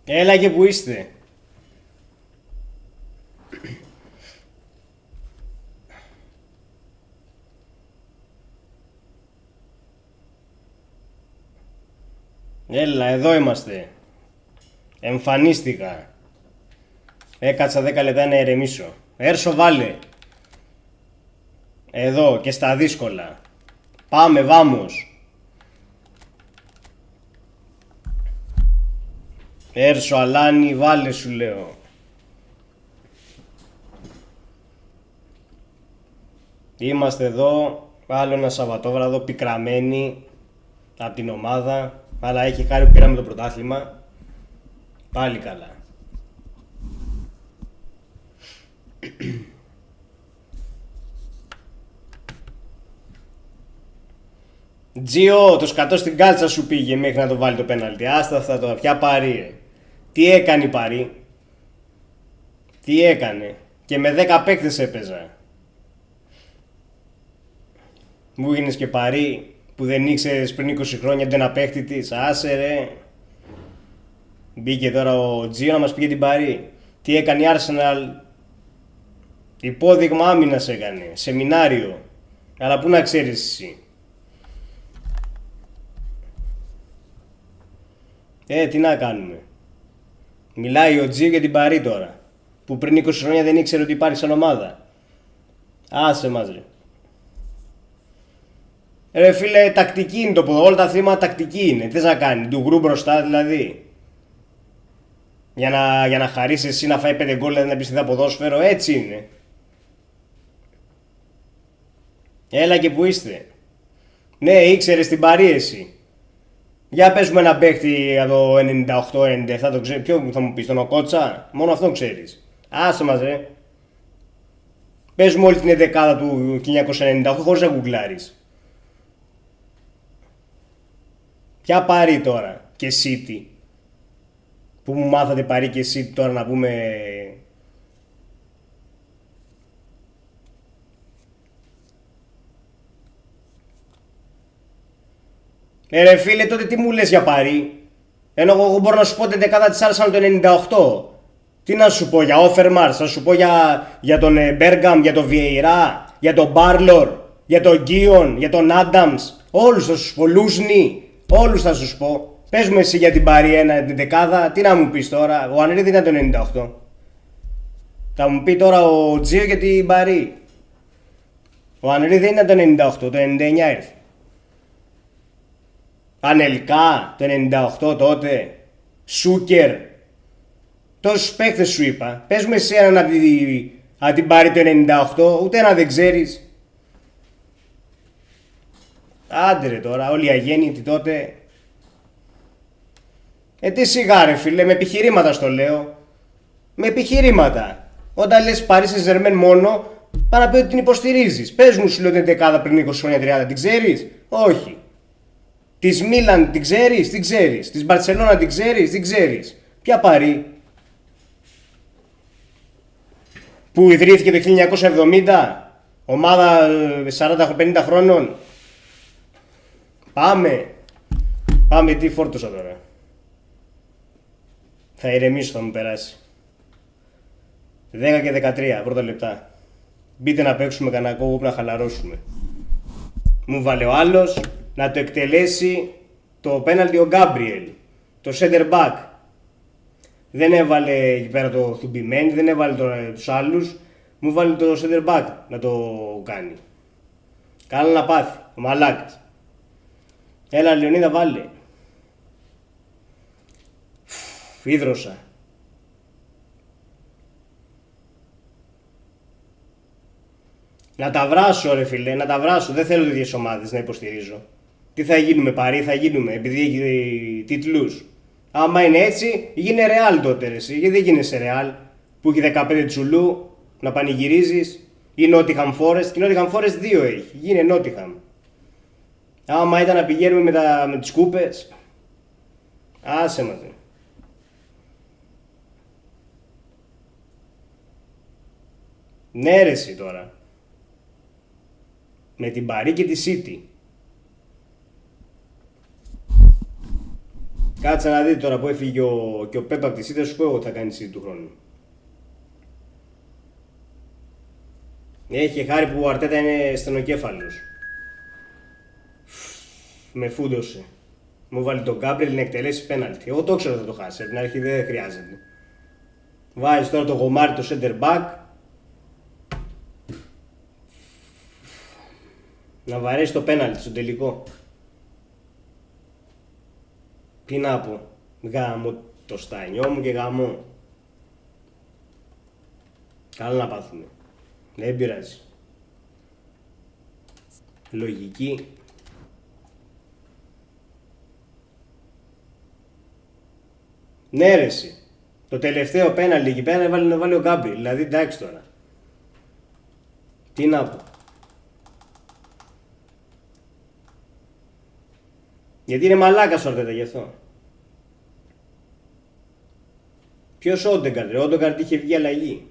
Έλα και που είστε. Έλα, εδώ είμαστε. Εμφανίστηκα. Έκατσα 10 λεπτά να ηρεμήσω. Έρσο βάλε. Εδώ και στα δύσκολα. Πάμε, βάμος. Έρσο αλάνι, βάλε σου λέω. Είμαστε εδώ, άλλο ένα Σαββατόβραδο πικραμένοι από την ομάδα, αλλά έχει χάρη που πήραμε το πρωτάθλημα. Πάλι καλά. Τζιο, το σκατό στην κάλτσα σου πήγε μέχρι να το βάλει το πέναλτι. Άστα αυτά τώρα, ποια Παρί. Τι έκανε η Παρί. Τι έκανε. Και με 10 παίκτες έπαιζα. Μου γίνες και Παρί που δεν ήξερες πριν 20 χρόνια ότι ένα παίκτη της. Άσε ρε. Μπήκε τώρα ο Τζιο να μας πει την Παρί. Τι έκανε η Arsenal. Υπόδειγμα άμυνας έκανε. Σεμινάριο. Αλλά πού να ξέρεις εσύ. Τι να κάνουμε. Μιλάει ο Τζιο για την Παρί τώρα. Που πριν 20 χρόνια δεν ήξερε ότι υπάρχει σαν ομάδα. Άσε μας ρε. Ρε φίλε, τακτική είναι το ποδό. Όλα τα θύματα τακτική είναι. Τι θες να κάνει, του γκρου μπροστά δηλαδή. Για να χαρίσεις εσύ να φάει 5 γκολ, δηλαδή να πεις τι θα ποδόσφαιρο. Έτσι είναι. Έλα και που είστε. Ναι, ήξερες την Παρί εσύ. Για πες μου ένα παίχτη από το 98-97, το ξέρει. Ποιο θα μου πεις, τον Οκότσα. Μόνο αυτό ξέρεις. Άσε μας ρε. Πες μου όλη την δεκάδα του 1998 χωρίς να γκουγκλάρεις. Ποια Παρί τώρα και City. Που μου μάθατε Παρί και City τώρα να πούμε. Ρε φίλε, τότε τι μου λες για Παρί. Ενώ εγώ μπορώ να σου πω την δεκάδα της Arsenal το 98. Τι να σου πω για Όφερμαρς, θα σου πω για τον Μπέργκαμ, για τον Βιεϊρά, για τον Μπάρλορ, για τον Γκίον, για τον Άνταμς. Όλους θα σου πω, Λούσνι, όλους θα σου πω. Πες μου εσύ για την Παρί την δεκάδα, τι να μου πεις τώρα. Ο Ανρί δεν ήταν το 98. Θα μου πει τώρα ο Τζίο για την Παρί. Ο Ανρί δεν ήταν το 98, το 99 ήρθε. Ανελικά, το 98 τότε. Σούκερ. Τόσους παίκτες σου είπα. Πες μου εσύ έναν από την Παρί το 98, ούτε ένα δεν ξέρεις. Άντε ρε τώρα, όλοι οι αγέννητοι τότε. Τι σιγά ρε φίλε, με επιχειρήματα στο λέω. Με επιχειρήματα. Όταν λες Παρί Σεν-Ζερμέν μόνο, πάρα πει ότι την υποστηρίζεις. Πες μου σου λέω την δεκάδα πριν 20 χρόνια 30, την ξέρεις? Όχι. Της Μίλαν την ξέρεις? Την ξέρεις. Της Μπαρτσελώνα την ξέρεις? Την ξέρεις. Ποια Παρί? Που ιδρύθηκε το 1970, ομάδα 40-50 χρόνων. Πάμε. Πάμε, τι φόρτωσα τώρα. Θα ηρεμήσω, θα μου περάσει. 10 και 13 πρώτα λεπτά. Μπείτε να παίξουμε κανένα κόβο που να χαλαρώσουμε. Μου βάλε ο άλλος να το εκτελέσει το πέναλτι ο Γκάμπριελ, το center back. Δεν έβαλε εκεί πέρα το Θουμπιμένη, δεν έβαλε τους άλλους. Μου βάλε το center back να το κάνει. Καλά να πάθει, ο μαλάκας. Έλα Λεωνίδα βάλε. Ίδρωσα. Να τα βράσω ρε φίλε, να τα βράσω. Δεν θέλω τέτοιες ομάδες να υποστηρίζω. Τι θα γίνουμε Παρί, θα γίνουμε επειδή έχει τίτλους. Άμα είναι έτσι, γίνε Ρεάλ τότε ρε εσύ. Γιατί δεν γίνεσαι Ρεάλ που έχει 15 τσουλού να πανηγυρίζεις. Ή Νότιχαμ Φόρεστ. Και Νότιχαμ Φόρεστ 2 έχει. Γίνε Νότιχαμ. Άμα ήταν να πηγαίνουμε με τις κούπες. Άσε μας. Ναι ρε εσύ τώρα. Με την Παρί και τη City. Κάτσε να δείτε τώρα που έφυγε και ο Πέπα από τη City, σου πω εγώ τι θα κάνει η City του χρόνου. Έχει χάρη που ο Αρτέτα είναι στενοκέφαλος. Με φούντωσε. Μου βάλει τον Γκάμπριελ να εκτελέσει πέναλτι. Εγώ το ξέρω ότι θα το χάσει. Από την αρχή δεν χρειάζεται. Βάζει τώρα το γομάρι το center back. Να βαρέσει το πέναλτι στο τελικό. Τι να πω. Γάμω το στάνιό μου και γάμω. Καλά να πάθουμε. Δεν πειράζει. Λογική. Ναι ρε εσύ. Το τελευταίο πέναλτι εκεί πέρα να βάλει ο Γκάμπριελ. Δηλαδή εντάξει τώρα. Τι να πω. Γιατί είναι μαλάκας ο Αρτέτα γι' αυτό. Ποιος Όντεγκαρντ, ο Όντεγκαρντ είχε βγει αλλαγή.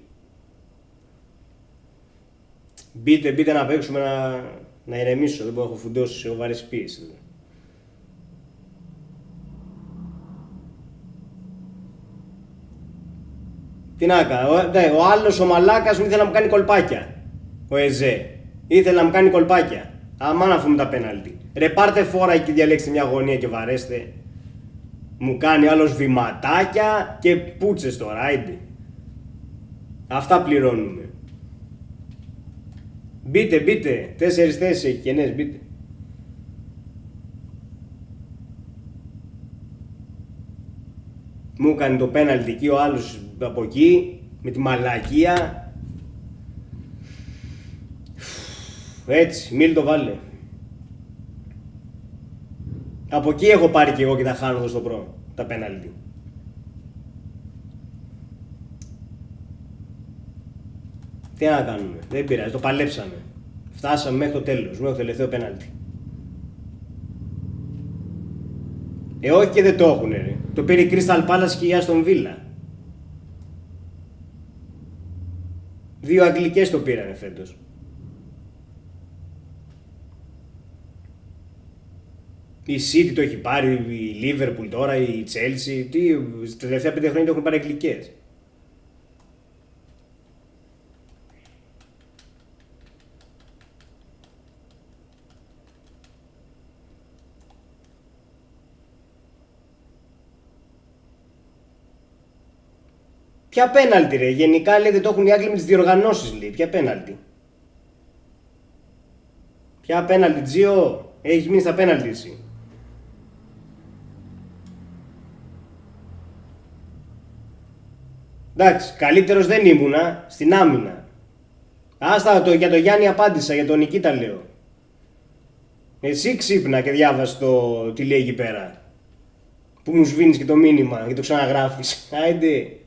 Μπείτε να παίξουμε να ηρεμήσω, δεν μπορώ, έχω φουντώσει, έχω βαρέσει πίεση. Τι να κάνω, ο άλλος ο μαλάκας μου ήθελε να μου κάνει κολπάκια. Ο Εζέ, ήθελε να μου κάνει κολπάκια. Αμά να φούμε τα πέναλτι. Ρε πάρτε φόρα εκεί, διαλέξτε μια γωνία και βαρέστε. Μου κάνει άλλος βηματάκια και πούτσες τώρα, άιντε. Αυτά πληρώνουμε. Μπείτε, 4 θέσεις έχει κενές, μπείτε. Μου κάνει το πέναλτι εκεί ο άλλος από εκεί, με τη μαλακία. Έτσι, μίλ το βάλε. Από εκεί έχω πάρει και εγώ και τα χάνω εδώ στο προ, τα πέναλτι. Τι να κάνουμε, δεν πειράζει, το παλέψαμε. Φτάσαμε μέχρι το τέλος, μέχρι το τελευταίο πέναλτι. Όχι και δεν το έχουνε ρε. Το πήρε η Crystal Palace και η Aston Villa. 2 αγγλικές το πήρανε φέτος. Η City το έχει πάρει, η Liverpool τώρα, η Chelsea. Στα τελευταία 5 χρόνια το έχουν πάρει αγγλικές. Ποια πέναλτι ρε, γενικά λέει δεν το έχουν οι Άγγλοι με τις διοργανώσεις λέει, ποια πέναλτι. Ποια πέναλτι Τζιο, έχεις μείνει στα πέναλτι εσύ. Εντάξει, καλύτερος δεν ήμουνα, στην άμυνα. Άστα για το Γιάννη απάντησα, για τον Νικήτα λέω. Εσύ ξύπνα και διάβασε τι λέει εκεί πέρα. Που μου σβήνεις και το μήνυμα και το ξαναγράφεις. Άιντε.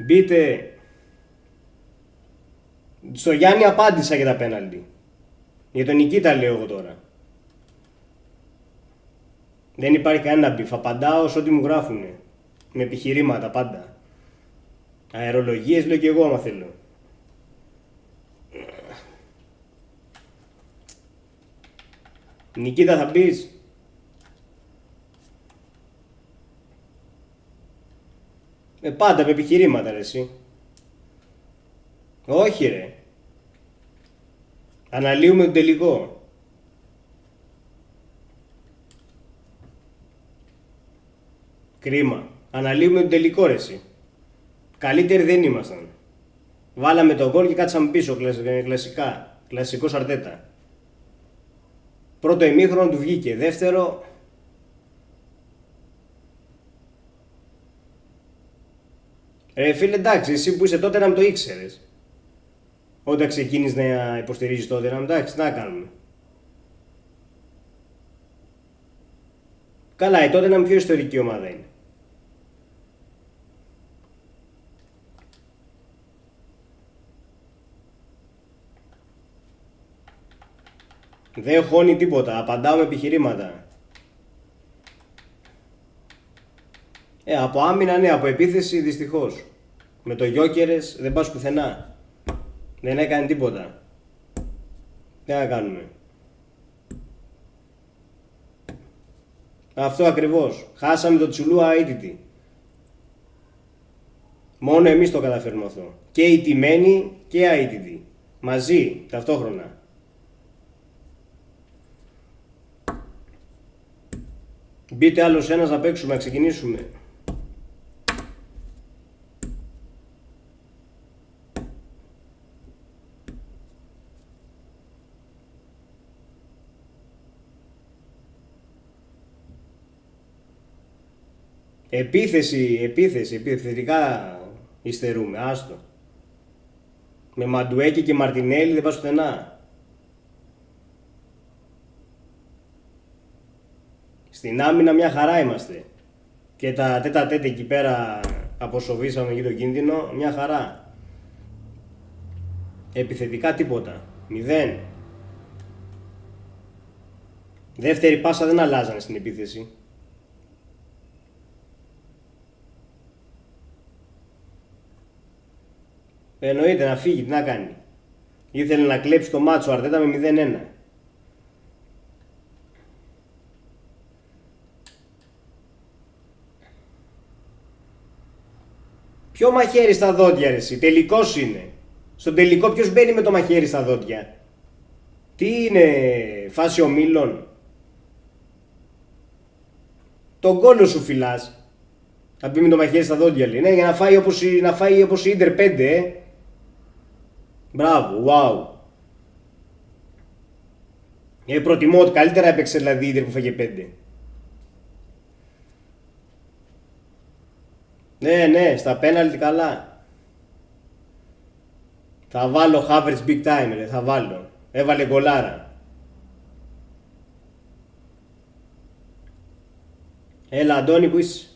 Μπείτε. Στο Γιάννη απάντησα για τα πέναλτι. Για τον Νικήτα λέω εγώ τώρα. Δεν υπάρχει κανένα μπιφ. Απαντάω σε ό,τι μου γράφουνε. Με επιχειρήματα πάντα. Αερολογίες λέω και εγώ άμα θέλω. Νικήτα θα μπεις. Πάντα με επιχειρήματα ρε εσύ. Όχι ρε. Αναλύουμε τον τελικό. Κρίμα. Αναλύουμε τον τελικό ρε εσύ. Καλύτεροι δεν ήμασταν. Βάλαμε τον γκολ και κάτσαμε πίσω κλασικά. Κλασικός Αρτέτα. Πρώτο ημίχρονο του βγήκε. Δεύτερο. Ρε φίλε εντάξει, εσύ που είσαι τότε να το ήξερες. Όταν ξεκίνησες να υποστηρίζεις τότε να εντάξει, τι να κάνουμε. Καλά, η τότε να πιο ιστορική ομάδα είναι. Δεν χώνει τίποτα, απαντάω με επιχειρήματα. Από άμυνα ναι, από επίθεση δυστυχώς. Με το Γιόκερες δεν πας πουθενά. Δεν έκανε τίποτα. Τι να κάνουμε. Αυτό ακριβώς. Χάσαμε το Τσουλούα αίτητη. Μόνο εμείς το καταφέρνουμε αυτό. Και οι τιμένοι και αίτητοι. Μαζί, ταυτόχρονα. Μπείτε άλλος ένας να παίξουμε, να ξεκινήσουμε. Επιθετικά υστερούμε, άστο. Με Μαντουέκη και Μαρτινέλη δεν πας πουθενά. Στην άμυνα μια χαρά είμαστε. Και τα τέτα τέτα εκεί πέρα αποσοβήσαμε εκεί το κίνδυνο, μια χαρά. Επιθετικά τίποτα, 0. Δεύτερη πάσα δεν αλλάζανε στην επίθεση. Εννοείται να φύγει, τι να κάνει. Ήθελε να κλέψει το μάτσο Αρτέτα με 0-1. Ποιο μαχαίρι στα δόντια ρε εσύ, τελικός είναι. Στον τελικό ποιος μπαίνει με το μαχαίρι στα δόντια. Τι είναι, φάση ομίλων. Τον κόλλο σου φυλάς. Θα μπει με το μαχαίρι στα δόντια λέει. Ναι, για να φάει όπως η Ίντερ 5 Μπράβο, wow. Προτιμώ ότι καλύτερα έπαιξε δηλαδή η Ίντερ που φάγε 5. Ναι, στα πέναλτι καλά. Θα βάλω Havertz big time, θα βάλω. Έβαλε γκολάρα. Έλα Αντώνη, που είσαι?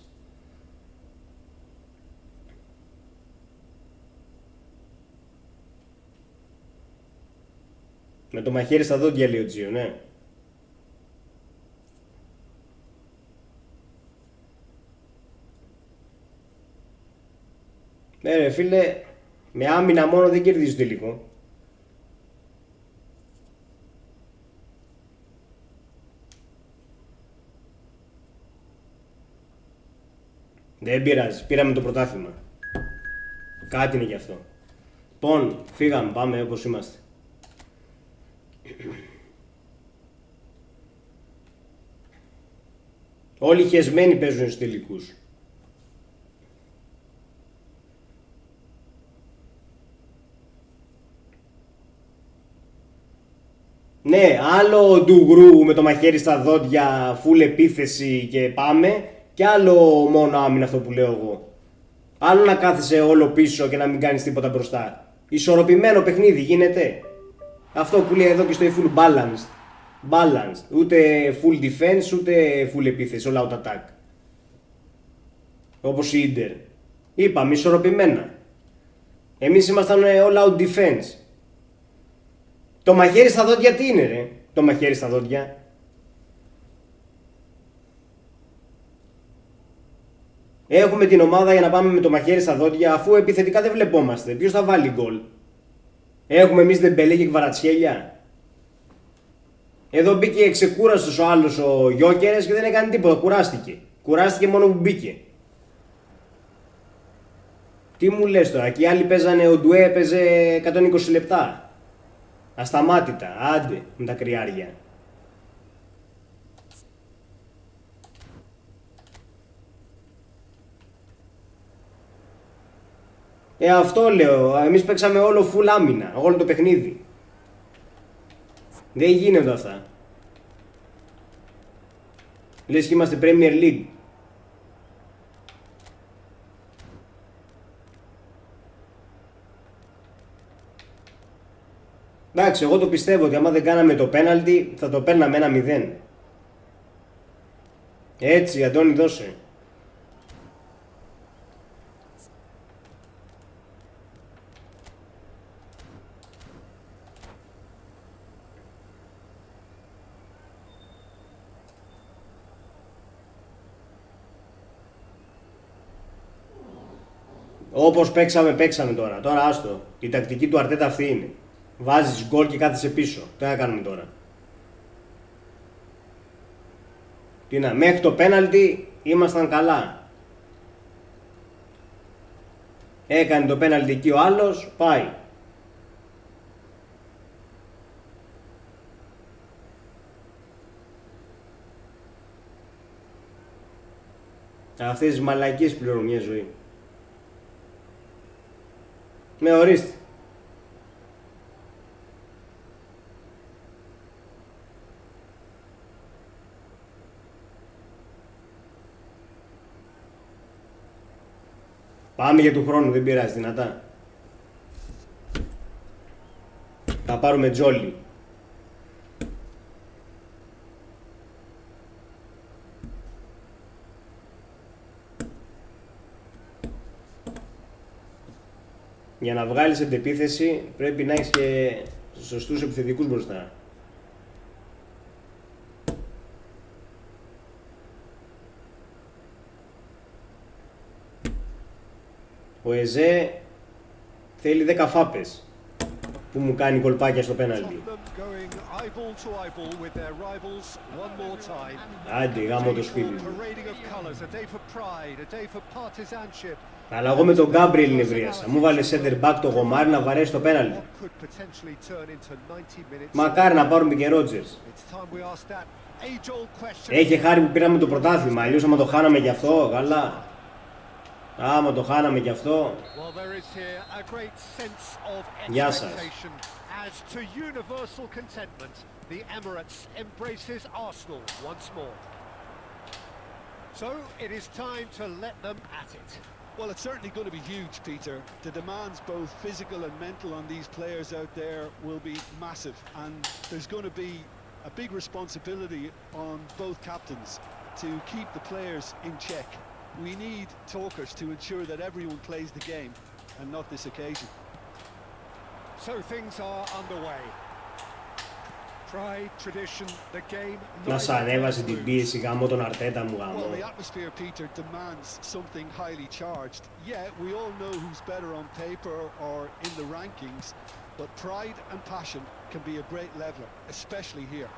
Με το μαχαίρι στα δόντια λέει ο Τζίο, ναι. Ναι ρε φίλε, με άμυνα μόνο δεν κερδίζει το τελικό. Δεν πειράζει, πήραμε το πρωτάθλημα. Κάτι είναι γι' αυτό. Λοιπόν, φύγαμε, πάμε όπως είμαστε. Όλοι χεσμένοι παίζουν στους τελικούς. Ναι, άλλο ντουγρού με το μαχαίρι στα δόντια, φουλ επίθεση και πάμε. Και άλλο μόνο άμυνα αυτό που λέω εγώ. Άλλο να κάθεσαι όλο πίσω και να μην κάνεις τίποτα μπροστά. Ισορροπημένο παιχνίδι γίνεται. Αυτό που λέει εδώ και στο eFootball balanced. Ούτε full defense ούτε full επίθεση, all out attack. Όπως η Ίντερ. Είπαμε ισορροπημένα. Εμείς ήμασταν all out defense. Το μαχαίρι στα δόντια τι είναι ρε? Το μαχαίρι στα δόντια. Έχουμε την ομάδα για να πάμε με το μαχαίρι στα δόντια, αφού επιθετικά δεν βλεπόμαστε. Ποιος θα βάλει γκολ? Έχουμε εμείς Ντεμπελέ και Κβαρατσχέλια. Εδώ μπήκε ξεκούραστος ο άλλος ο Γιόκερες και δεν έκανε τίποτα, κουράστηκε. Κουράστηκε μόνο που μπήκε. Τι μου λες τώρα, και οι άλλοι παίζανε, ο Ντουέ έπαιζε 120 λεπτά. Ασταμάτητα, άντε με τα κρυάρια. Αυτό λέω, εμείς παίξαμε όλο full άμυνα, όλο το παιχνίδι. Δεν γίνονται αυτά. Λες και είμαστε Premier League. Εντάξει, εγώ το πιστεύω ότι άμα δεν κάναμε το πέναλτι θα το παίρναμε 1-0. Έτσι, Αντώνη, δώσε. Όπως παίξαμε τώρα. Τώρα άστο. Η τακτική του Αρτέτα αυτή είναι. Βάζεις γκολ και κάθεσαι πίσω. Τι να κάνουμε τώρα? Τι να, μέχρι το πέναλτι ήμασταν καλά. Έκανε το πέναλτι εκεί ο άλλος, πάει. Αυτές τις μαλακίες πληρώνουν μια ζωή. Με ορίστε. Πάμε για του χρόνου, δεν πειράζει, δυνατά. Θα πάρουμε τζόλι. Για να βγάλεις αντεπίθεση πρέπει να έχεις και σωστούς επιθετικούς μπροστά. Ο Εζέ θέλει 10 φάπες που μου κάνει κολπάκια στο πέναλτι. Άντε, γάμω το σπίτι μου. Αλλά εγώ με τον Γκάμπριελ νευρίασα. Μου βάλε center back το γομάρι να βαρέσει το πέναλτι. Μακάρι να πάρουμε και Ρότζερς. Έχει χάρη που πήραμε το πρωτάθλημα, αλλιώς άμα το χάναμε γι' αυτό, καλά. Άμα το χάναμε κι αυτό. Γεια σας. So it is time to let them at it. Well, it's certainly going to be huge, Peter. The demands, both physical and mental, on these players out there will be massive, and there's going to be a big responsibility on both captains to keep the players in check. We need talkers to ensure that everyone plays the game and not this occasion. So things are underway. Pride, tradition, the game. Μας ανέβασε την πίεση, γάμο τον Αρτέτα μου, γάμο. Well, the atmosphere, Peter, demands something highly charged. Yeah, we all know who's better on paper or in the rankings, but pride and passion can be a great leveler, especially here.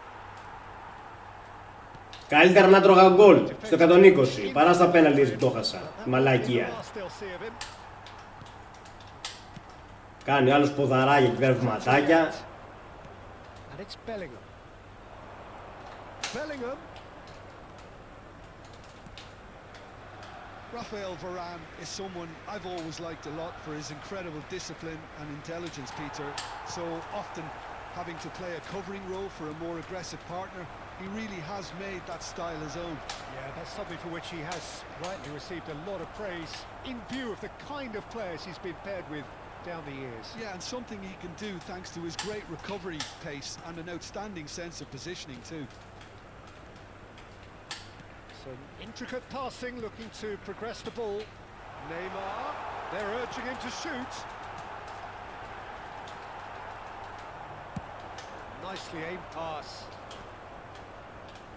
Καλύτερα να τρώγα γκολ στο 120 παρά στα πέναλτι που το χάσα. Μαλακία. Κάνει άλλος ποδαράγια και πέρα βηματάκια. Rafael Varane is someone I've always liked a lot for his incredible discipline and intelligence, Peter. So often having to play a covering role for a more aggressive partner, he really has made that style his own. Yeah, that's something for which he has rightly received a lot of praise in view of the kind of players he's been paired with down the years. Yeah, and something he can do thanks to his great recovery pace and an outstanding sense of positioning too. Some intricate passing, looking to progress the ball. Neymar, they're urging him to shoot. Nicely aimed pass.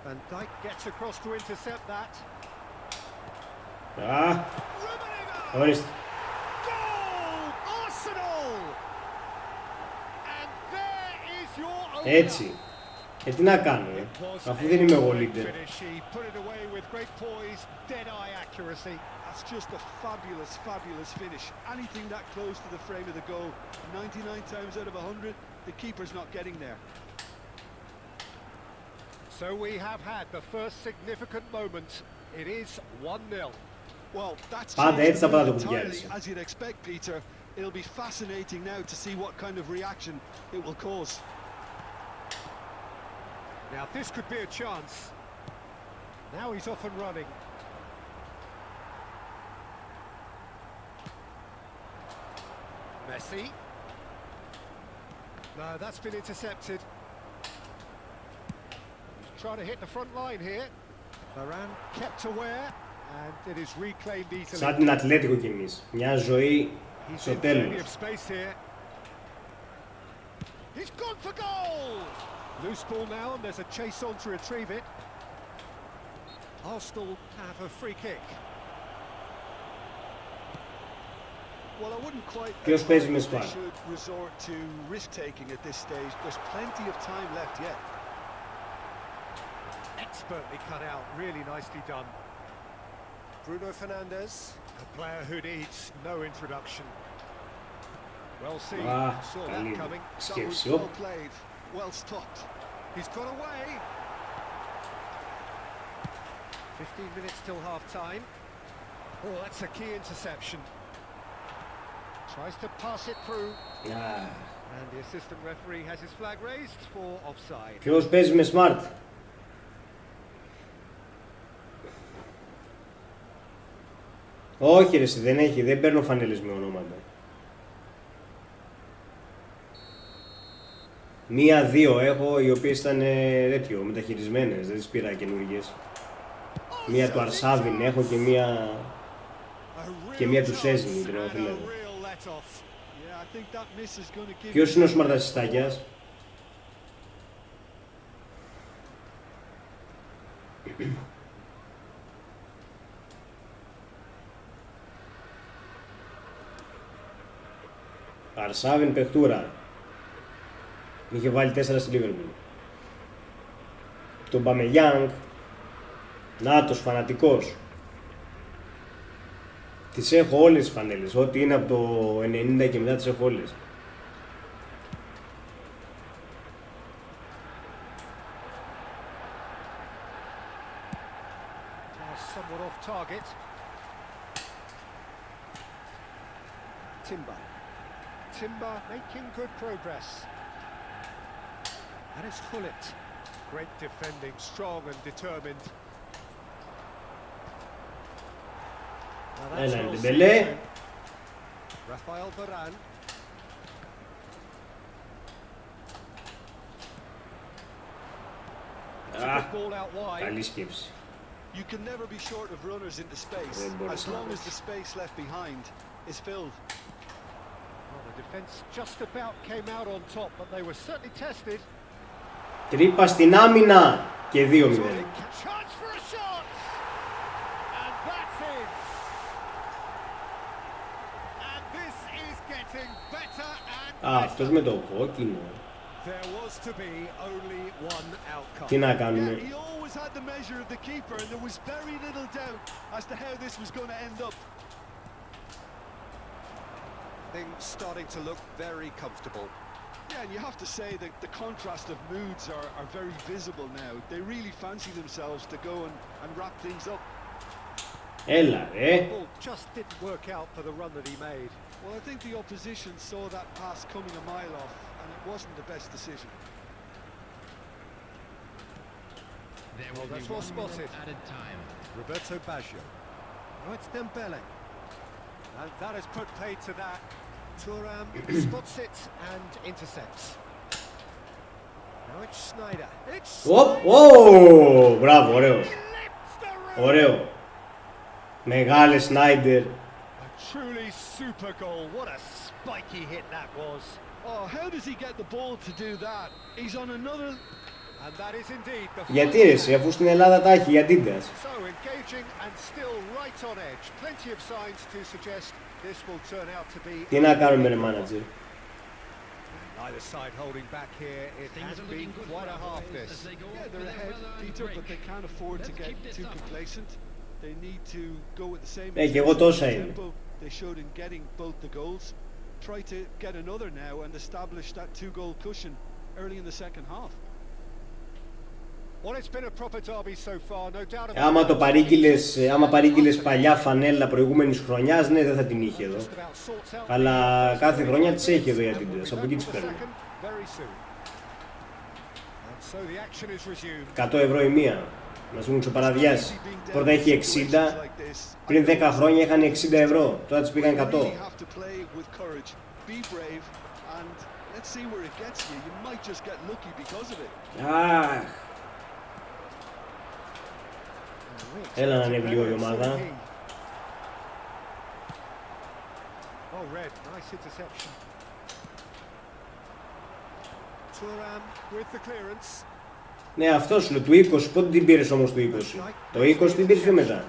Van Dijk gets across to intercept that. Ορίστε. Goal! Arsenal! And there is your Έτσι. Τι να κάνω, αφού δεν είμαι εγώ leader. That's just a fabulous, fabulous finish. Anything that close to the frame of the goal, 99 times out of 100, the keeper's not getting there. So we have had the first significant moment. It is 1-0. Well, that's entirely as you'd expect, Peter. It'll be fascinating now to see what kind of reaction it will cause. Now this could be a chance. Now he's off and running. Messi. No, that's been intercepted. He's trying to hit the front line here. Varane kept aware and it is reclaimed easily. Σαν την Ατλέτικο κι εμείς. Μια ζωή στο τέλος. He's gone for goal! Loose ball now and there's a chase on to retrieve it. Arsenal have a free kick. Well, I wouldn't quite they should resort to risk taking at this stage. There's plenty of time left yet. expertly cut out, really nicely done. Bruno Fernandes, a player who needs no introduction. Well seen, saw that coming. That was well played, well stopped. He's got away. 15 minutes till half-time. Oh, that's a key interception. Tries to pass it through. And the assistant referee has his flag raised for offside. Ποιος παίζει με smart? Όχι ρε εσύ, δεν έχει, δεν παίρνω φανέλες με ονόματα. 1-2 έχω, οι οποίες ήταν τέτοιο, μεταχειρισμένες, δεν τις πήρα καινούργιες. Μία του Αρσάβιν έχω και μία του Σέζιν, την έχω φίλε. Ποιος είναι ο σμαρτασιστάκιας? Αρσάβιν παιχτούρα. Είχε βάλει 4 στη Λίβερπουλ. Τον Πάμε Γιάνγκ. Νάτος, φανατικός. Τις έχω όλες τις φανέλες. Ό,τι είναι από το 90 και μετά τις έχω όλες. Somewhat off target. Timber making good progress. And it's Hullet. Great defending, strong and determined. Έλα, Ντεμπελέ. Rafael Varane. Καλή σκέψη. You can never be short of runners into space, as long as the space left behind is filled. Well, the defense just about came out on top, but they were certainly tested. Τρύπα στην άμυνα και 2-0. Chance for a shot, and that's it. And this is getting better and better. Αυτός με το κόκκινο. There was to be only one outcome. Τι να κάνουμε? Yeah, he always had the measure of the keeper, and there was very little doubt as to how this was going to end up. Things starting to look very comfortable. Yeah, and you have to say that the contrast of moods are very visible now. They really fancy themselves to go and wrap things up. Έλα ρε. Ball just didn't work out for the run that he made. Well, I think the opposition saw that pass coming a mile off, and it wasn't the best decision. Well, that's well spotted. Added time. Roberto Baggio. Now it's Dembele. And that has put paid to that. Thuram spots it and intercepts. Now it's Snyder. Ω, μπράβο, ωραίος. Ωραίο. Μεγάλε Σνάιντερ. A truly super goal. What a spiky hit that was. Oh, how does he get the ball to do that? He's on another... And that is indeed the... Γιατί ρε εσύ, αφού στην Ελλάδα τα έχει, γιατί ντας? So engaging and still right on edge. Plenty of signs to suggest this will turn out to be... Τι να κάνουμε ρε μάνατζερ? Neither side holding back here. It has been quite a half this. Yeah, they're ahead, Peter, but they can't afford to get too complacent. They need to go with the same και εγώ τόσα είμαι. tempo they showed in getting both the goals. Try to get another now and establish that two-goal cushion early in the second half. Well, it's been a proper derby so far, no doubt about it. Άμα παρήγγειλες παλιά φανέλα προηγούμενης χρονιάς, ναι, δεν θα την είχε εδώ. Αλλά κάθε χρονιά τις έχει εδώ οι Αντίντες, από εκεί τις παίρνω. 100 ευρώ η μία. Μας έχουν ξεπαραδιάσει. Πρώτα έχει 60, πριν 10 χρόνια είχαν 60 ευρώ, τώρα τις πήγαν 100. Αχ. Έλα να ανέβει λίγο η ομάδα. Ναι, αυτό σου λέω, του 20. Πότε την πήρες όμως του 20? Το 20 την πήρες πιο μετά.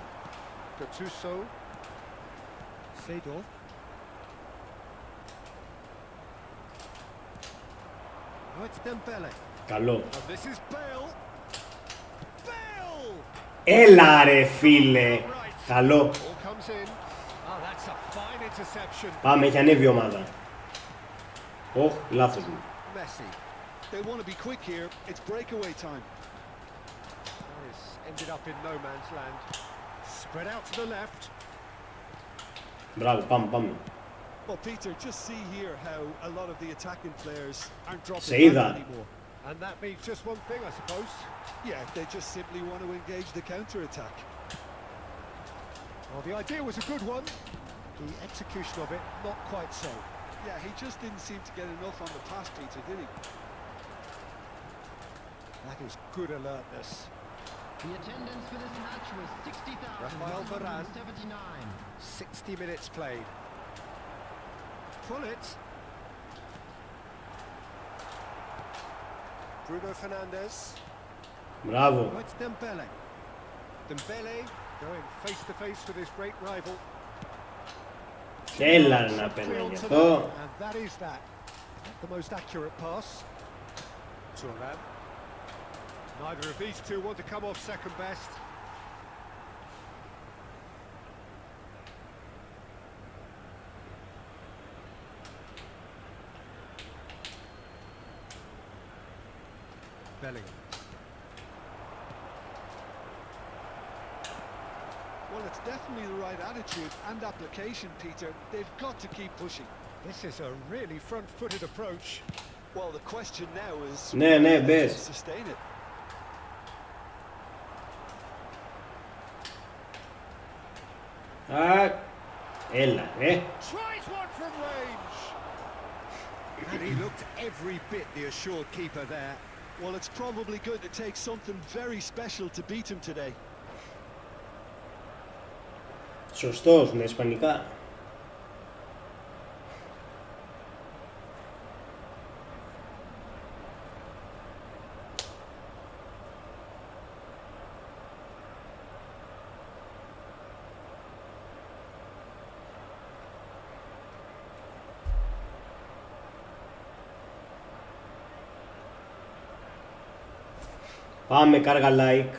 Καλό. Έλα ρε φίλε. Καλό. Ball comes in. Oh, that's a fine interception. Πάμε, έχει ανέβει η ομάδα. Ωχ, λάθος μου. Messi. They want to be quick here. It's breakaway time. This ended up in no man's land. Spread out to the left. Μπράβο, πάμε. Well, Peter, just see here how a lot of the attacking players aren't dropping See back that? anymore. And that means just one thing, I suppose. Yeah, they just simply want to engage the counter-attack. Well, the idea was a good one. The execution of it, not quite so. Yeah, he just didn't seem to get enough on the pass, Peter, did he? That is good alertness. The attendance for this match was Rafael Varane. 60,179. 60 minutes played. Pull it. Bruno Fernandes. Μπράβο. Oh, it's Dembele. Dembele going face to face with his great rival. Έλα να παίρνει γι' αυτό. And that is that. The most accurate pass. Turan. Neither of these two want to come off second best. Bellingham. Well, it's definitely the right attitude and application, Peter. They've got to keep pushing. This is a really front-footed approach. Well, the question now is... Ναι, to μπες. sustain it. Α, έλα, Tries one from range. And he looked every bit the assured keeper there. Well, it's probably going to take something very special to beat him today. Σωστός, με ισπανικά. Πάμε, κάργα like.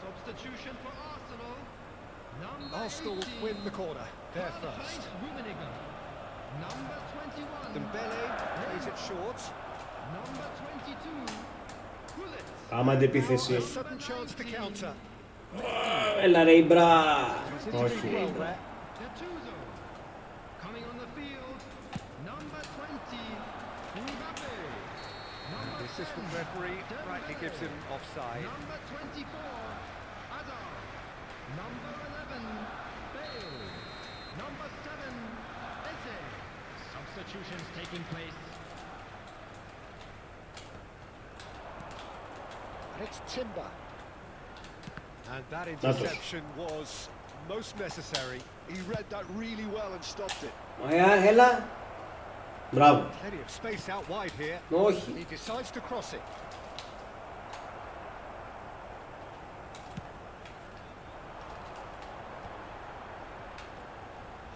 Substitution for Arsenal. Number Arsenal 18. win the corner. They're first. Number 21. Dembele plays it short. Number 22. Bullets. Πάμε αντεπίθεση. A sudden chance to counter. Έλα ρε Ιμπρά. He's Όχι interviewed ρε well Ιμπρά. there. Gattuso. Coming on the field. Number 20. Mbappe. The assistant referee rightly gives him offside. Number 24. Hazard. Number 11. Bale. Number 7. Esse. Substitutions taking place. It's Timber. And that interception was most necessary. He read that really well and stopped it. Ωραία, έλα. Μπράβο. Plenty of space out wide here. Όχι. He decides to cross it.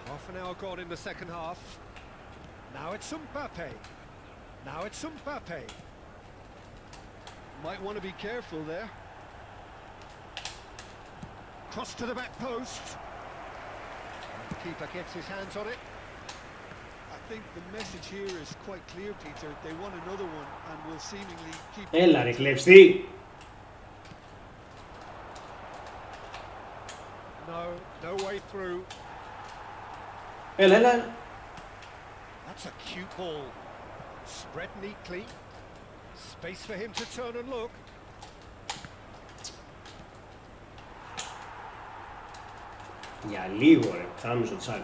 Half an hour gone in the second half. Now it's Mbappe. Now it's Mbappe. Might want to be careful there. Cross to the back post. The keeper gets his hands on it. I think the message here is quite clear, Peter. They want another one and will seemingly keep... Έλα ρε κλεψτή. No way through. Έλα. That's a cute ball. Spread neatly. Space for him to turn and look. Για λίγο ρε, φτάνουμε στο τσάκ.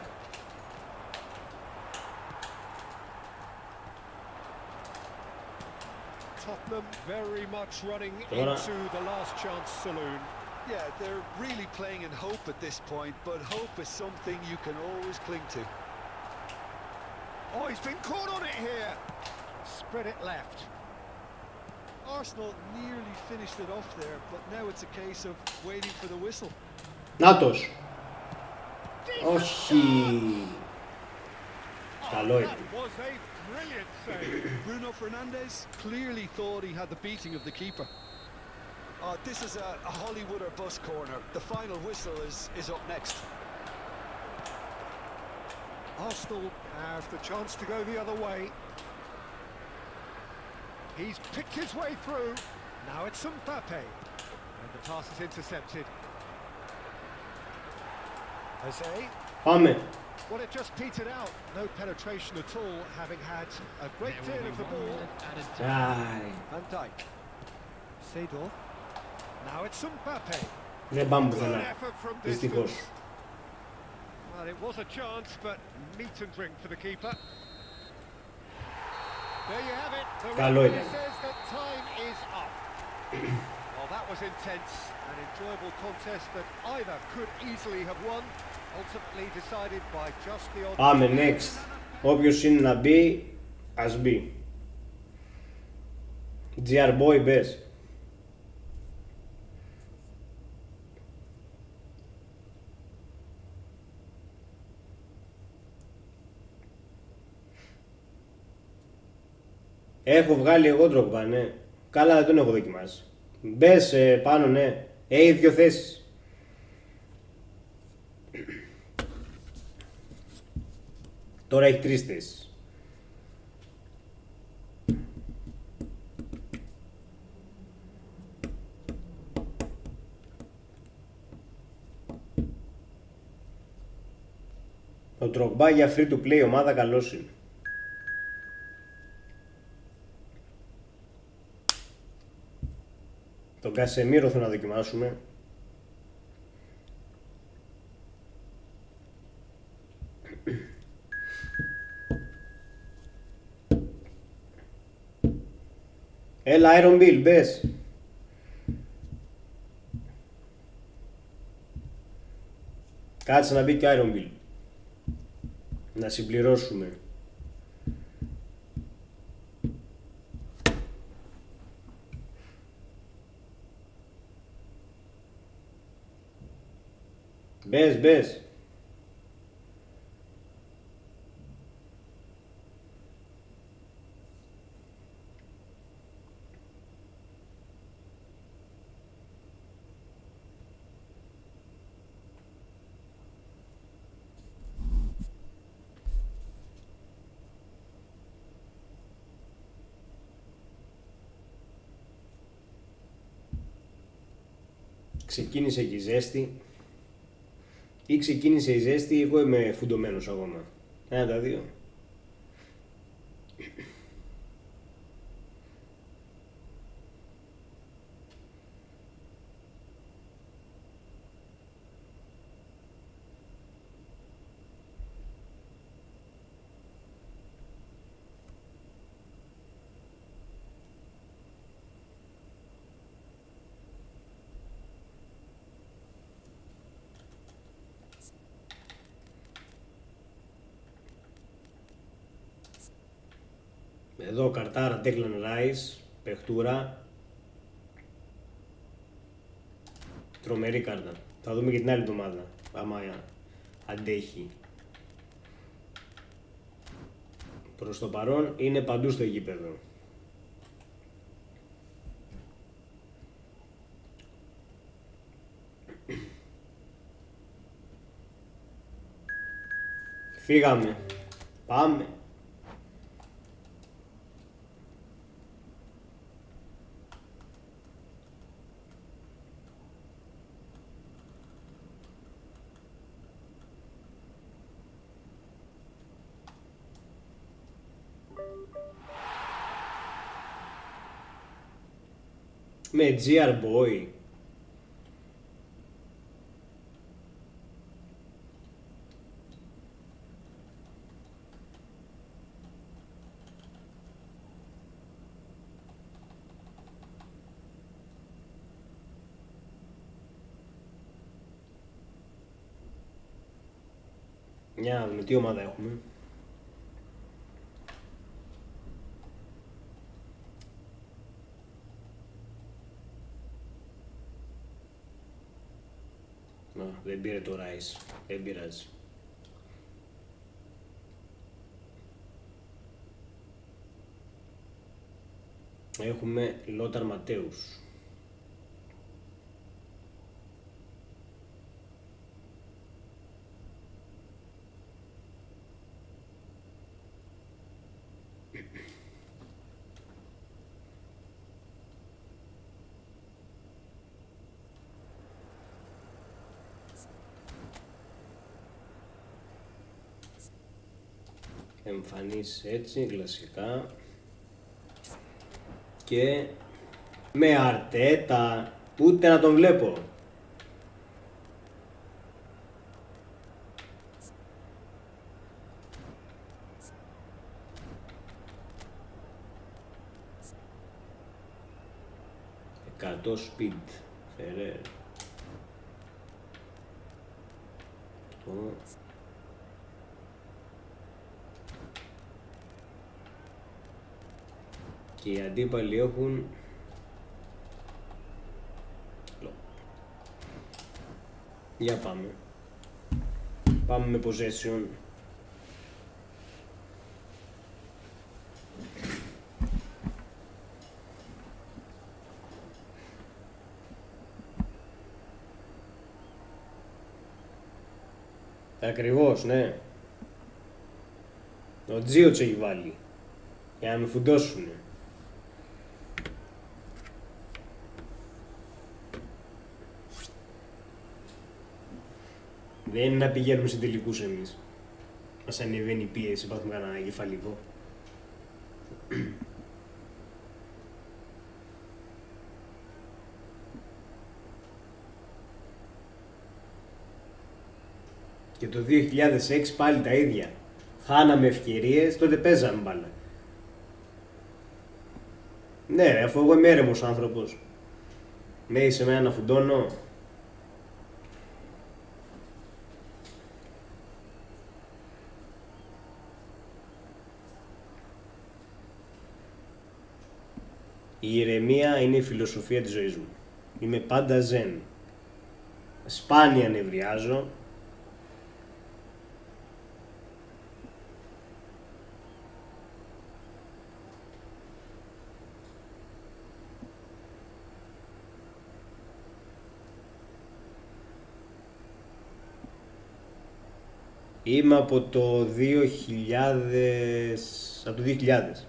Tottenham very much running Τώρα. into the last chance saloon. Yeah, they're really playing in hope at this point, but hope is something you can always cling to. Oh, he's been caught on it here. Spread it left. Arsenal nearly finished it off there, but now it's a case of waiting for the whistle. Νάτος. Όχι. Καλό That ήταν. was a Brilliant save. Bruno Fernandes clearly thought he had the beating of the keeper. Oh, this is a Hollywood or bust corner. The final whistle is up next. Arsenal have the chance to go the other way. He's picked his way through. Now it's Mbappe. And the pass is intercepted. Jose. Πάμε. Well, it just petered out. No penetration at all, having had a great deal of the ball. Άι. Van Dijk. Seedorf. Now it's Mbappe. Δεν πάμε Good πουθενά. effort from Δυστυχώς. distance. Well, it was a chance, but meat and drink for the keeper. There you have it. The Καλό referee ήταν. says that time is up. Well, that was intense, an enjoyable contest that either could easily have won, ultimately decided by just the odd. Πάμε next. Όποιος είναι να μπει, ας μπει. GR boy μπες. Έχω βγάλει εγώ Drogba, ναι. Καλά, δεν τον έχω δοκιμάσει. Μπες πάνω, ναι. Έχει δύο θέσεις. Τώρα έχει τρεις θέσεις. Ο Drogba για free to play ομάδα καλός είναι. Τον Κασεμίρο θέλω να δοκιμάσουμε. Έλα, Iron Bill, μπες. Κάτσε να μπει και Iron Bill. Να συμπληρώσουμε. Μπες, μπες. Ξεκίνησε και η ζέστη. Ή ξεκίνησε η ζέστη, εγώ είμαι φουντωμένος ακόμα. Ένα τα δύο. Εδώ καρτάρα Declan Rice, παιχτούρα. Τρομερή κάρτα. Θα δούμε και την άλλη εβδομάδα, άμα αντέχει. Προς το παρόν είναι παντού στο γήπεδο. Φύγαμε. Πάμε. Με GR Boy. Για να δούμε τι ομάδα έχουμε. Δεν πήρε το Rice, δεν πειράζει. Έχουμε Λόταρ Ματέους. Εμφανίσεις έτσι, κλασικά. Και με Αρτέτα, ούτε να τον βλέπω. Εκατό speed, Φερέρ. Και οι αντίπαλοι έχουν για πάμε. Πάμε με possession. Ακριβώς, ναι. Ο Τζίο έχει βάλει για να με φουντώσουνε. Δεν είναι να πηγαίνουμε σε τελικούς εμείς. Μας ανεβαίνει η πίεση, πάθουμε κανένα εγκεφαλικό. Και το 2006 πάλι τα ίδια. Χάναμε ευκαιρίες, τότε παίζαμε μπάλα. Ναι, αφού εγώ είμαι έρεμος άνθρωπος. Ναι, είσαι εμένα να φουντώνω. Η ηρεμία είναι η φιλοσοφία της ζωής μου. Είμαι πάντα ζεν. Σπάνια νευριάζω. Είμαι από το 2000... από το 2000.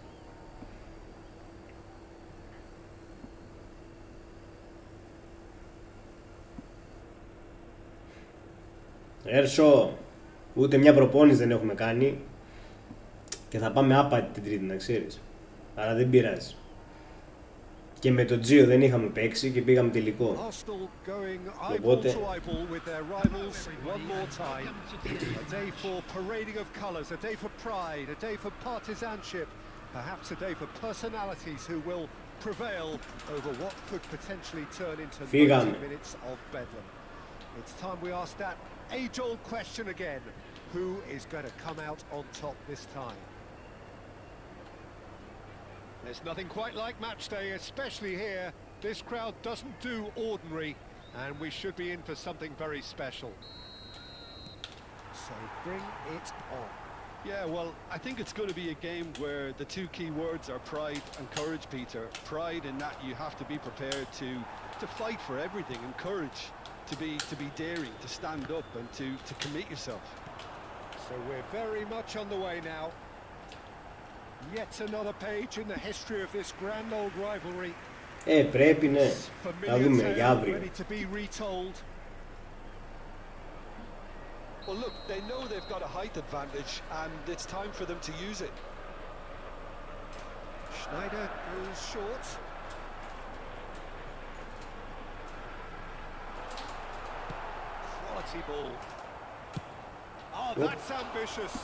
Έρσο, ούτε μια προπόνηση δεν έχουμε κάνει και θα πάμε άπατη την Τρίτη, να ξέρεις. Άρα δεν πειράζει. Και με τον Τζίο δεν είχαμε παίξει και πήγαμε τελικό. Οπότε... Φύγαμε. It's time we ask that age-old question again. Who is going to come out on top this time? There's nothing quite like match day, especially here. This crowd doesn't do ordinary, and we should be in for something very special. So bring it on. Yeah, well, I think it's going to be a game where the two key words are pride and courage, Peter. Pride in that you have to be prepared to fight for everything, and courage to be daring, to stand up and to commit yourself. So we're very much on the way now. Yet another page in the history of this grand old rivalry. Πρέπει, ναι. Θα δούμε για αύριο. Ready to be retold. Well, look, they know they've got a height advantage, and it's time for them to use it. Schneider goes short. Quality ball. Oh, that's ambitious.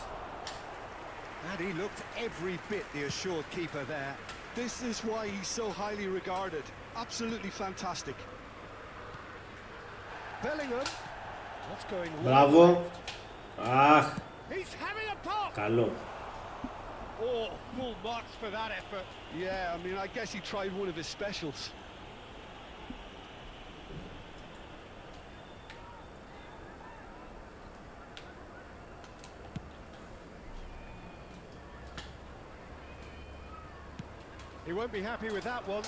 And he looked every bit the assured keeper there. This is why he's so highly regarded. Absolutely fantastic. Bellingham. What's going on? Μπράβο. Αχ. He's having a pop. Καλό. Oh, full marks for that effort. Yeah, I mean, I guess he tried one of his specials. He won't be happy with that one.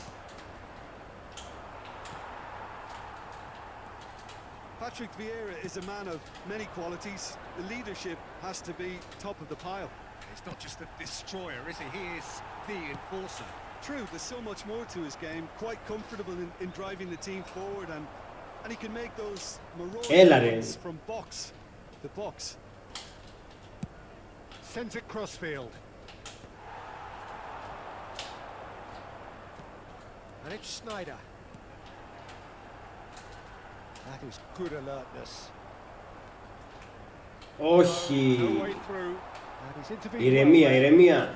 Patrick Vieira is a man of many qualities. The leadership has to be top of the pile. He's not just a destroyer, is he? He is the enforcer. True, there's so much more to his game. Quite comfortable in driving the team forward, and he can make those marauding runs from box to box. Sends it crossfield. And it's Snyder. That is good alertness. Όχι. No way through. And he's intervened. Ηρεμία, ηρεμία.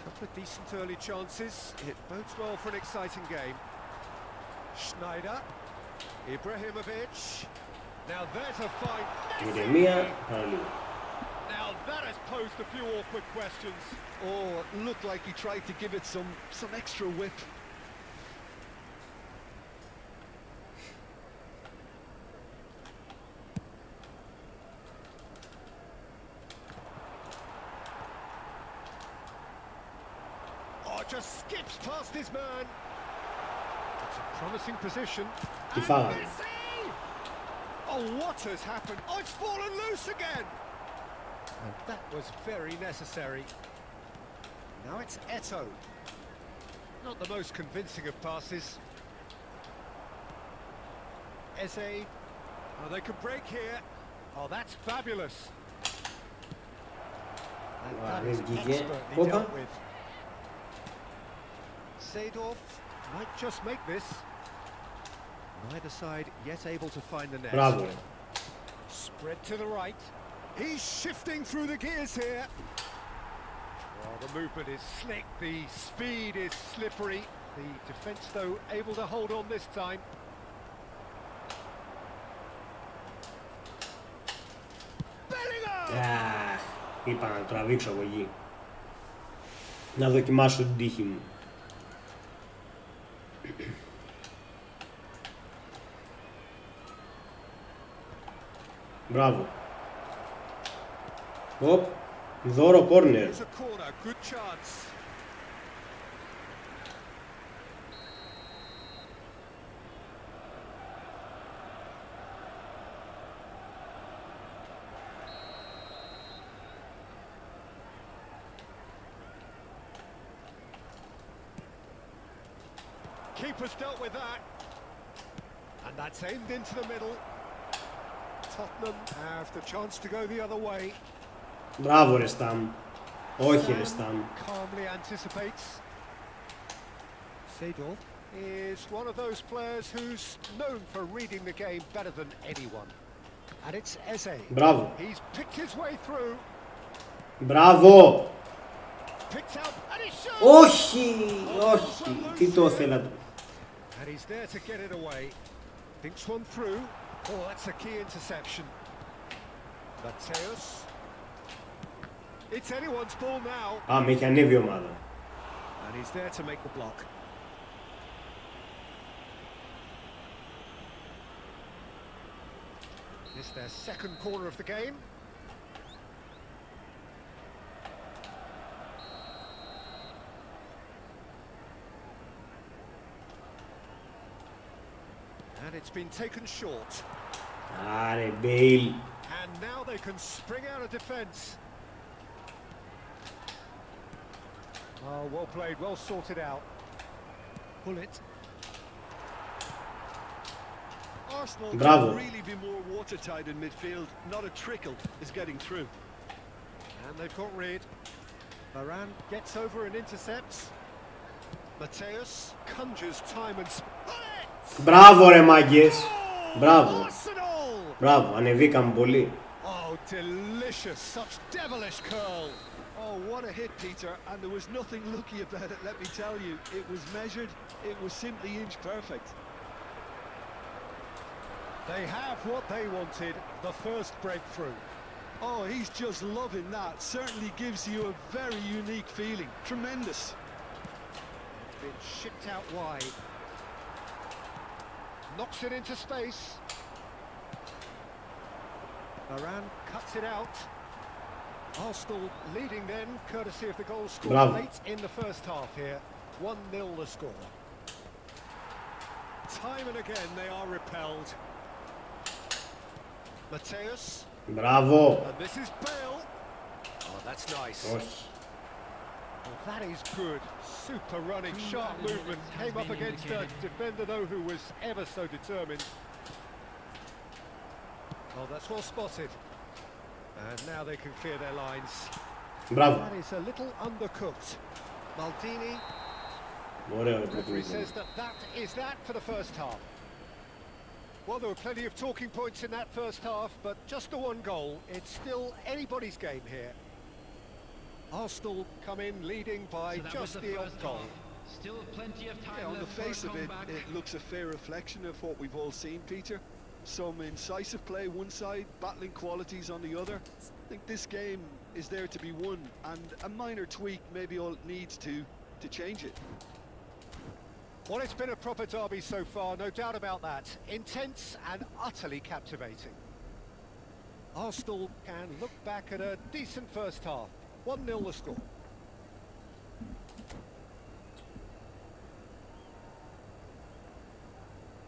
Couple of decent early chances. It bodes well for an exciting game. Schneider. Ibrahimovic. Now there's a fight. Ηρεμία. Παραλίγο. Now that has posed a few awkward questions. Oh, looked like he tried to give it some extra whip. Just skips past his man. It's a promising position. Τι φάγαμε. Oh, what has happened? Oh, it's fallen loose again. And that was very necessary. Now it's Eto. Not the most convincing of passes. Eze. Oh, they could break here. Oh, that's fabulous. And that is expertly dealt with. Seedorf might just make this. Neither side yet able to find the net. Bravo. Spread to the right. He's shifting through the gears here. Well, the movement is slick, the speed is slippery. The defence, though, able to hold on this time. Bellingham! Είπα να τραβήξω από εκεί. Να δοκιμάσω την τύχη μου. Μπράβο. Οπ. Δώρο κόρνερ. Keeper's dealt with that. And that's aimed into the middle. Tottenham have the chance to go the other way. Μπράβο ρε Σταμ. Όχι ρε Σταμ. Calmly anticipates. Seedorf is one of those players who's known for reading the game better than anyone. And it's Eze. Μπράβο. He's picked his way through. Μπράβο. Picked out and he shot. Όχι, όχι. Τι το ήθελα. And he's there to get it away. Thinks one through. Oh, that's a key interception. Mateus. It's anyone's ball now. Α, με έχει ανέβει η ομάδα. And he's there to make the block. This is their second corner of the game. And it's been taken short. Άρε, Μπέιλ. And now they can spring out of defence. Oh, well played, well sorted out. Pull it. Arsenal Bravo. can really be more watertight in midfield. Not a trickle is getting through. And they've got rid. Varane gets over and intercepts. Mateus conjures time and... Μπράβο ρε μάγκες. Μπράβο. Μπράβο, ανεβήκαμε πολύ. Oh, delicious. Such devilish curl. Oh, what a hit, Peter. And there was nothing lucky about it, let me tell you. It was measured. It was simply inch perfect. They have what they wanted, the first breakthrough. Oh, he's just loving that. Certainly gives you a very unique feeling. Tremendous. It's been shipped out wide. Knocks it into space. Varane cuts it out. Arsenal leading then, courtesy of the goal scored late in the first half here. 1-0 the score. Time and again they are repelled. Mateus. Μπράβο. And this is Bale. Oh, that's nice. Όχι. Well, that is good. Super running, sharp movement. Came up against a defender, though, who was ever so determined. Oh, that's well spotted. And now they can clear their lines. Μπράβο. That is a little undercooked. Maldini. Ωραίο. Referee says that is that for the first half. Well, there were plenty of talking points in that first half, but just the one goal. It's still anybody's game here. Arsenal come in leading by just the odd goal. Still plenty of time Yeah, on the left for a face of it, comeback. it looks a fair reflection of what we've all seen, Peter. Some incisive play one side, battling qualities on the other. I think this game is there to be won, and a minor tweak maybe all it needs to change it. Well, it's been a proper derby so far, no doubt about that. Intense and utterly captivating. Arsenal can look back at a decent first half. 1-0 the score.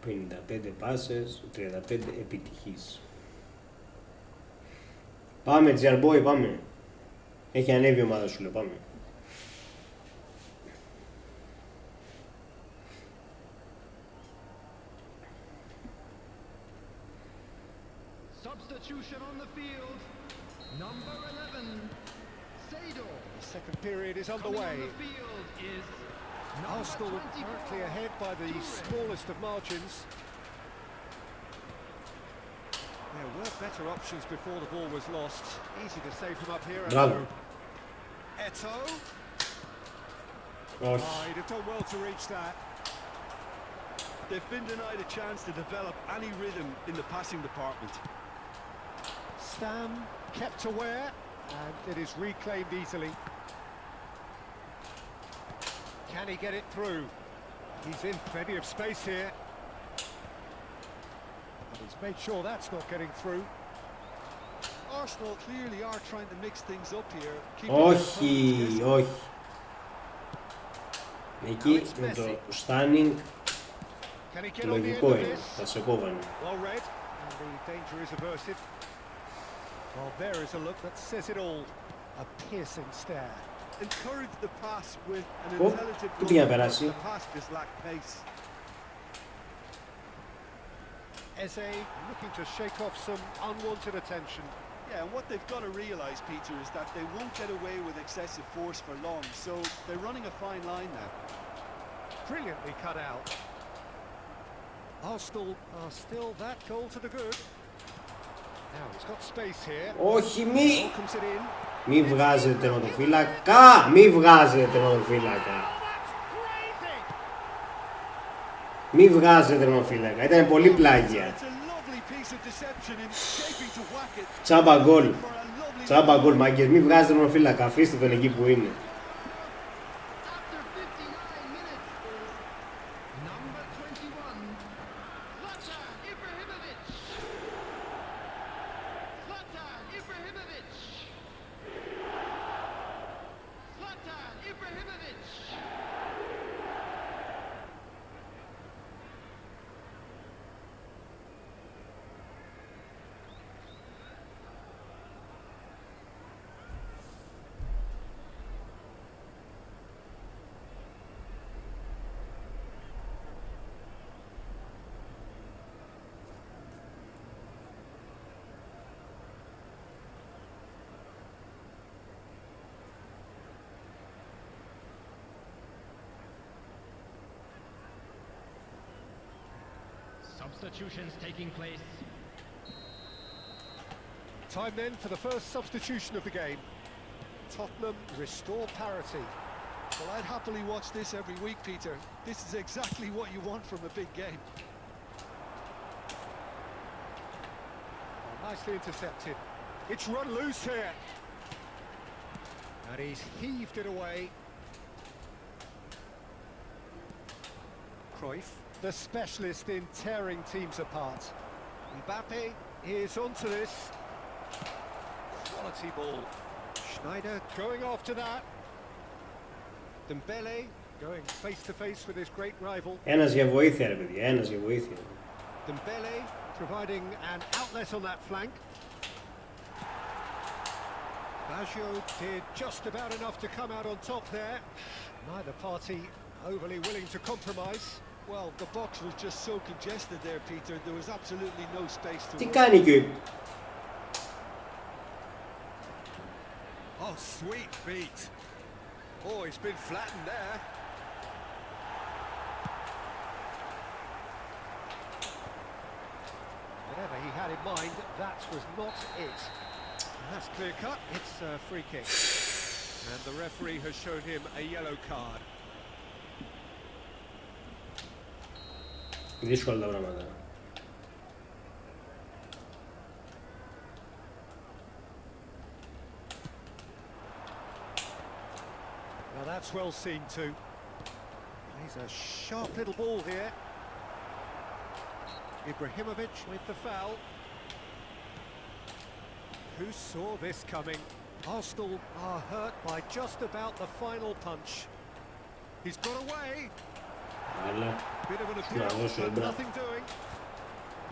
...55 πάσες, 35 επιτυχείς. Πάμε, Τζιαρμπόι, πάμε. Έχει ανέβει η ομάδα σου, λέω, πάμε. Substitution on the field. Number 11, Seydor. The second period is Coming underway. on the field is number Arsenal 24. currently ahead by the smallest of margins. There were better options before the ball was lost. Easy to save from up here. Bravo. Eto'o. Όχι. He'd have done well to reach that. They've been denied a chance to develop any rhythm in the passing department. Stam kept aware, and it is reclaimed easily. Can he get it through? He's in plenty of space here. But he's made sure that's not getting through. Arsenal clearly are trying to mix things up here. Όχι, όχι. Εκεί με το standing Can he get on the end λογικό of είναι, this? θα σε κόβανε. Well read, and the danger is averted. Well, there is a look that says it all. A piercing stare. Encourage the pass with an Ω, intelligent πού πήγε να run. περάσει. The pass just lacked pace. Eze looking to shake off some unwanted attention. Yeah, and what they've got to realise, Peter, is that they won't get away with excessive force for long, so they're running a fine line now. Brilliantly cut out. Arsenal are still that goal to the good. Now he's got space here. Όχι, μη! Ball comes it in. Μη βγάζετε τερματοφύλακα! Μη βγάζετε τερματοφύλακα! Crazy! Μη βγάζετε τερματοφύλακα! Ήταν πολύ πλάγια. It's a lovely piece of deception in shaping to whack it. Τσάμπα γκολ. For a lovely Τσάμπα γκολ, μάγκες. Μη βγάζετε τερματοφύλακα. Αφήστε τον εκεί που είναι. After 59 minutes is number 21, Zlatan Ibrahimovic. Zlatan Ibrahimovic. Zlatan Ibrahimovic. Substitutions taking place. Time then for the first substitution of the game. Tottenham restore parity. Well, I'd happily watch this every week, Peter. This is exactly what you want from a big game. Oh, nicely intercepted. It's run loose here. And he's heaved it away. Cruyff, the specialist in tearing teams apart. Mbappe is onto this. Quality ball. Schneider going after that. Dembele Going face to face with his great rival. Ένας για βοήθεια ρε παιδιά, ένας για βοήθεια. Dembele providing an outlet on that flank. Baggio did just about enough to come out on top there. Neither party overly willing to compromise. Well, the box was just so congested there, Peter. There was absolutely no space to Τι work. κάνει και ο... Oh, sweet feet. Oh, he's been flattened there. Whatever he had in mind, that was not it. And that's clear cut. It's a free kick. And the referee has shown him a yellow card. Δύσκολα τα πράγματα. Now that's well seen too. He's a sharp little ball here. Ibrahimovic with the foul. Who saw this coming? Arsenal are hurt by just about the final punch. He's got away. Αλλά... Bit of an appeal, but nothing doing.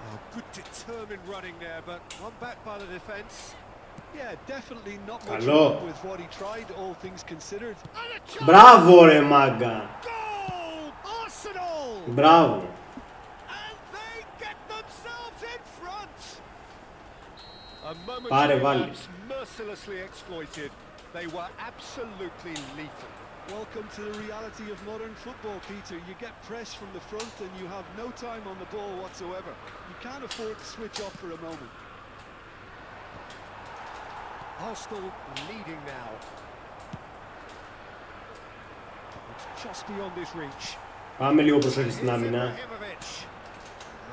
Oh, good determined running there, but one back by the defence. Yeah, definitely not much Καλό. wrong with what he tried, all things considered. Μπράβο ρε μάγκα. Goal! Arsenal! Μπράβο. And they get themselves in front. A Πάρε, momentary βάλει. lapse mercilessly exploited. They were absolutely lethal. Welcome to the reality of modern football, Peter. You get pressed from the front and you have no time on the ball whatsoever. You can't afford to switch off for a moment. Arsenal leading now. It's just beyond his reach. Πάμε λίγο προσοχή στην Here's άμυνα. Ibrahimovic.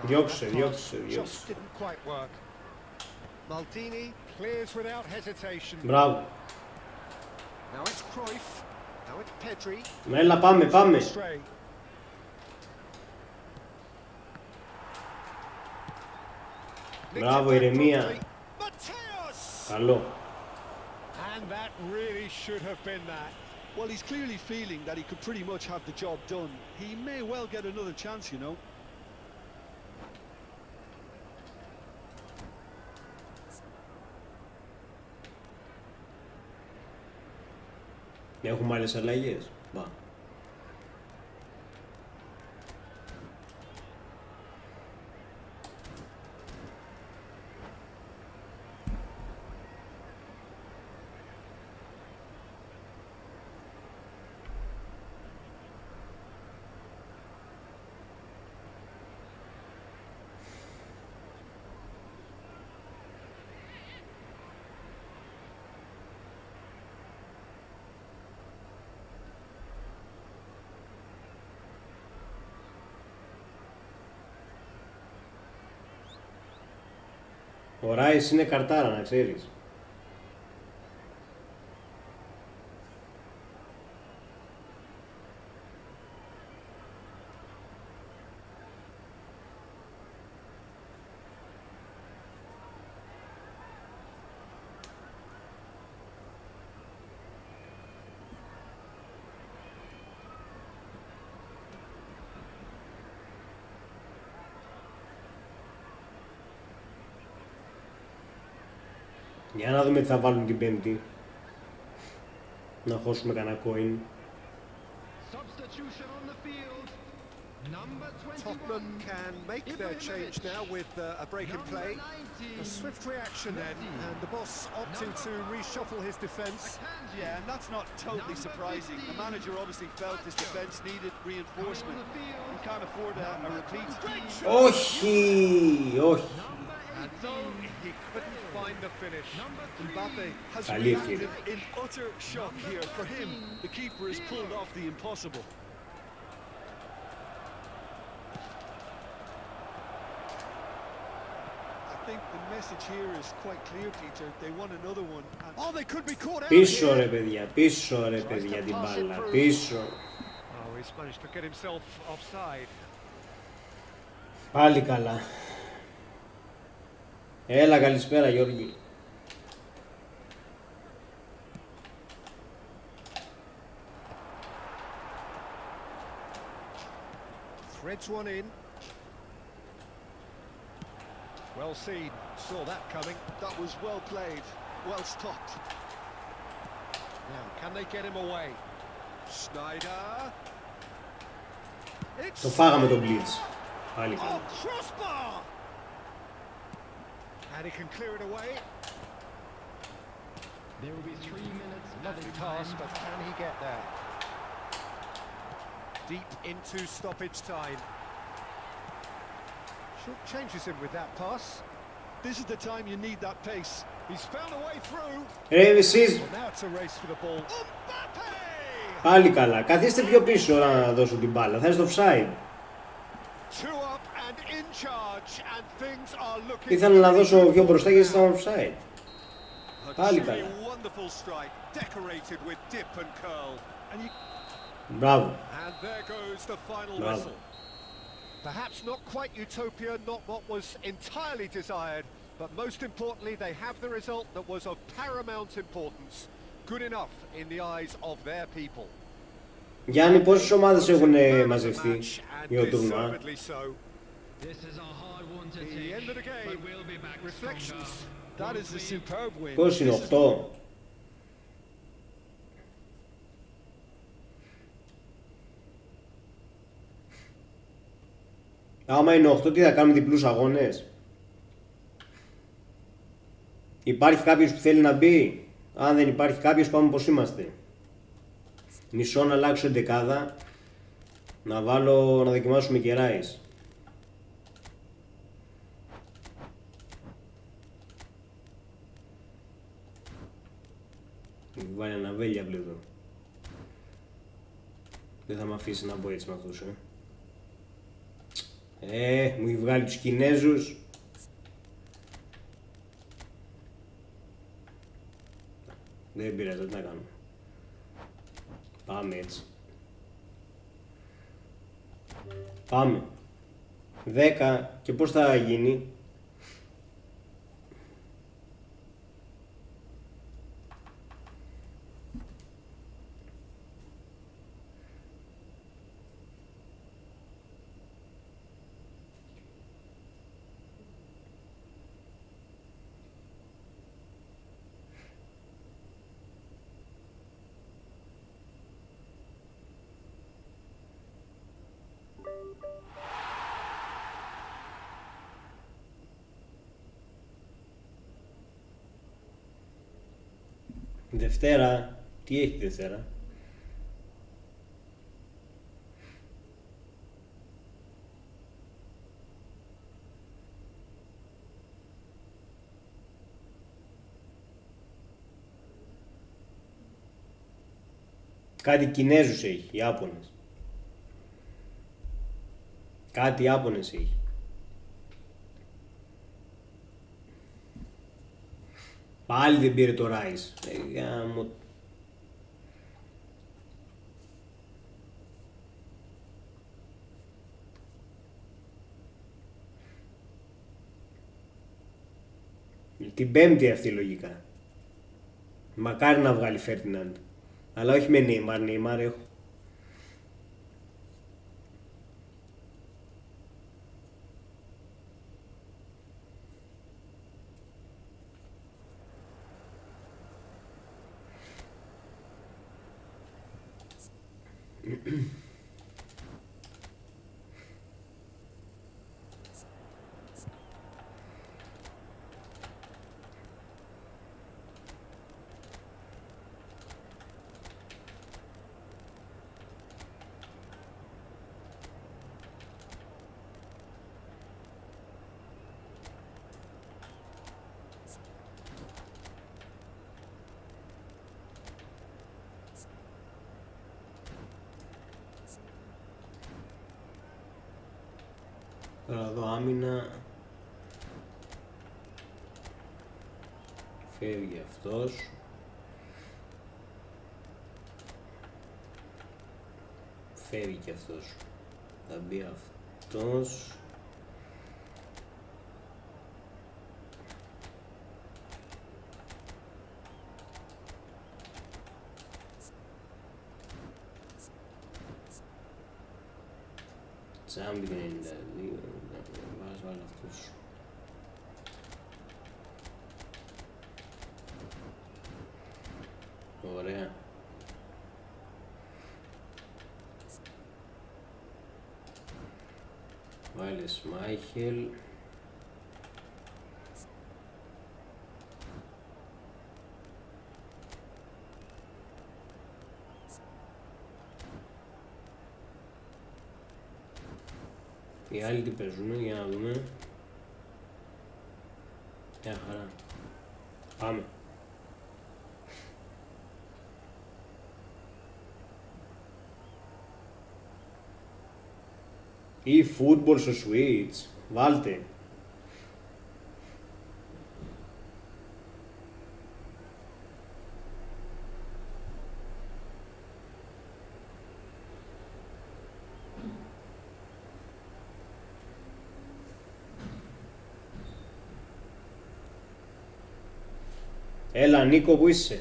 Διώξε, That διώξε, pass διώξε. just didn't quite work. Maldini clears without hesitation. Μπράβο. Now it's Cruyff. Now it's Pedri. Έλα πάμε, πάμε. Astray. Μπράβο, ηρεμία. Mateus! Καλό. And that really should have been that. Well, he's clearly feeling that he could pretty much have the job done. He may well get another chance, you know. Έχουμε άλλες αλλαγές. Μπα. Ο Ράις είναι καρτάρα, να ξέρεις. Για να δούμε τι θα βάλουν την Πέμπτη. Να χώσουμε κανένα coin. Substitution on the field. Number 21. Tottenham can make their change now with a break in play. A swift reaction then, and the boss opting to reshuffle his defence. Yeah, and that's not totally surprising. The manager obviously felt his defence needed reinforcement. He can't afford a repeat. Όχι, όχι. And no, he couldn't find the finish. Mbappe has Καλή reacted ευκαιρία. in utter shock here. For him, the keeper has pulled off the impossible. I think the message here is quite clear, Peter. They want another one. And Oh, they could be caught out Πίσω here. ρε παιδιά, πίσω ρε παιδιά την μπάλα, πίσω. Oh, he's managed to get himself offside. Πάλι καλά. Έλα, καλησπέρα Γιώργη. Threads one in. Well seen. Saw that coming. That was well played, well stopped. Now, can they get him away? Schneider. It's Το φάγαμε τον Blitz. Πάλι oh, καλά. crossbar! And he can clear it away. There will be 3 minutes Lovely added pass, time. but can he get there? Deep into stoppage time. Short changes him with that pass. This is the time you need that pace. He's found a way through. Εσείς Well, now it's a race for the ball. Mbappe! πάλι καλά. Καθίστε πιο πίσω να δώσω την μπάλα. Θα είστε offside. Two up and in charge, and things are looking. Ήθελα να δώσω πιο μπροστά γιατί ήταν offside. A Πάλι truly καλά. wonderful strike, decorated with dip and curl. And you. Μπράβο. And there goes the final Bravo. whistle. Perhaps not quite utopia, not what was entirely desired, but most importantly, they have the result that was of paramount importance. Good enough in the eyes of their people. Γιάννη, πόσες ομάδες έχουν μαζευτεί Match, and για το τουρνουά? deservedly so. This is a hard one to The end of the take, game. but we'll be back Reflections. stronger. That is a superb win. Πόσες είναι, This is- 8? Άμα είναι 8, τι θα κάνουμε, διπλούς αγώνες? Υπάρχει κάποιος που θέλει να μπει? Αν δεν υπάρχει κάποιος, πάμε πως είμαστε. Μισό να αλλάξω εντεκάδα. Να βάλω, να δοκιμάσουμε και ράις. Μου βάλει ένα βέλια πλέον. Δεν θα με αφήσει να μπω έτσι με αυτούς, μου έχει βγάλει τους Κινέζους. Δεν πειράζει, τι να κάνουμε. Πάμε έτσι. Πάμε. 10 και πώς θα γίνει? Δευτέρα, τι έχει Δευτέρα? Κάτι Κινέζους έχει, Ιάπωνες. Κάτι Ιάπωνες έχει. Πάλι δεν πήρε το ράις. Γάμο. Την Πέμπτη αυτή λογικά. Μακάρι να βγάλει Φέρτιναντ. Αλλά όχι με Νέιμαρ, Νέιμαρ έχω. Τώρα εδώ άμυνα. Φεύγει αυτός. Φεύγει και αυτός. Θα μπει αυτός. Τζάμπι 92. Βάλε αυτούς. Ωραία. Βάλε Σμάιχελ. Οι άλλοι τι παίζουνε, για να δούμε. Μια χαρά. Πάμε. eFootball στο Switch. Βάλτε. Έλα Νίκο, που είσαι?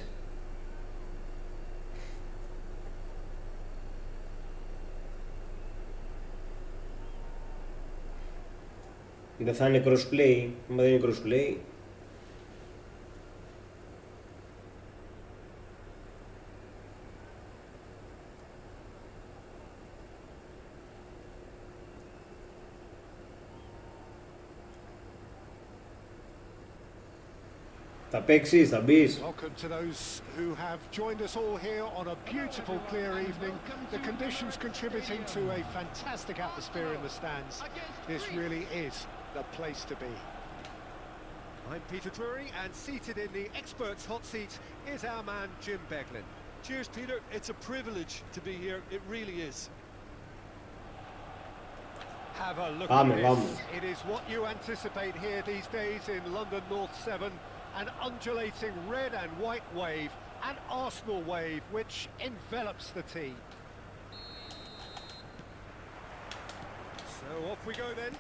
Δεν θα είναι crossplay? Μα δεν είναι crossplay. Θα παίξεις, θα μπεις. Welcome to those who have joined us all here on a beautiful clear evening. The conditions contributing to a fantastic atmosphere in the stands. This really is the place to be. I'm Peter Drury, and seated in the experts' hot seat is our man Jim Beglin. Cheers, Peter. It's a privilege to be here. It really is. Have a look Πάμε, at πάμε. this. It is what you anticipate here these days in London North 7. An undulating red and white wave, an Arsenal wave which envelops the team. So off we go then.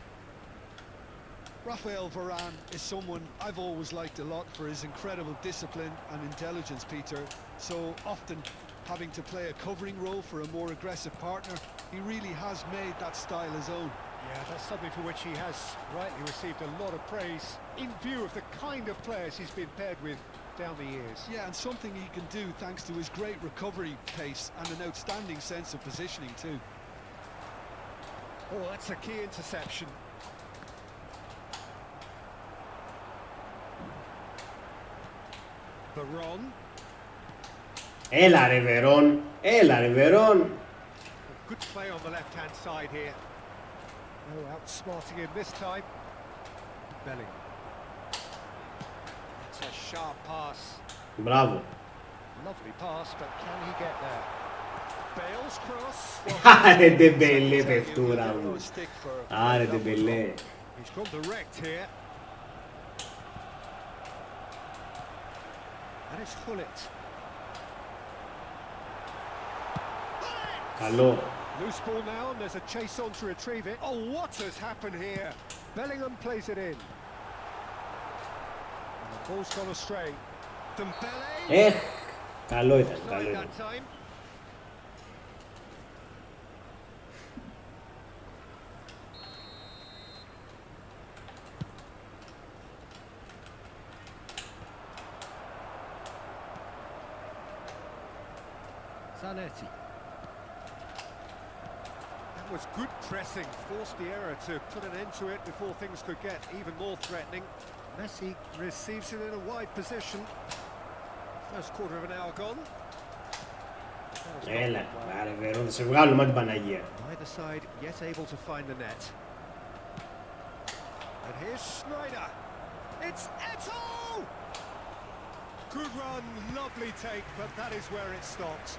Raphael Varane is someone I've always liked a lot for his incredible discipline and intelligence, Peter. So often having to play a covering role for a more aggressive partner, he really has made that style his own. Yeah, that's something for which he has rightly received a lot of praise in view of the kind of players he's been paired with down the years. Yeah, and something he can do thanks to his great recovery pace and an outstanding sense of positioning too. Oh, that's a key interception. Varane. Έλα ρε Βερόν, έλα ρε Βερόν. Good play on the left-hand side here. Oh, outsmarting him this time. Belling. It's a sharp pass. Μπράβο. Lovely pass, but can he get there? Bale's cross. Άρε Ντεμπελέ, παιχτούρα μου. Άρε Ντεμπελέ. He's gone direct here. And it's Hullet. Καλό. Loose ball now, and there's a chase on to retrieve it. Oh, what has happened here? Bellingham plays it in. And the ball's gone astray. Dembele. Καλό ήταν, καλό Offside ήταν. that time. Zanetti. That was good pressing, forced the error to put an end to it before things could get even more threatening. Messi receives it in a wide position. First quarter of an hour gone. Έλα, άρε Βερόν, θα σε βγάλουμε την Παναγία. Neither side yet able to find the net. And here's Schneider. It's Eto'o! Good run, lovely take, but that is where it stopped.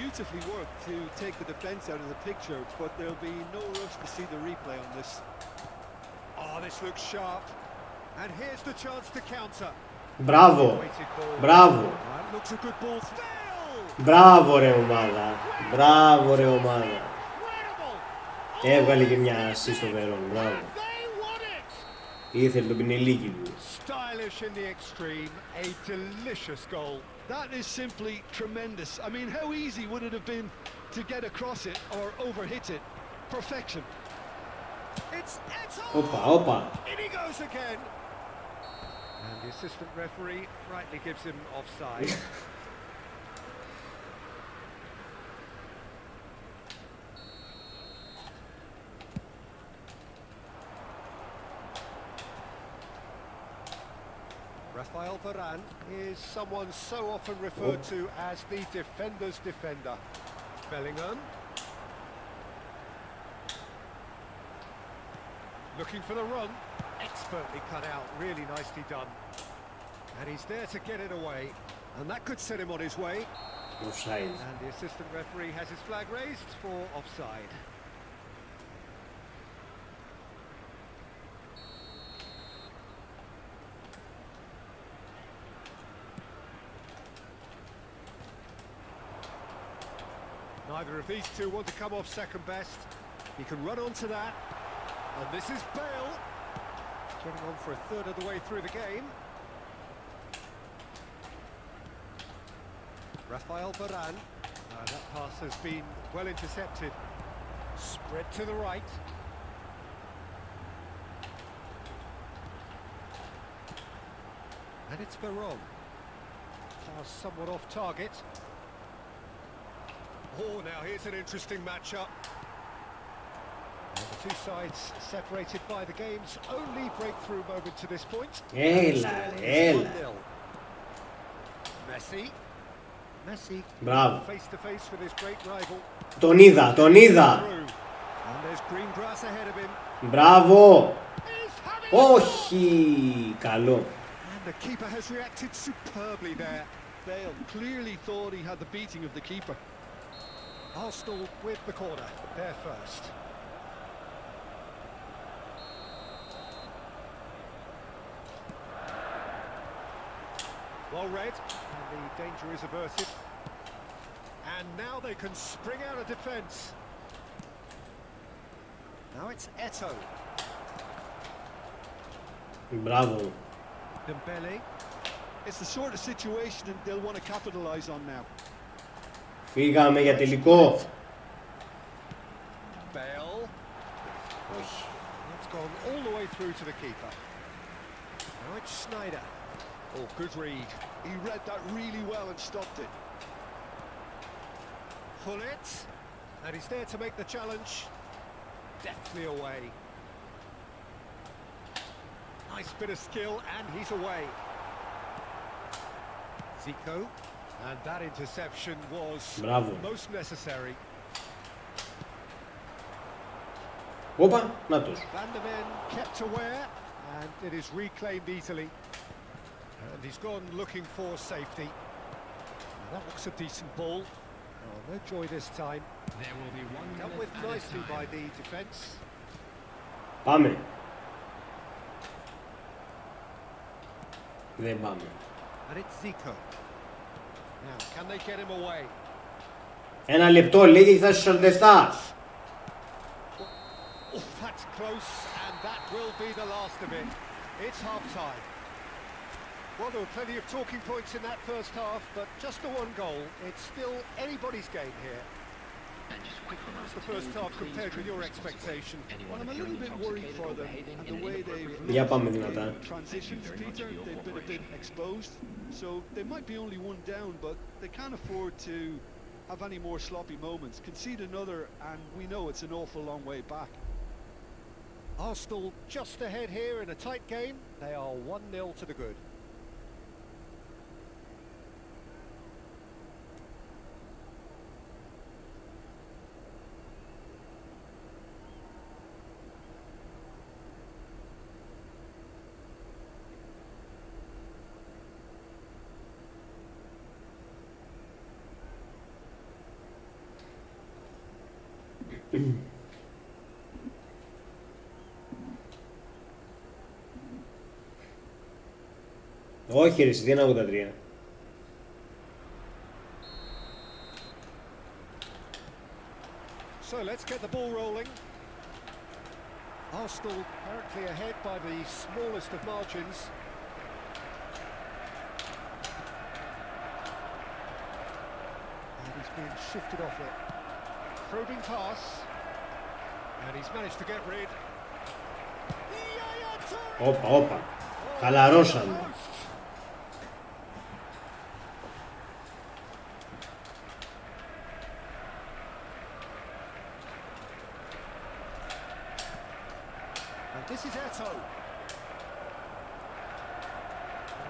Beautifully worked to take the defence out of the picture, but there'll be no rush to see the replay on this. Oh, this looks sharp. And here's the chance to counter. Μπράβο, Weighted ball. μπράβο. That looks a good ball. Still! Μπράβο ρε ομάδα, μπράβο ρε ομάδα. Incredible! Έβγαλε και μια ασί στο Βερόν, μπράβο. They won it! Ήθελε το πινελίκι του. Stylish in the extreme, a delicious goal. That is simply tremendous. I mean, how easy would it have been to get across it or overhit it? Perfection. It's Eto! Όπα. In he goes again. And the assistant referee rightly gives him offside. Rafael Varane is someone so often referred to as the defender's defender. Bellingham. Looking for the run. Expertly cut out, really nicely done. And he's there to get it away. And that could set him on his way. Offside. And the assistant referee has his flag raised for offside. Neither of these two want to come off second best. He can run onto that. And this is Bale. Getting on for a third of the way through the game. Rafael Varane. That pass has been well intercepted. Spread to the right. And it's Varane. Pass somewhat off target. Oh, now here's an interesting matchup. And the two sides separated by the game's only breakthrough moment to this point. Έλα. Messi. Μπράβο. Face to face with his great rival. Τον είδα. And there's green grass ahead of him. Μπράβο. He's having Όχι. Καλό. And the keeper has reacted superbly there. Bale clearly thought he had the beating of the keeper. Arsenal with the corner, there first. Well read, and the danger is averted. And now they can spring out of defence. Now it's Eto. Μπράβο. Dembele. It's the sort of situation they'll want to capitalise on now. Φύγαμε για τελικό. Bale. It's gone all the way through to the keeper. Now it's Snyder. Oh, good read. He read that really well and stopped it. Pull it. And he's there to make the challenge. Deftly away. Nice bit of skill, and he's away. Zico. And that interception was Μπράβο. most necessary. Όπα, να τους. Van der Ven kept aware, and it is reclaimed easily. And he's gone looking for safety. That looks a decent ball. Oh, no joy this time. There will be one Dealt with minute at a nicely time. by the defence. Πάμε. Δεν πάμε. And it's Zico. Now, can they get him away? Ένα λεπτό λίγη και θα στους 47. Oh, that's close, and that will be the last of it. It's half-time. Well, there were plenty of talking points in that first half, but just the one goal. It's still anybody's game here. And just a quick How's reminder the to first all, half please compared with your drink responsibly. expectation? Anyone Well, I'm a appearing little bit worried intoxicated for or them behaving and in the an way they've inappropriate Για manner πάμε will δυνατά. be transitioned, very much Peter. at your They've been a bit cooperation. exposed, so they might be only one down, but they can't afford to have any more sloppy moments. Concede another, and we know it's an awful long way back. Arsenal just ahead here in a tight game. They are 1-0 to the good. Όχι ρε, εσύ, 1,83. So let's get the ball rolling. Arsenal apparently ahead by the smallest of margins. And he's been shifted off it. Probing pass. And he's managed to get rid. Όπα, όπα. Χαλαρώσαμε. And this is Eto.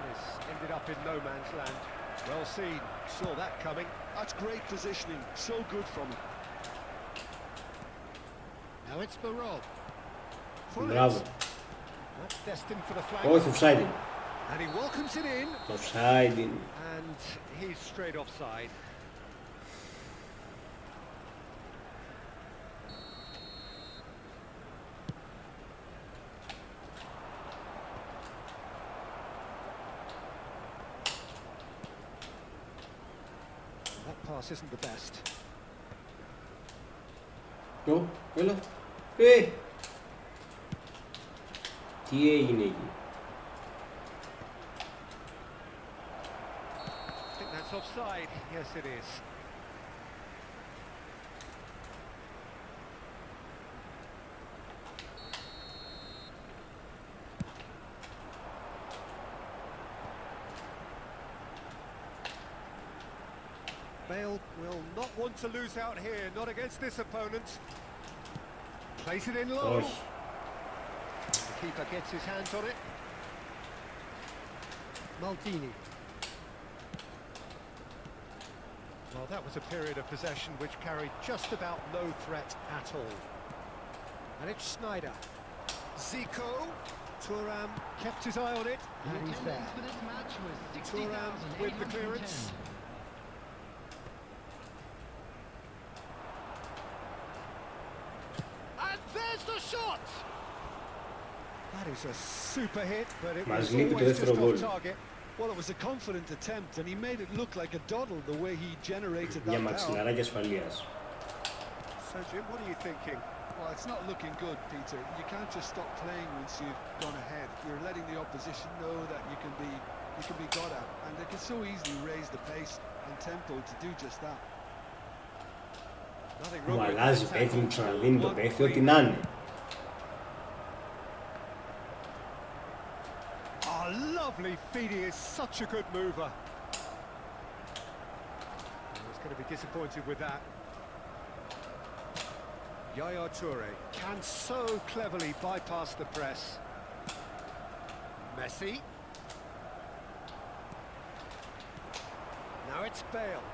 This ended up in no man's land. Well seen. Saw that coming. That's great positioning. So good from him. Now it's Barod. Μπράβο. That's destined for the flank. Όχι, offside. And he welcomes it in. Offside. And he's straight offside. That pass isn't the best. Ω, έλα. Τι έγινε εκεί? I think that's offside. Yes, it is. Bale will not want to lose out here, not against this opponent. Place it in low. Όχι. The keeper gets his hands on it. Maldini. Well, that was a period of possession which carried just about no threat at all. And it's Schneider. Zico. Thuram kept his eye on it, and he's there. For this match was Thuram with the clearance. 60,810. And there's the shot! That is a super hit, but it Μας was λείπει το always δεύτερο just γκολ. off target. Well, it was a confident attempt, and he made it look like a doddle the way he generated Για that power. μαξιλαράκι ασφαλείας. So Jim, what are you thinking? Well, it's not looking good, Peter. You can't just stop playing once you've gone ahead. You're letting the opposition know that you can be got at, and they can so easily raise the pace and tempo to do just that. Nothing Μου wrong with αλλάζει that παίχτη, μου tackle. ξαναδίνει το One παίχτη, ό,τι clean. να είναι. Oh, lovely feed. He is such a good mover. He's going to be disappointed with that. Yaya Toure can so cleverly bypass the press. Messi. Now it's Bale.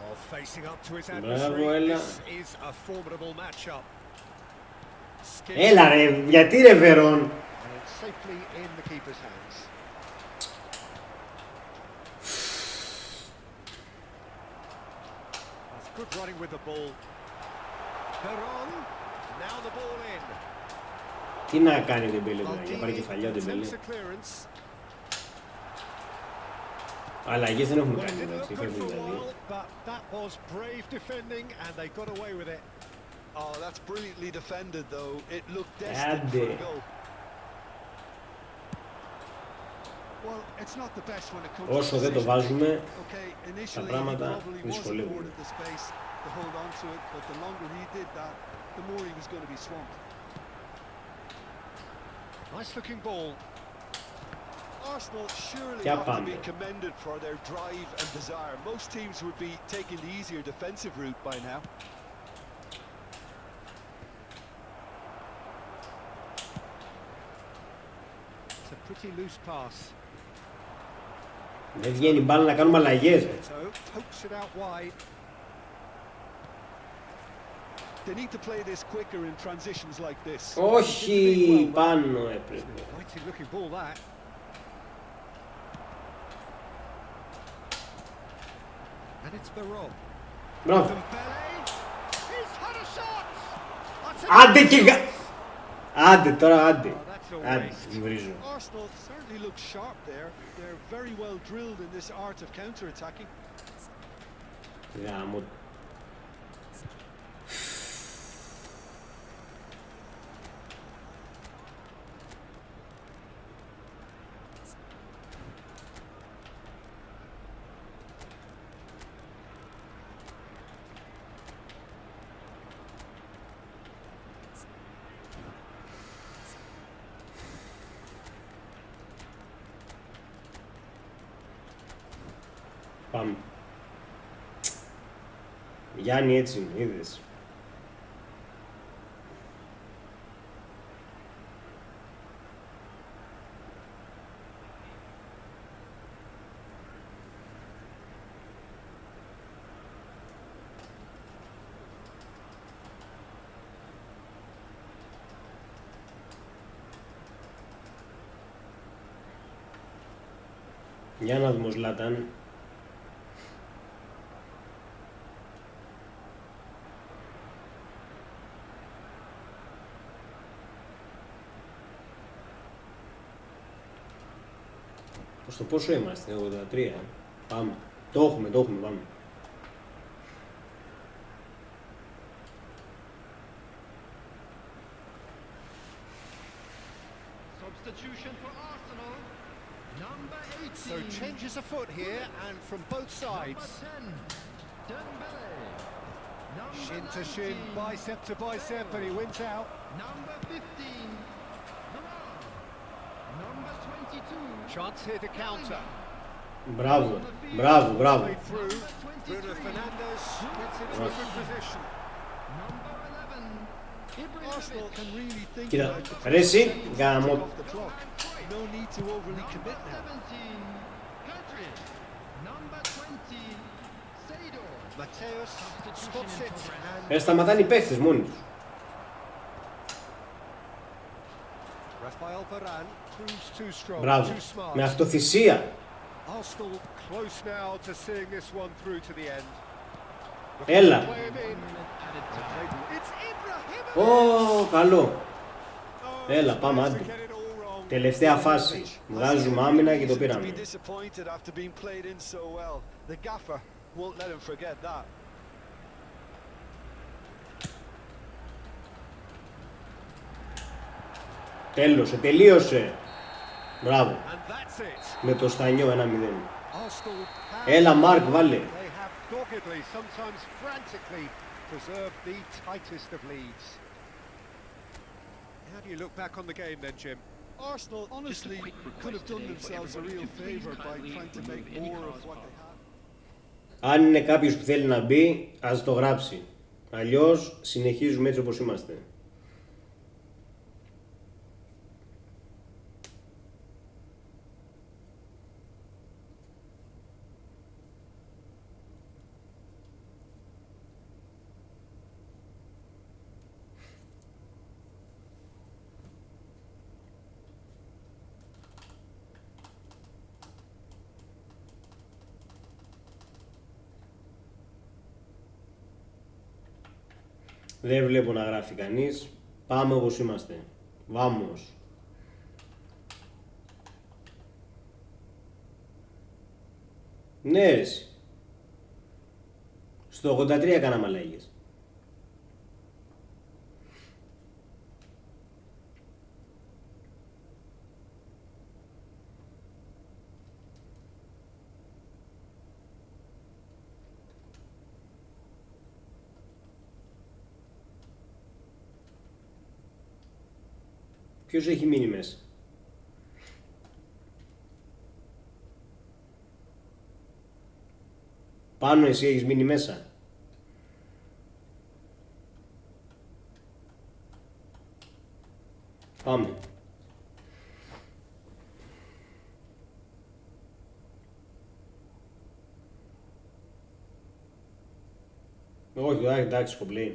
Oh, facing up to his adversary. Έλα. This is a formidable matchup. Έλα ρε, γιατί ρε Βερόν? And it's safely in the keeper's hands. That's good running with the ball. Veron, now the ball in. Τι να κάνει ο Ντεμπέλε τώρα, για πάρει κεφαλιά ο attempts Ντεμπέλε. a clearance. Αλλαγές δεν έχουν Well, it κάνει, didn't look εντάξει, good φεύγουν for a δηλαδή. while, but that was brave defending, and they got away with it. Oh, that's brilliantly defended, though. It looked destined for Άντε. a goal. Well, it's not the best when it comes Όσο to δεν το decision βάζουμε, making. Okay, initially he πράγματα probably wasn't δυσκολεύουν. afforded the space to hold on to it, but the longer he did that, the more he was going to be swamped. Nice looking ball. Arsenal surely Ποια have to πάμε? be commended for their drive and desire. Most teams would be taking the easier defensive route by now. It's a pretty loose pass. Δεν βγαίνει μπάλα να κάνουμε αλλαγές. So pokes it out wide. They need to play this quicker in transitions like this. Όχι, πάνω έπρεπε. Mighty looking ball that. And it's Barod. Μπράβο. Dembele. He's had a shot. That's it. Άντε και γα... Άντε τώρα, άντε. Oh, that's a Άντε, waste. βρίζω. Arsenal certainly look sharp there. They're very well drilled in this art of counter-attacking. Γάμο. Πάμε. Γιάννη έτσι είναι, είδες. Για να δούμε ο Ζλάταν. Στο πόσο είμαστε, 83. Πάμε. Το έχουμε, πάμε. Substitution for Arsenal. Number 18. So changes a foot here and from both sides. Number 10. Dembele. Number Shin to shin, 19. bicep to bicep, and he wins out. Number 15. Number 22. Chance here to counter. Μπράβο. Play through. Bruno Fernandes gets into a good position. Number 11. Arsenal can really think Κοίτα, about the ρε εσύ, off γάμο. the clock. No need to overly commit now. 17. Country. Number 20. Seydor. Mateus spots it and Σταματάνε οι παίχτες μόνοι τους. Rafael Varane proves too strong, Μπράβο. too smart. Με αυτοθυσία. Arsenal close now to seeing this one through to the end. Έλα. Play him in. It's Ibrahimovic. Ω, καλό. Oh, Έλα, he's πάμε, managed άντε. to get it all wrong. Τελευταία φάση. Βγάζουμε άμυνα και το To be πήραμε. disappointed after being played in so well. The gaffer won't let him forget that. Τέλος, τελείωσε. Μπράβο. And that's it. Με το στανιό 1-0. Arsenal have- Έλα, Μάρκ, βάλε. They have doggedly, sometimes frantically, preserved the tightest of leads. How do you look back on the game then, Jim? Arsenal honestly could have done themselves a real favour by trying to make more of what they had. Αν είναι κάποιος που θέλει να μπει, ας το γράψει. Αλλιώς συνεχίζουμε έτσι όπως είμαστε. Δεν βλέπω να γράφει κανείς. Πάμε όπως είμαστε. Βάμος. Ναι, εσύ. Στο 83 κάναμε αλλαγές. Ποιος έχει μείνει μέσα? Πάνω εσύ έχεις μείνει μέσα? Πάμε. Όχι, εντάξει, κομπλέιν.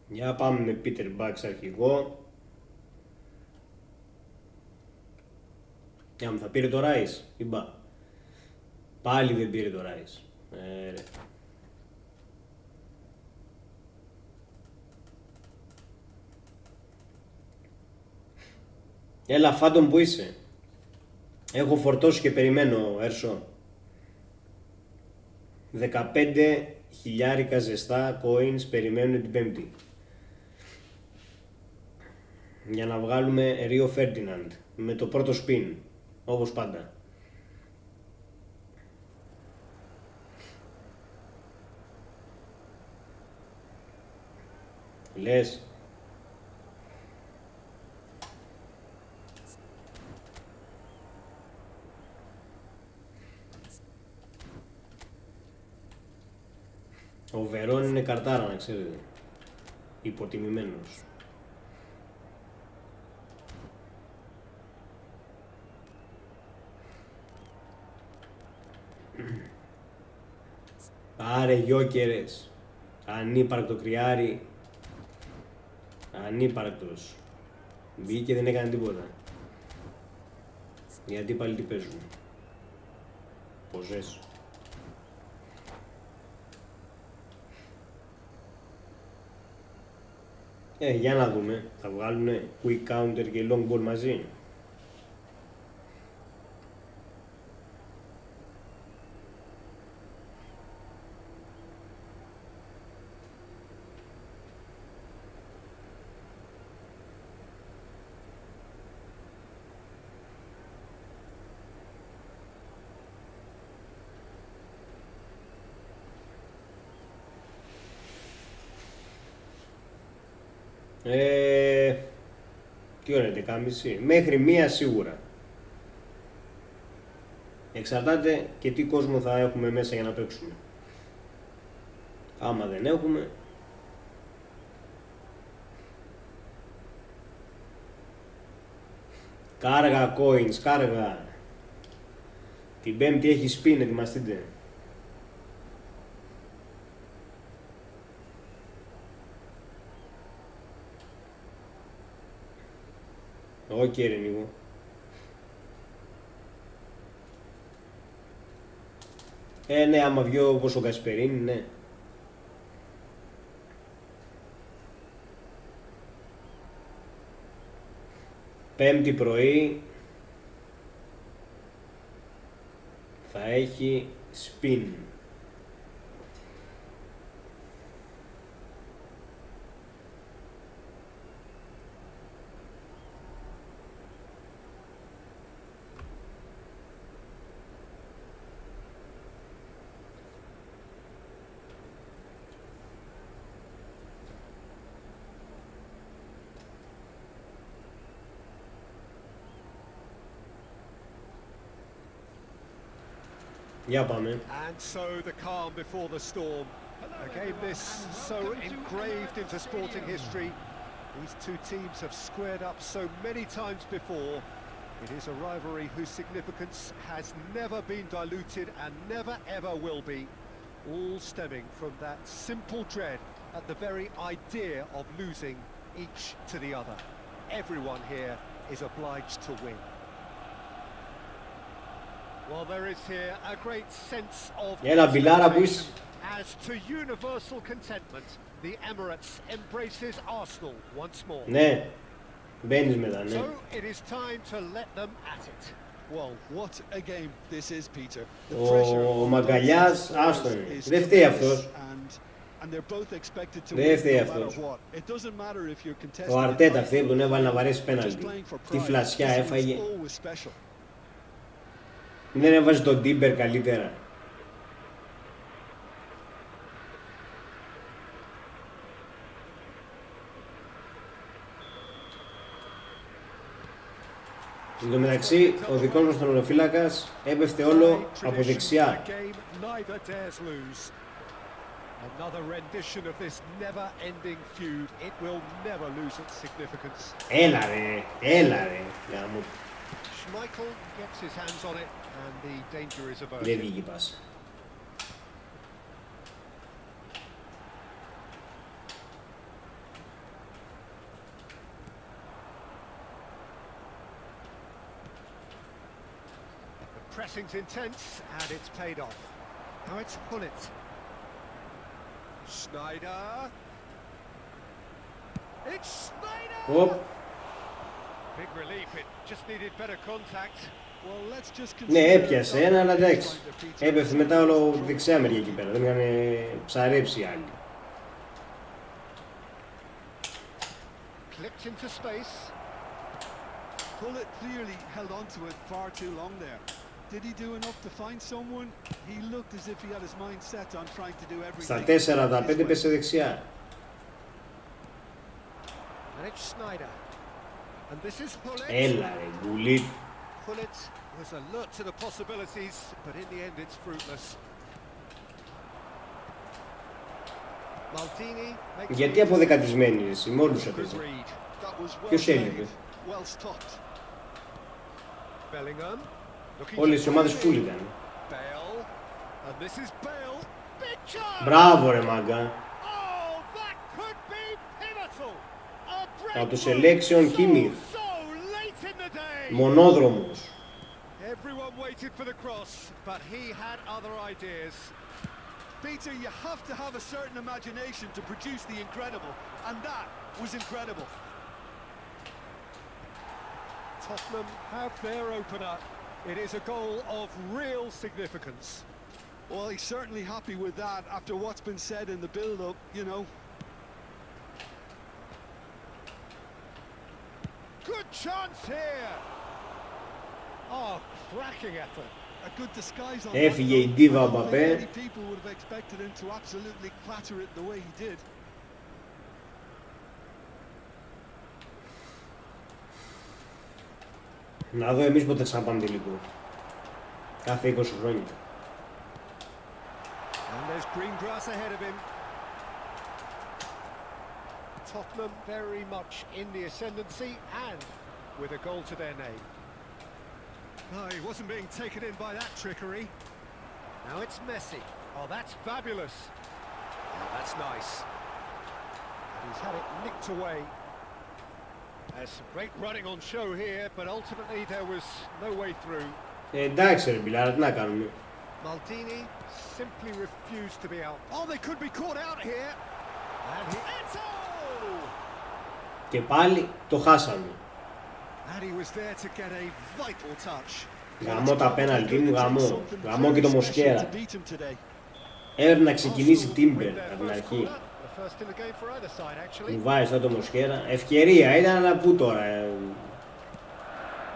Για πάμε με Peter Bucks αρχηγό. Για μου θα πήρε το Rice ή μπα? Πάλι δεν πήρε το Rice. Ρε. Έλα Φάντον, που είσαι? Έχω φορτώσει και περιμένω, Έρσο. 15.000 ζεστά coins περιμένουν την Πέμπτη. Για να βγάλουμε Ρίο Φέρντιναντ με το πρώτο spin, όπως πάντα. Λες. Ο Βερόν είναι καρτάρα, να ξέρετε. Υποτιμημένος. Πάρε γιόκερες. Ανύπαρκτο κρυάρι. Ανύπαρκτος. Μπήκε, δεν έκανε τίποτα. Γιατί πάλι τι παίζουν. Ποζές. Για να δούμε. Θα βγάλουνε quick counter και long ball μαζί. Τι ώρα είναι, 10.30, μέχρι 1 σίγουρα. Εξαρτάται και τι κόσμο θα έχουμε μέσα για να παίξουμε. Άμα δεν έχουμε, κάργα coins, κάργα. Την Πέμπτη έχει spin, ετοιμαστείτε. Όχι ρε Νίκο. Ναι, άμα βγει όπως ο Κασπερίνη, ναι. Πέμπτη πρωί θα έχει spin. Για πάμε. And so the calm before the storm. A game this so engraved into sporting history. These two teams have squared up so many times before. It is a rivalry whose significance has never been diluted and never ever will be. All stemming from that simple dread at the very idea of losing each to the other. Everyone here is obliged to win. Well, there is here a great sense of as to universal contentment. The Emirates embraces Arsenal once more. Ναι, μπαίνεις μετά, ναι. So it is time to let them at it. Well, what a game this is, Peter. Ο Μαγκαλιάς, άστον. Δεν φταίει αυτός. Δεν φταίει αυτός. Ο Αρτέτα φταίει που τον έβαλε να βαρέσει πέναλτι. Τι φλασιά έφαγε. Δεν έβαζε τον Τίμπερ καλύτερα. Εν τω μεταξύ, ο δικός μας τερματοφύλακας έπεφτε όλο από δεξιά. Έλα ρε, έλα ρε. Δεν βγήκε πάσα. Pressing's intense and it's paid off. Now it's Hullet. Schneider. It's Schneider. Οπ. Big relief, it just needed better contact. Well, let's just Ναι, consider έπιασε ένα, αλλά εντάξει. that Peter Έπεσε μετά όλο δεξιά μεριά εκεί πέρα. Δεν είχαν ψαρέψει οι άλλοι. Clipped into space. Pullet clearly held on to it far too long there. Did he do enough to find someone? He looked as if he had his mind set on trying to do everything. Στα 4-5 πέσε δεξιά. And it's Snyder. And this is Pullet. Έλα ρε, γκουλί. Pullet was alert to the possibilities, but in the end it's fruitless. Maldini makes Γιατί αποδεκατισμένοι εσύ, με όλους έπαιζε. Agreed. That was well Ποιος έλειπε. played, well stopped. Bellingham. Looking Όλες to οι ομάδες Bale. φουλ ήταν. Bale. And this is Bale. Big chance. Μπράβο ρε μάγκα. Oh, that could be pivotal. A Από το breakthrough selection Kimmich. so late in the day. Μονόδρομος. Everyone waited for the cross, but he had other ideas. Peter, you have to have a certain imagination to produce the incredible, and that was incredible. Tottenham have their opener. It is a goal of real significance. Well, he's certainly happy with that after what's been said in the build-up, you know. Good chance here. Oh, cracking effort. A good disguise on Έφυγε that, η though. ντίβα I ο don't think Μπαπέ. many people would have expected him to absolutely clatter it the way he did. Να δω εμείς πότε θα πάμε τελικό. Κάθε 20 χρόνια. And there's green grass ahead of him. Tottenham very much in the ascendancy and with a goal to their name. Oh, he wasn't being taken in by that trickery. Now it's Messi. Oh, that's fabulous. Oh, that's nice. And he's had it nicked away. There's some great running on show here, but ultimately there was no way through. Εντάξει ρε Μπιλάρα, τι να κάνουμε. Maldini simply refused to be out. Oh, they could be caught out here. And he... Eto! Και πάλι το χάσαμε. And he was there to get a vital touch. Γαμώ τα πέναλτι μου, γαμώ. Γαμώ και το Μοσκέρα. To beat him today. Έπρεπε να ξεκινήσει Τίμπερ από την αρχή. The first in the game for either side, actually. Μου βάζει τώρα το Μοσκέρα. Ευκαιρία ήταν, αλλά πού τώρα.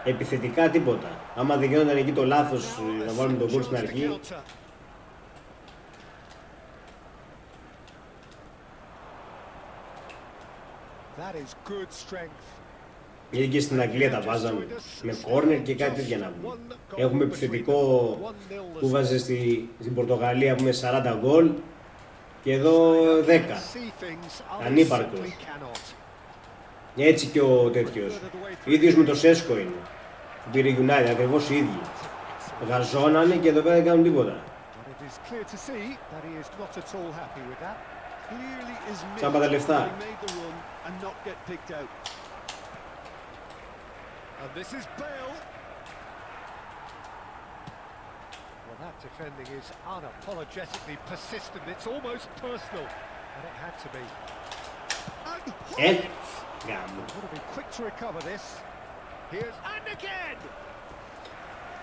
Επιθετικά τίποτα. Άμα δεν γινόταν εκεί το λάθος να βάλουμε τον γκολ στην αρχή. That is good strength. Γιατί και στην Αγγλία τα βάζαμε με κόρνερ και κάτι τέτοια να πούμε. Έχουμε επιθετικό που βάζε στην Πορτογαλία που είναι 40 γκολ και εδώ 10. Ανύπαρκτος. Έτσι και ο τέτοιος. Ίδιος με το Σέσκο είναι. Που πήρε United, ακριβώς οι ίδιοι. Γαζώνανε και εδώ πέρα δεν κάνουν τίποτα. Τσάμπα τα λεφτά. And this is Bale. Well, that defending is unapologetically persistent. It's almost personal, and it had to be. And Would have been quick to recover this. Here's and again.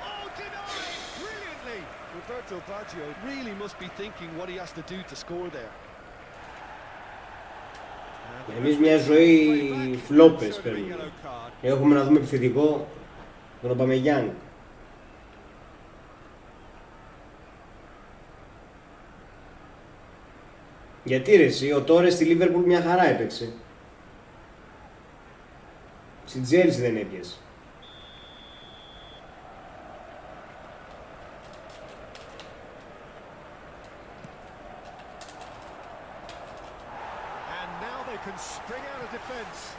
Oh, denied brilliantly. Roberto Baggio really must be thinking what he has to do to score there. Εμείς μια ζωή φλόπες παίρνουμε. Έχουμε να δούμε επιθετικό τον Αμπαμεγιάνγκ. Γιατί ρε εσύ, ο Τόρες στη Λίβερπουλ μια χαρά έπαιξε. Στην Τζέλσι δεν έπιασε. Can spring out of defence.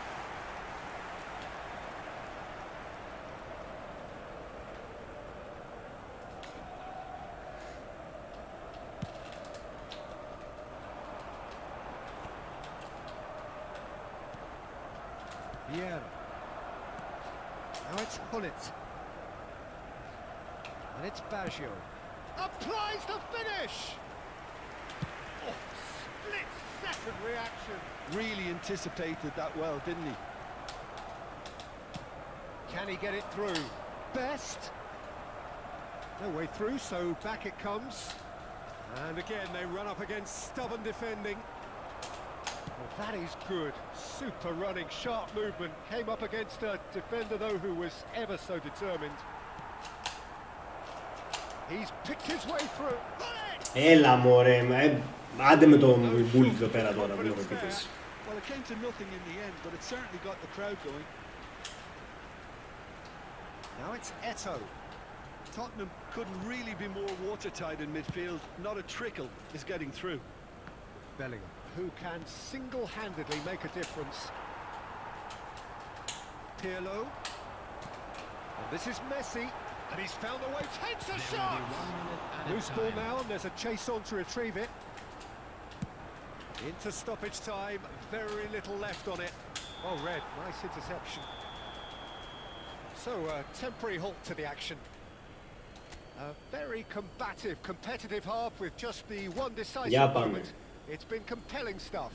Vieira. Now it's Pullet. And it's Baggio. Applies the finish! Oh, split-second reaction. Really anticipated that well, didn't he? Can he get it through? Best. No way through, so back it comes. And again, they run up against stubborn defending. Well, that is good. Super running, sharp movement. Came up against a defender, though, who was ever so determined. He's picked his way through. Έλα μωρέ, άντε με το μπούλι εδώ πέρα τώρα, δεν έχω επίθεση. Well, it came to nothing in the end, but it certainly got the crowd going. Now it's Eto. Tottenham couldn't really be more watertight in midfield. Not a trickle is getting through. Bellingham, who can single-handedly make a difference. Pirlo. And this is Messi, and he's found a way, takes a shot! Loose ball now, and there's a chase on to retrieve it. Into stoppage time, very little left on it. Oh, red, nice interception. So, temporary halt to the action. A very combative, competitive half with just the one decisive moment. It's been compelling stuff.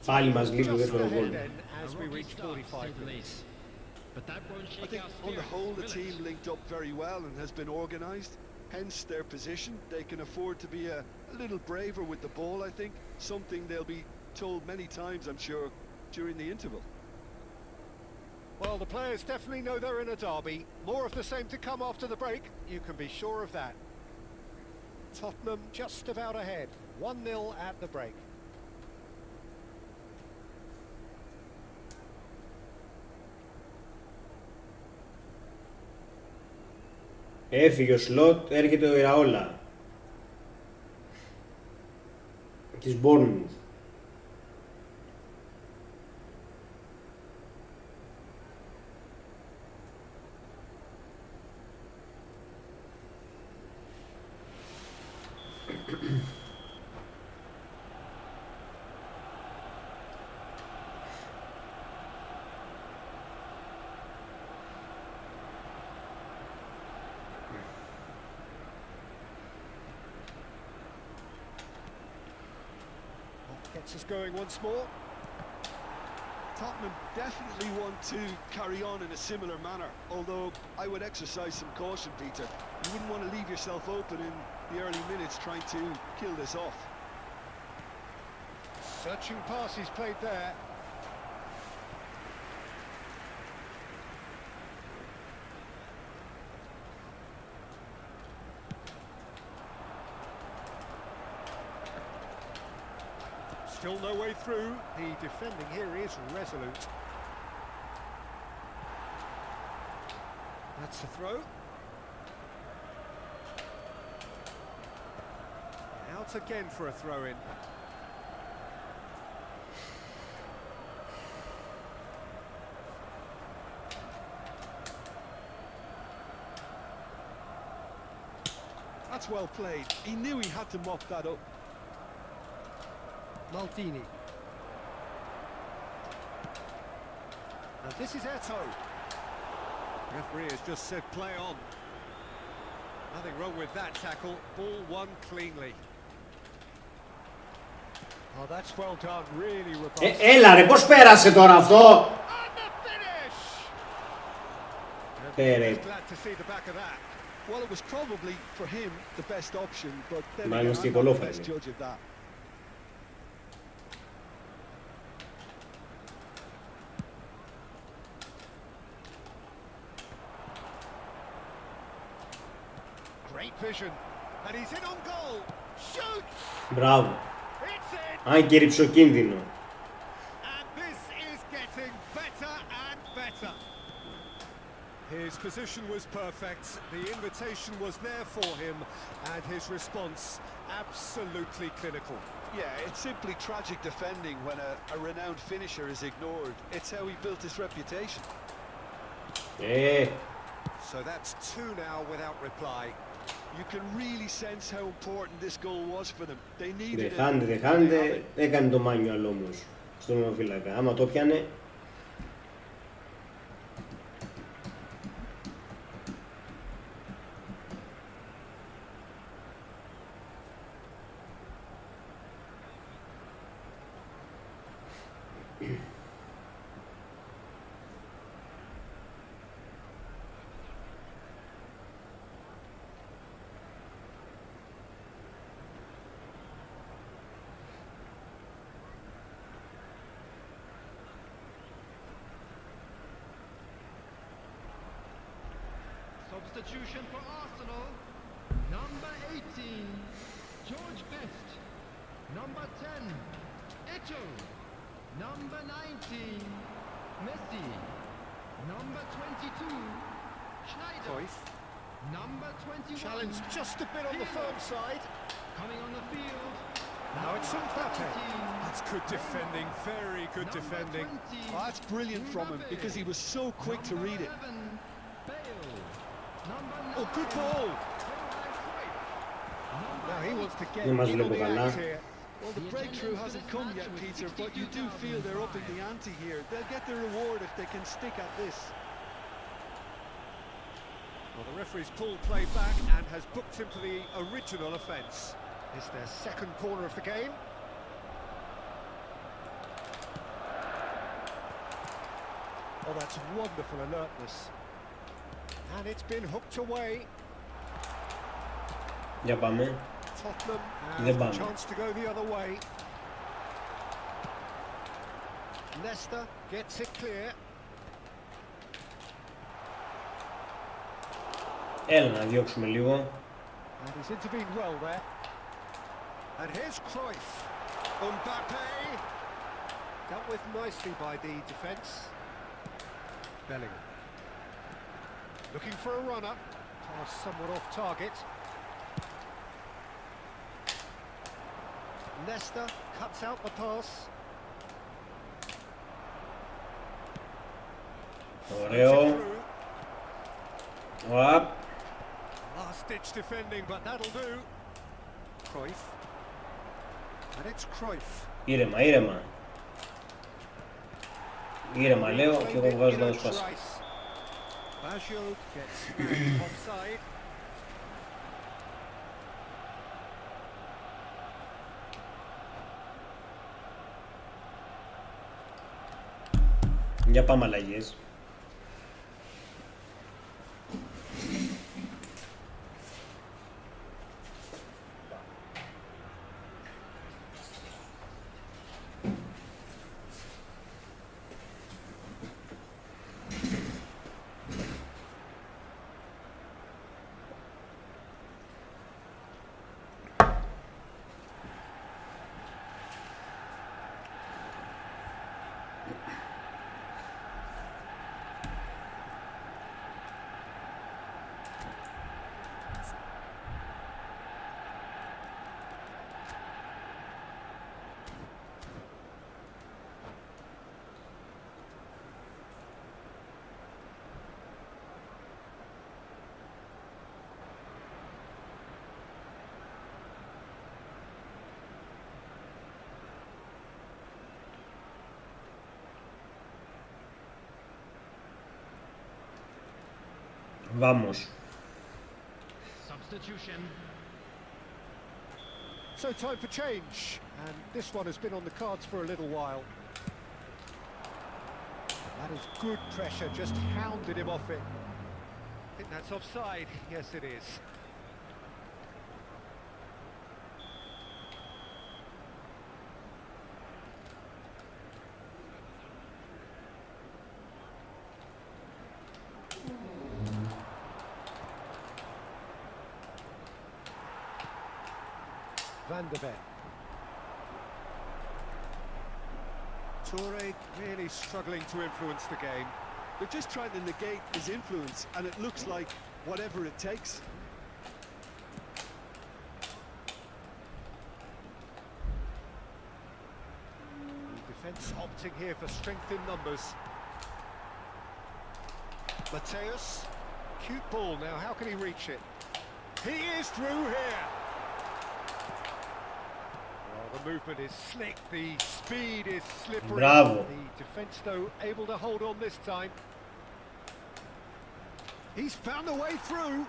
Πάλι μας λείπει το Just δεύτερο γκολ. ahead then, as we reach 45 minutes. I think on the whole the team linked up very well and has been organised. Hence their position. They can afford to be a little braver with the ball, I think. Something they'll be told many times, I'm sure, during the interval. Well, the players definitely know they're in a derby. More of the same to come after the break. You can be sure of that. Tottenham just about ahead. 1-0 at the break. Έφυγε ο Σλότ, έρχεται ο Ιραόλα της Bournemouth. Gets us going once more. Tottenham definitely want to carry on in a similar manner, although I would exercise some caution, Peter. You wouldn't want to leave yourself open in the early minutes trying to kill this off. Searching pass he's played there. Still no way through. The defending here is resolute. That's the throw. Out again for a throw-in. That's well played. He knew he had to mop that up. Maldini. Now this is Eto. Referee has just said play on. Nothing wrong with that tackle. Ball won cleanly. Oh, that's well done. Really robust. Έλα ρε, πώς πέρασε τώρα αυτό? And the finish! Πέρε. Glad to see the back of that. Well, it was probably for him the best option, but then Μα again, είμαστε I'm not the κολόφαροι. best judge of that. Great vision. And he's in on goal. Shoots! Μπράβο. It's in! Αν και ρυψοκίνδυνο. And this is getting better and better. His position was perfect, the invitation was there for him, and his response absolutely clinical. Yeah, it's simply tragic defending when a renowned finisher is ignored. It's how he built his reputation. So that's two now without reply. You can really sense how important this goal was for them. They needed it. Δεν χάνεται, έκανε το μάνιουαλ όμως στον ονοφύλακα. Άμα το πιάνε. Substitution for Arsenal. Number 18, George Best. Number 10, Eto. Number 19, Messi. Number 22, Schneider. Cruyff. Number 21, Challenge just a bit on the firm side. coming on the field. Now it's Mbappe. 17, That's good defending, very good number defending. 20, Oh, that's brilliant from him Mbappe. because he was so quick to Number read it. 11, Bale. Number 9, Oh, good ball. Johan Cruyff. Number Now he wants to get Δεν μας in on βλέπω the καλά. act here. Well, the breakthrough hasn't come yet, Peter, but you do feel they're up in the ante here. They'll get their reward if they can stick at this. Well, the referee's pulled play back and has booked him to the original offence. It's their second corner of the game. Oh, that's wonderful alertness. And it's been hooked away. Για πάμε. Tottenham Δεν has πάμε. a chance to go the other way. Leicester gets it clear. Έλα να διώξουμε λίγο. And he's intervened well there. And here's Cruyff. Mbappe. Dealt with nicely by the defence. Bellingham. Looking for a runner. Pass somewhat off target. Leicester cuts out the pass. Ωραίο. Through. Οπ. Last ditch defending, but that'll do. Cruyff. And it's Cruyff. Ήρεμα, ήρεμα. Ήρεμα λέω και εγώ βγάζω λάθος πάση. Baggio gets smacked offside. Για πάμε αλλαγές. Vamos. Substitution. So time for change, and this one has been on the cards for a little while. That is good pressure, just hounded him off it. I think that's offside. Yes, it is. Van der Ven. Toure really struggling to influence the game. They're just trying to negate his influence, and it looks like whatever it takes. The defence opting here for strength in numbers. Mateus, cute ball now, how can he reach it? He is through here! Well, the movement is slick, the speed is slippery. Bravo. The defence, though, able to hold on this time. He's found a way through.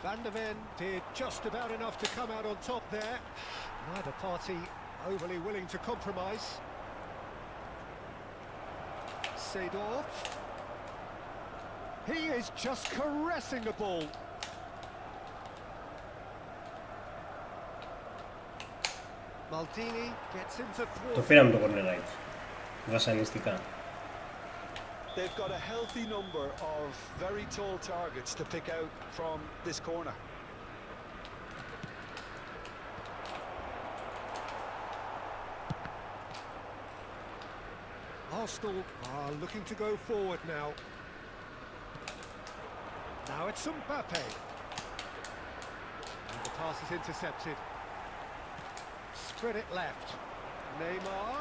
Van der Ven did just about enough to come out on top there. Neither party overly willing to compromise. Seedorf. He is just caressing the ball. Maldini gets into Το thwart. πήραμε το κορνεράκι. Βασανιστικά. they've got a healthy number of very tall targets to pick out from this corner. Arsenal are looking to go forward now. Now it's Mbappe. And the pass is intercepted. Spread it left. Neymar.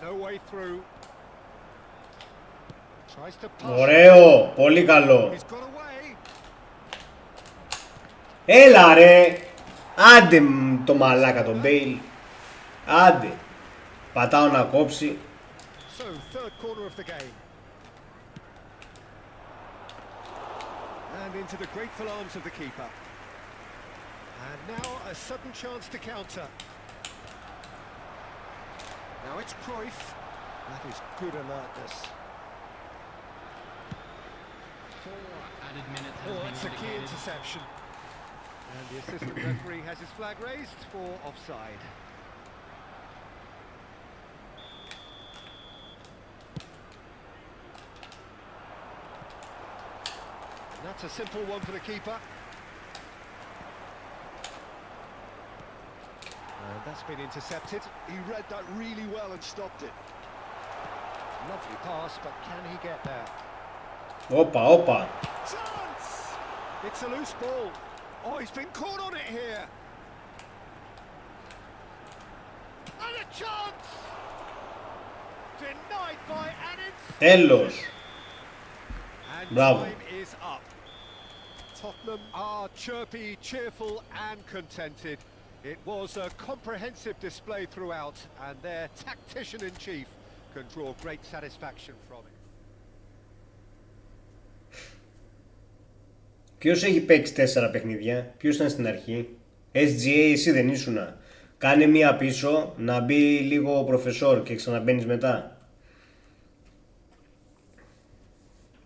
No way through. Tries to pass. Ωραίο, πολύ καλό. He's got away. Έλα ρε. Άντε το μαλάκα τον Μπέιλ. Άντε. Πατάω να κόψει. So, third corner of the game. And into the grateful arms of the keeper. And now a sudden chance to counter. Now it's Cruyff. That is good alertness. 4 added minutes has Oh, been that's a key indicated. interception. And the assistant referee has his flag raised for offside. And that's a simple one for the keeper. And that's been intercepted. He read that really well and stopped it. Lovely pass, but can he get there? Όπα, όπα. Chance! It's a loose ball. Oh, he's been caught on it here. And a chance! Denied by Anitz. Τέλος. And Bravo. time is up. Tottenham are chirpy, cheerful and contented. It was a comprehensive display throughout and their tactician-in-chief can draw great satisfaction from it. Ποιος έχει παίξει 4 παιχνίδια, ποιος ήταν στην αρχή? SGA εσύ δεν ήσουνα? Κάνε μία πίσω, να μπει λίγο ο προφεσόρ και ξαναμπαίνεις μετά.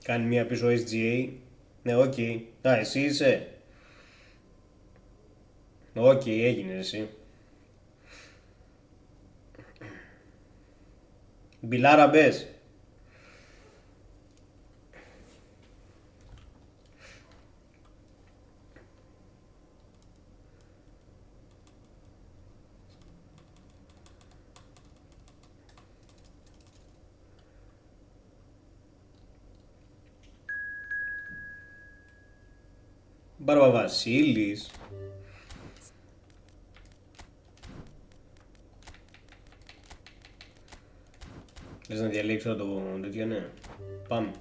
Κάνει μία πίσω SGA. Ναι, οκ. Α, εσύ είσαι. Οκ, έγινε εσύ. Μπιλάρα μπες. Μπαρβαβασίλης. Θες να διαλέξω το τέτοιο, ναι. Πάμε.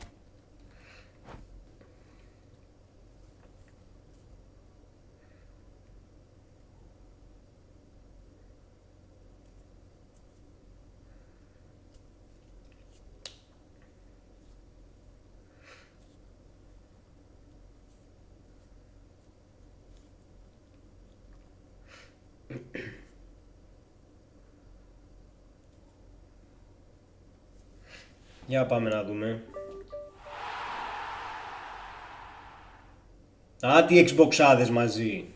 Για πάμε να δούμε. Α, τι Xboxάδες μαζί.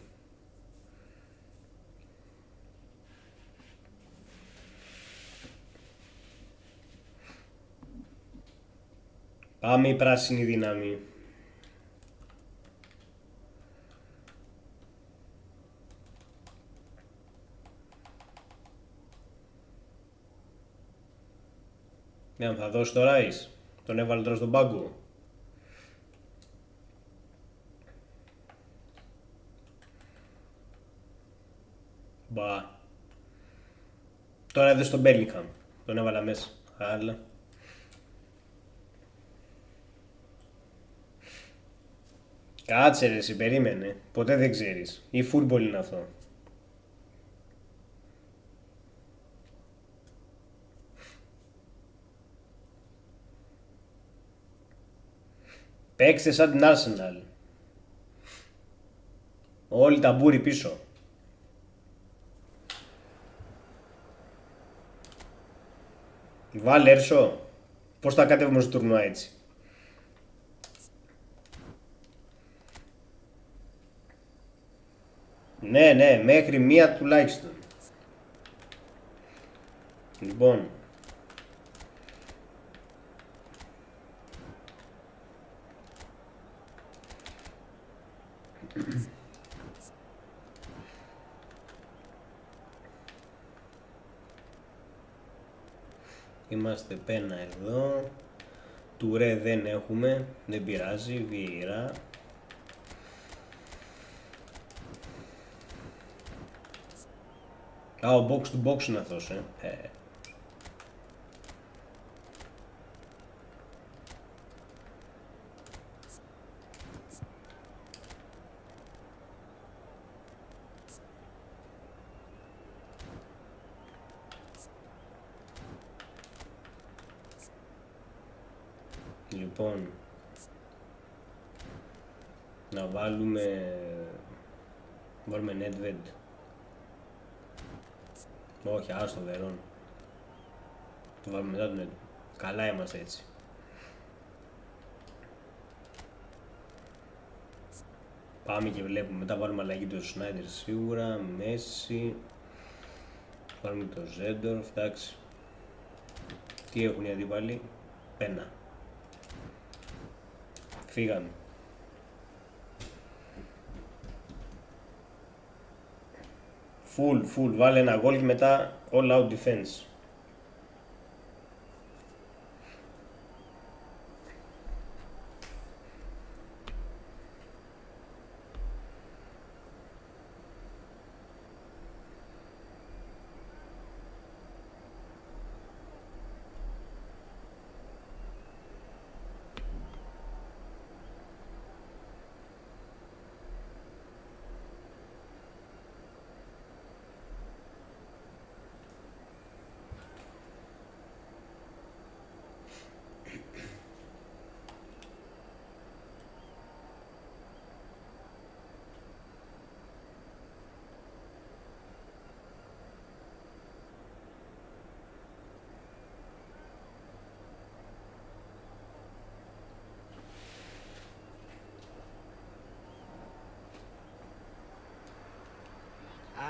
Πάμε η πράσινη δύναμη. Ναι, θα δώσει το Rice. Τον έβαλε τώρα στον πάγκο. Μπα. Τώρα έδωσε τον Bellingham. Τον έβαλα μέσα. Αλλά. Κάτσε ρε εσύ, περίμενε. Ποτέ δεν ξέρεις. eFootball είναι αυτό. Παίξτε σαν την Arsenal. Όλοι τα μπούρι πίσω. Βάλε Έρσο. Πώς θα κατέβουμε στο τουρνουά έτσι? Ναι, ναι, μέχρι μία τουλάχιστον. Λοιπόν, Είμαστε πένα εδώ. Τουρέ δεν έχουμε, δεν πειράζει, βιαιρά. Α, ο box to box είναι αυτός, Λοιπόν, να βάλουμε Nedved. Όχι, άστο Βερόν. Το βάλουμε μετά τον Nedved. Καλά είμαστε έτσι. Πάμε και βλέπουμε. Μετά βάλουμε αλλαγή του Σνάιντερ σίγουρα. Μέση. Βάλουμε το Ζέντορφ. Εντάξει. Τι έχουν οι αντίπαλοι? Πένα. Φύγαμε. Full, βάλε ένα γκολ και μετά all out defense.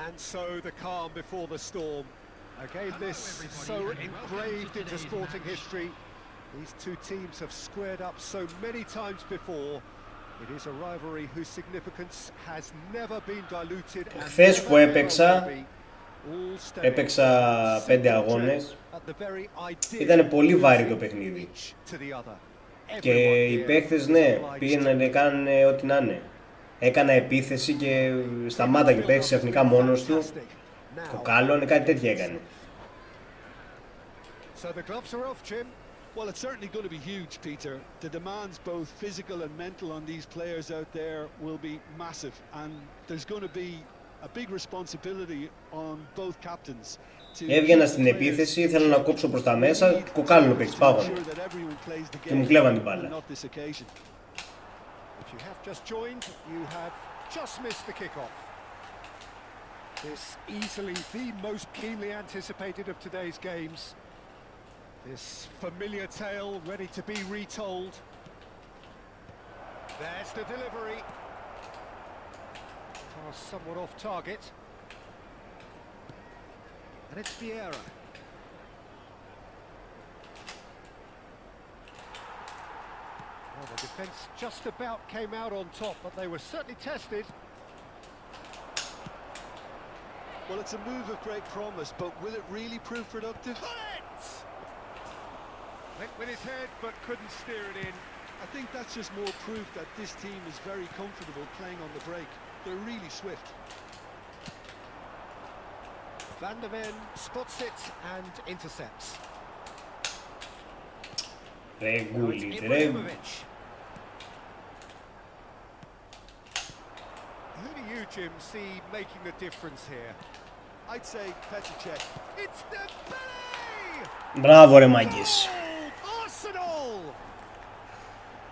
And so the calm before the storm. A game this so engraved into sporting history. These two teams have squared up so many times before. It is a rivalry whose significance has never been diluted. Χθες που έπαιξα 5 αγώνες, ήταν πολύ βάρη το παιχνίδι. Και οι παίχτες, ναι, πήγαιναν, κάνανε ό,τι να είναι. Έκανα επίθεση και σταμάταγε, παίξει ξαφνικά μόνος του. Το καλό είναι κάτι τέτοια έκανε. Well, it's certainly going to be huge, Peter. The demands, both physical and mental, on these players out there will be massive, and there's going to be a big responsibility on both captains. Έβγαινα στην επίθεση, ήθελα να κόψω προς τα μέσα, κοκάλωνο παίκτης, πάγωνε. Και μου κλέβαν την μπάλα. If you have just joined, you have just missed the kickoff. This easily the most keenly anticipated of today's games. This familiar tale ready to be retold. There's the delivery. Somewhat off target. And it's Vieira. Well, the defence just about came out on top, but they were certainly tested. Well, it's a move of great promise, but will it really prove productive? Went with his head, but couldn't steer it in. I think that's just more proof that this team is very comfortable playing on the break. They're really swift. Van der Ven spots it and intercepts. Ibrahimovic. Who do you, Jim, see making the difference here? I'd say Petricek. It's Dembele! Μπράβο ρε μάγκες. Arsenal!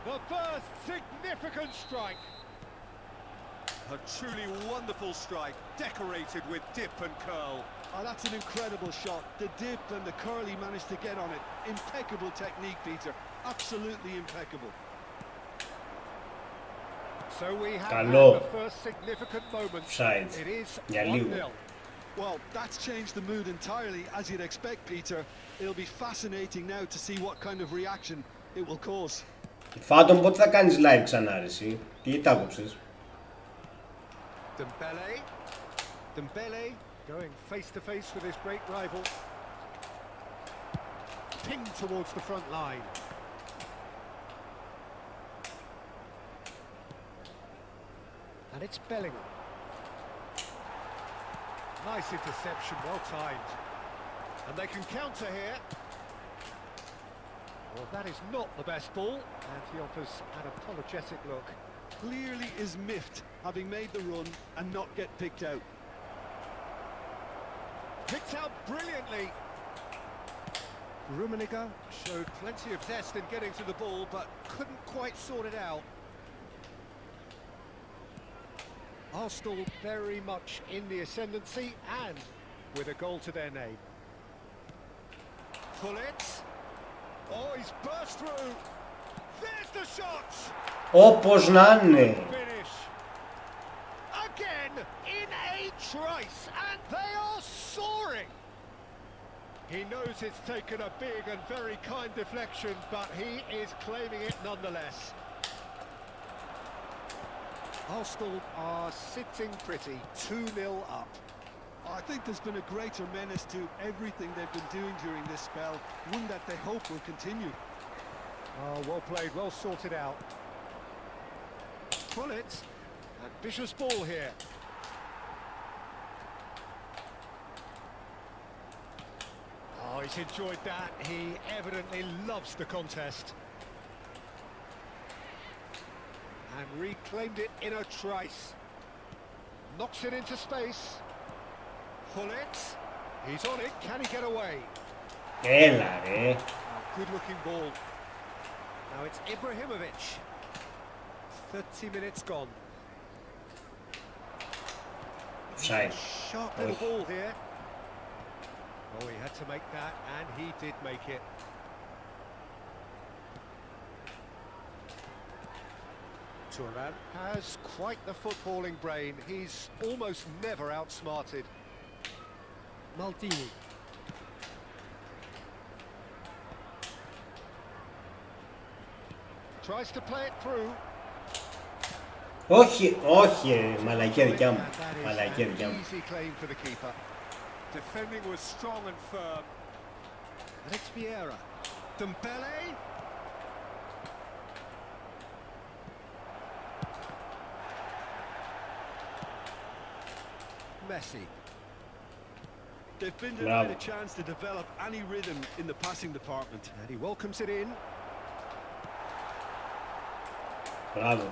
The first significant strike. A truly wonderful strike, decorated with dip and curl. Oh, that's an incredible shot. The dip and the curl he managed to get on it. Impeccable technique, Peter. Absolutely impeccable. So we have Καλό. the first significant moment. Side. It is Για λίγο. 1-0. Well, that's changed the mood entirely, as you'd expect, Peter. It'll be fascinating now to see what kind of reaction it will cause. Φάτον, πότε θα κάνεις live ξανά ρε εσύ? Τι τα κόψες? Dembele going face to face with his great rival. pinged towards the front line. And it's Bellingham. Nice interception, well timed. And they can counter here. Well, that is not the best ball, and he offers an apologetic look. Clearly is miffed, having made the run and not get picked out. Picked out brilliantly. Rummenigge showed plenty of zest in getting to the ball, but couldn't quite sort it out. Arsenal very much in the ascendancy and with a goal to their name. Pullet. Oh, he's burst through. There's the shot. Όπως να είναι. Finish. Again in a trice, and they are soaring. He knows it's taken a big and very kind deflection, but he is claiming it nonetheless. Arsenal are sitting pretty, 2-0 up. I think there's been a greater menace to everything they've been doing during this spell, one that they hope will continue. Oh, well played, well sorted out. Pullet, ambitious ball here. Oh, he's enjoyed that. He evidently loves the contest. And reclaimed it in a trice. Knocks it into space. Pullet, he's on it, can he get away? Έλα ρε. Good looking ball. Now it's Ibrahimovic. 30 minutes gone. Offside. Sharp little ball here. Oh, he had to make that, and he did make it. Turan has quite the footballing brain. He's almost never outsmarted. Maldini. Tries to play it through. Όχι, όχι, μαλακία δικιά μου. Μαλακία δικιά μου. Easy claim for the keeper. Defending was strong and firm. And it's Vieira. Dembele. Messi. They've been denied a chance to develop any rhythm in the passing department. And he welcomes it in. Μπράβο.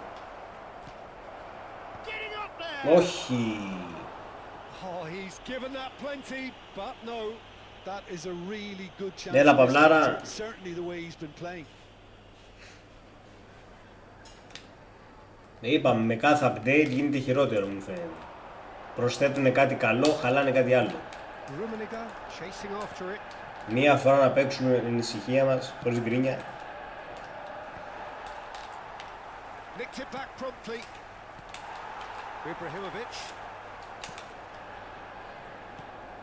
Getting up there. Όχι. Oh, he's given that plenty, but no. That is a really good chance. Έλα Παυλάρα. Certainly the way he's been playing. Είπαμε, με κάθε update γίνεται χειρότερο μου φαίνεται. Προσθέτουνε κάτι καλό, χαλάνε κάτι άλλο. Rummenigge chasing after it. Μία φορά να παίξουμε την ησυχία μας, χωρίς γκρίνια. Nicked it back promptly. Ibrahimovic.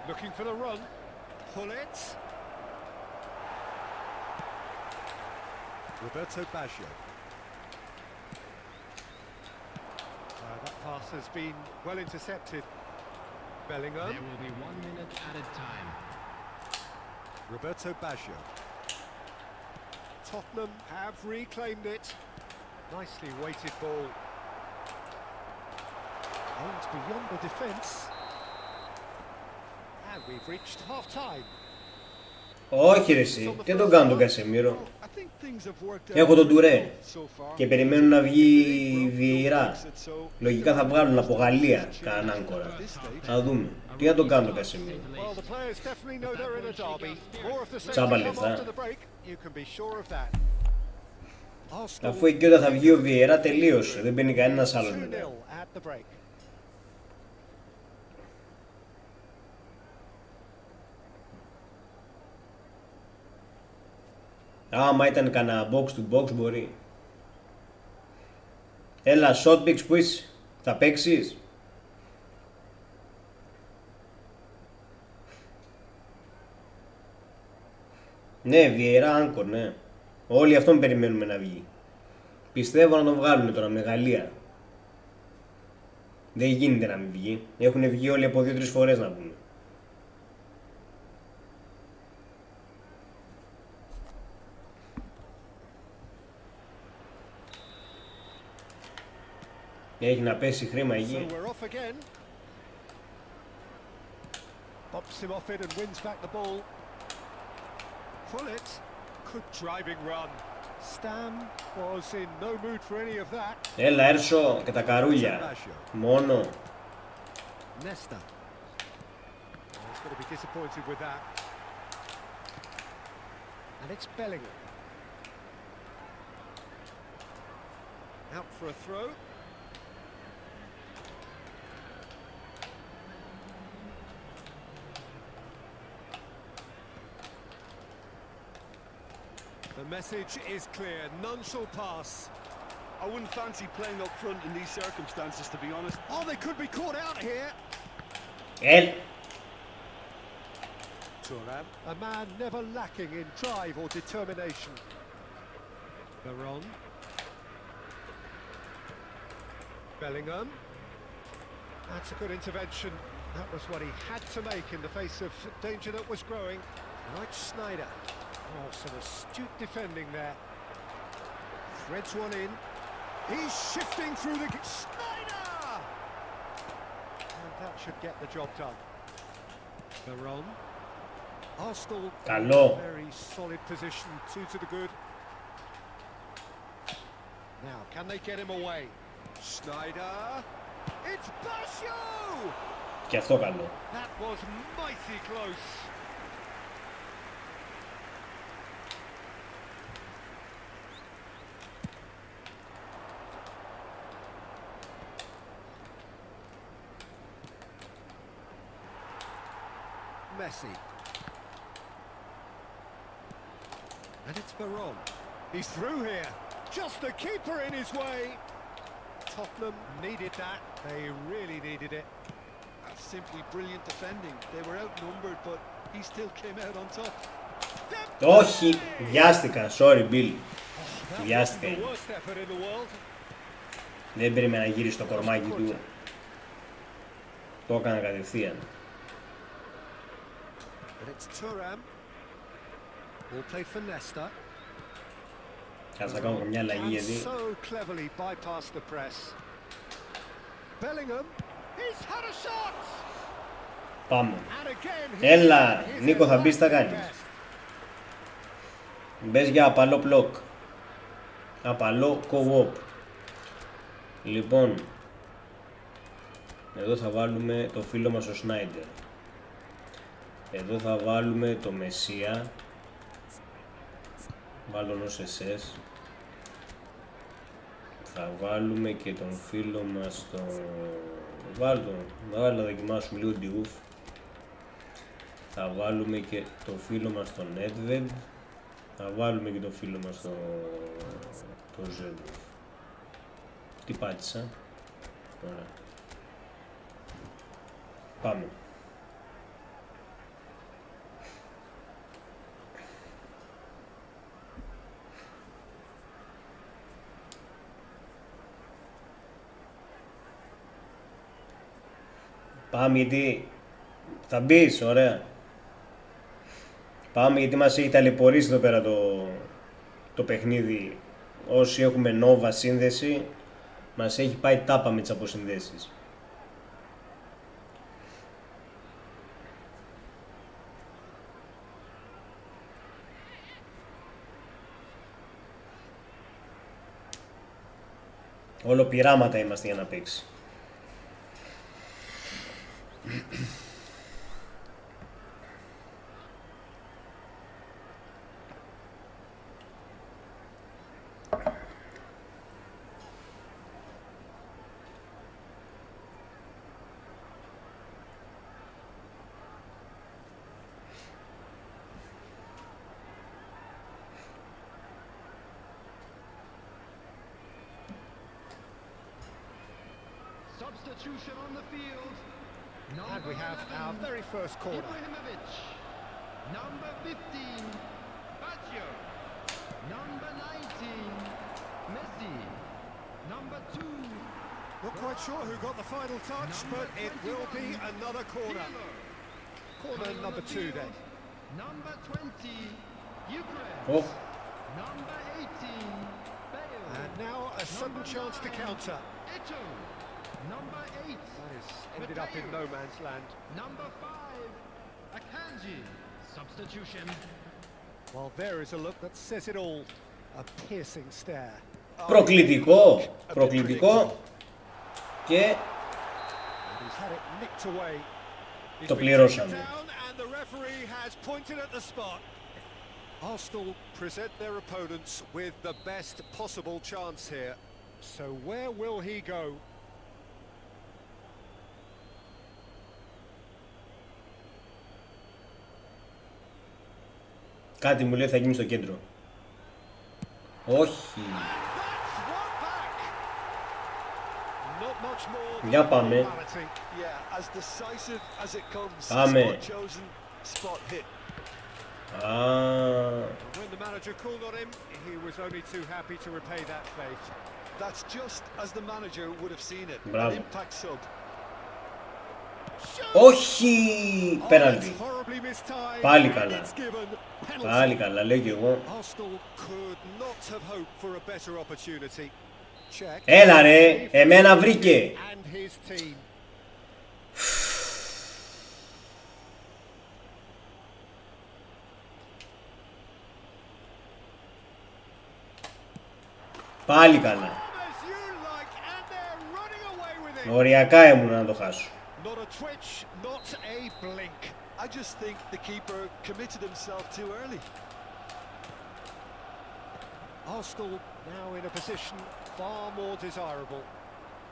Looking for the run. Pullet. Roberto Baggio. That pass has been well intercepted. Bellingham. There will be 1 minute added time. Roberto Baggio. Tottenham have reclaimed it. Nicely weighted ball. Aimed beyond the defence. And we've reached half-time. Όχι ρε εσύ, τι τον κάνω τον Κασεμίρο. Έχω τον Τουρέ και περιμένουν να βγει Βιεϊρά. Λογικά θα βγάλουν από Γαλλία κανέναν άγκορα. Θα δούμε. Τι θα τον κάνω τον Κασεμίρο. Τσάμπα λεφτά. Αφού εκεί όταν θα βγει ο Βιεϊρά τελείωσε. Δεν μπαίνει κανένας άλλος μετά. Άμα ήταν κανένα box to box μπορεί. Έλα, shot picks που είσαι. Θα παίξεις. Ναι, Βιεϊρά άγκορ, ναι. Όλοι αυτόν περιμένουμε να βγει. Πιστεύω να τον βγάλουν τώρα με Γαλλία. Δεν γίνεται να μην βγει. Έχουν βγει όλοι από 2-3 φορές να πούμε. Έχει να πέσει χρήμα So εκεί. we're off again. Bops him off it and wins back the ball. Pull it. Good driving run. Stam was in no mood for any of that. Έλα έρσω και τα καρούλια. Μόνο. Nesta. He's going to be disappointed with that. And it's Bellingham. Out for a throw. The message is clear, none shall pass. I wouldn't fancy playing up front in these circumstances, to be honest. Oh, they could be caught out here. Έλα. Thuram, a man never lacking in drive or determination. Veron. Bellingham. That's a good intervention. That was what he had to make in the face of danger that was growing. Right, Snyder. Oh, some astute defending there. Threads one in. He's shifting through the... Snyder! And that should get the job done. Veron. Arsenal. Καλό. Very solid position, 2 to the good. Now, can they get him away? Snyder. It's Basho! Και αυτό καλό. That was mighty close. Messi. And it's Veron. He's through here. Just the keeper in his way. Tottenham needed that. They really needed it. That's simply brilliant defending. They were outnumbered, but he still came out on top. Όχι, βιάστηκα. Sorry, Bill. That Βιάστηκα. wasn't the worst effort in the world. Δεν περίμενα να γυρίσει το κορμάκι του. Το έκανα κατευθείαν. But it's Thuram. All played for Nesta. Κάτσε να κάνω μια αλλαγή γιατί. So cleverly bypassed the press. Bellingham. He's had a shot. Πάμε. And again. Έλα, Νίκο, θα μπεις, θα κάνεις. Μπες για απαλό πλοκ. Απαλό co-op. Λοιπόν, εδώ θα βάλουμε το φίλο μας ο Σνάιντερ. Εδώ θα βάλουμε το Μεσσία. Βάλω ως SS. Θα βάλουμε και τον φίλο μας τον... Βάλω να δοκιμάσουμε λίγο Ντιούφ. Θα βάλουμε και το φίλο μας τον Edved. Θα βάλουμε και το φίλο μας το Ζέντοφ. Τι πάτησα. Ωραία. Πάμε. Πάμε γιατί θα μπεις, ωραία. Πάμε γιατί μας έχει ταλαιπωρήσει εδώ πέρα το παιχνίδι. Όσοι έχουμε Nova σύνδεση, μας έχει πάει τάπα με τις αποσυνδέσεις. Όλο πειράματα είμαστε για να παίξει. Substitution on the field. And we have our very first corner. Number 15, Baccio. Number 19, Messi. Number 2. Not quite sure who got the final touch, but it will be another corner. Corner number 2 then. Number 20, Ukraine. Oh. Number 18, Bale. And now a sudden chance to counter. Eto. ended up in no man's land. Number 5, Akanji. Substitution. Well, there is a look that says it all. A piercing stare. Προκλητικό. Προκλητικό. Και He's had it nicked away. He's το been πληρώσαμε. taken down and the referee has pointed at the spot. Arsenal present their opponents with the best possible chance here. So where will he go? Κάτι μου λέει θα γίνει στο κέντρο. Όχι. That's one back. Not much more. Για πάμε. Yeah, as decisive as it comes. Πάμε. Spot chosen, spot hit. When the manager called on him, he was only too happy to repay that faith. That's just as the manager would have seen it. Bravo. An impact sub. Όχι. Πέναλτι. Horribly mistimed. Πάλι and καλά. it's given penalty. Πάλι καλά, λέω και εγώ. Arsenal could not have hoped for a better opportunity. Check. Έλα ρε, εμένα βρήκε. And his team. Πάλι καλά. As you like, and they're running away with it. Οριακά ήμουν να το χάσω. Not a twitch, not a blink. I just think the keeper committed himself too early. Arsenal now in a position far more desirable.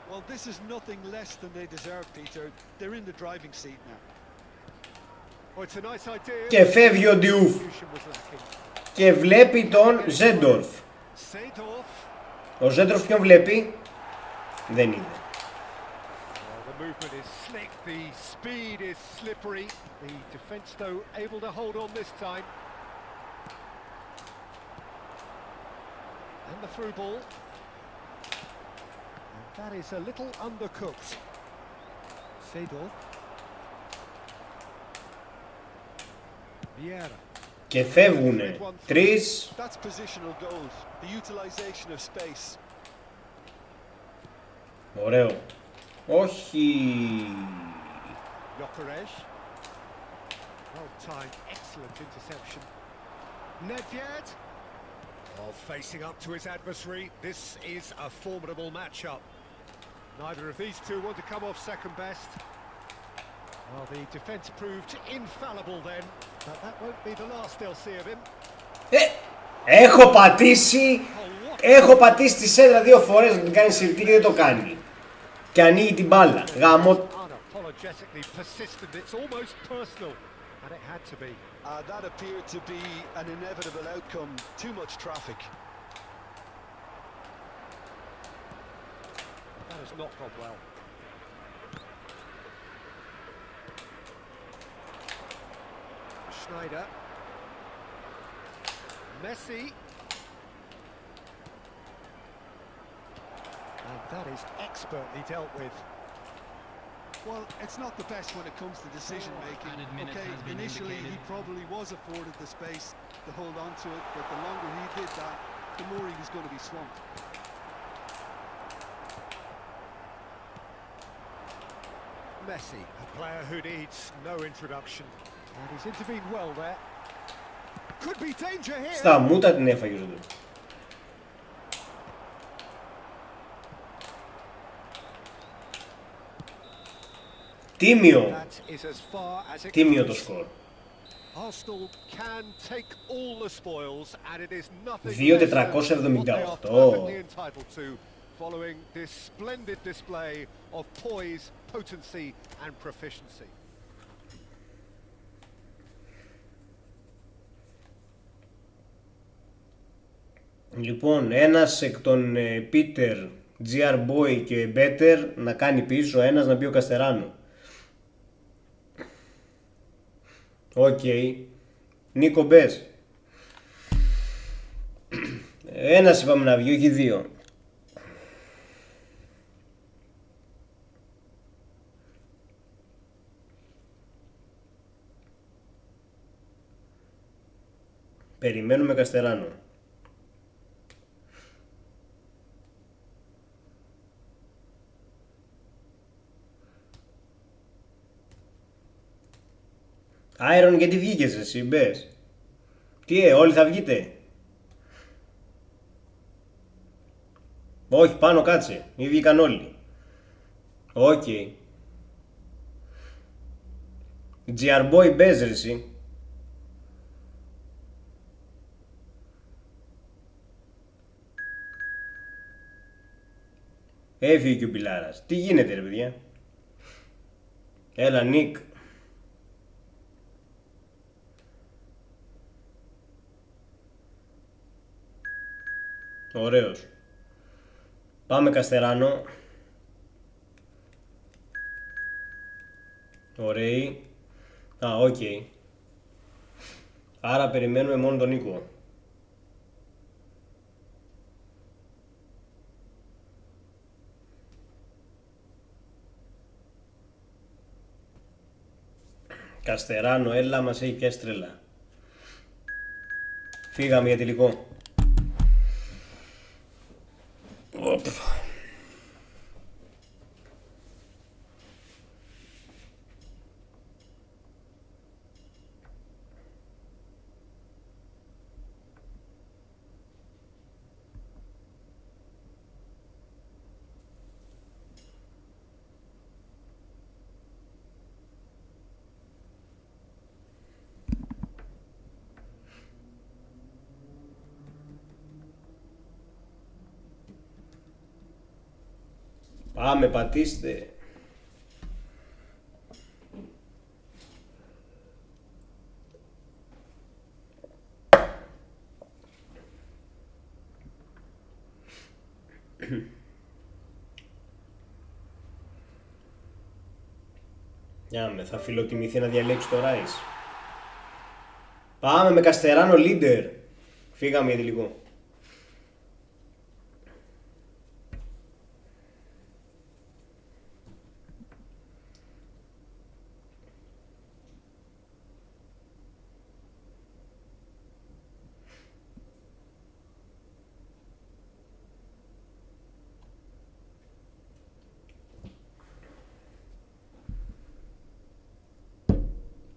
Well, this is nothing less than they deserve, Peter. They're in the driving seat now. Oh, it's a nice idea. Και φεύγει ο Ντιούφ. Execution was lacking. Και βλέπει τον Ζέντορφ. Seedorf. Ο Ζέντορφ ποιον βλέπει? Δεν είναι. Well, the movement is slick, the speed is slippery. The defence, though, able to hold on this time. And the through ball. And that is a little undercooked. Seedorf. Vieira. Και φεύγουνε. Τρεις. That's positional goals, the utilization of space. Ωραίο. Όχι. Gyökeres. Well timed, excellent interception. Nedved. Well, facing up to his adversary, this is a formidable matchup. Neither of these two want to come off second best. Well, the defence proved infallible then, but that won't be the last they'll see of him. Έχω πατήσει. Έχω πατήσει τη σέντρα 2 φορές να την κάνει συρτή και δεν το κάνει. Και ανοίγει την μπάλα. Γάμο. Unapologetically persistent, it's almost personal, and it had to be. That appeared to be an inevitable outcome. Too much traffic. That has not gone well. Schneider. Messi. And that is expertly dealt with. Well, it's not the best when it comes to decision making. Added minutes Okay, has been initially he indicated. probably was afforded the space to hold on to it, but the longer he did that, the more he was going to be swamped. Messi, a player who needs no introduction. And he's intervened well there. Could be danger here. Στα μούτα την έφαγε ο Ζέντορφ. Τίμιο. That is as far as it Τίμιο το goes. σκορ. Arsenal can take all the spoils, and it is nothing 2.478. less than what they are perfectly entitled to, following this splendid display of poise, potency, and proficiency. Λοιπόν, ένας εκ των Peter, GR Boy και Better να κάνει πίσω, ένας να μπει ο Καστεράνο. Οκ. Νίκο μπες. Ένας είπαμε να βγει, όχι 2. Περιμένουμε Καστεράνο. Άιρον, γιατί βγήκες εσύ, μπες. Τι, όλοι θα βγείτε? Όχι, πάνω κάτσε. Ή βγήκαν όλοι. Οκ. GR-boy μπες ρε εσύ. Έφυγε και ο Πιλάρας. Τι γίνεται ρε παιδιά? Έλα Νικ. Ωραίος. Πάμε Καστεράνο. Ωραίοι. Α, οκ. Άρα περιμένουμε μόνο τον Νίκο. Καστεράνο, έλα, μας έχει πιάσει τρέλα. Φύγαμε για τελικό. Οπ. Πάμε, πατήστε. Για θα φιλοτιμηθεί να διαλέξει το Ράις. Πάμε με Καστεράνο leader. Φύγαμε για τελικό.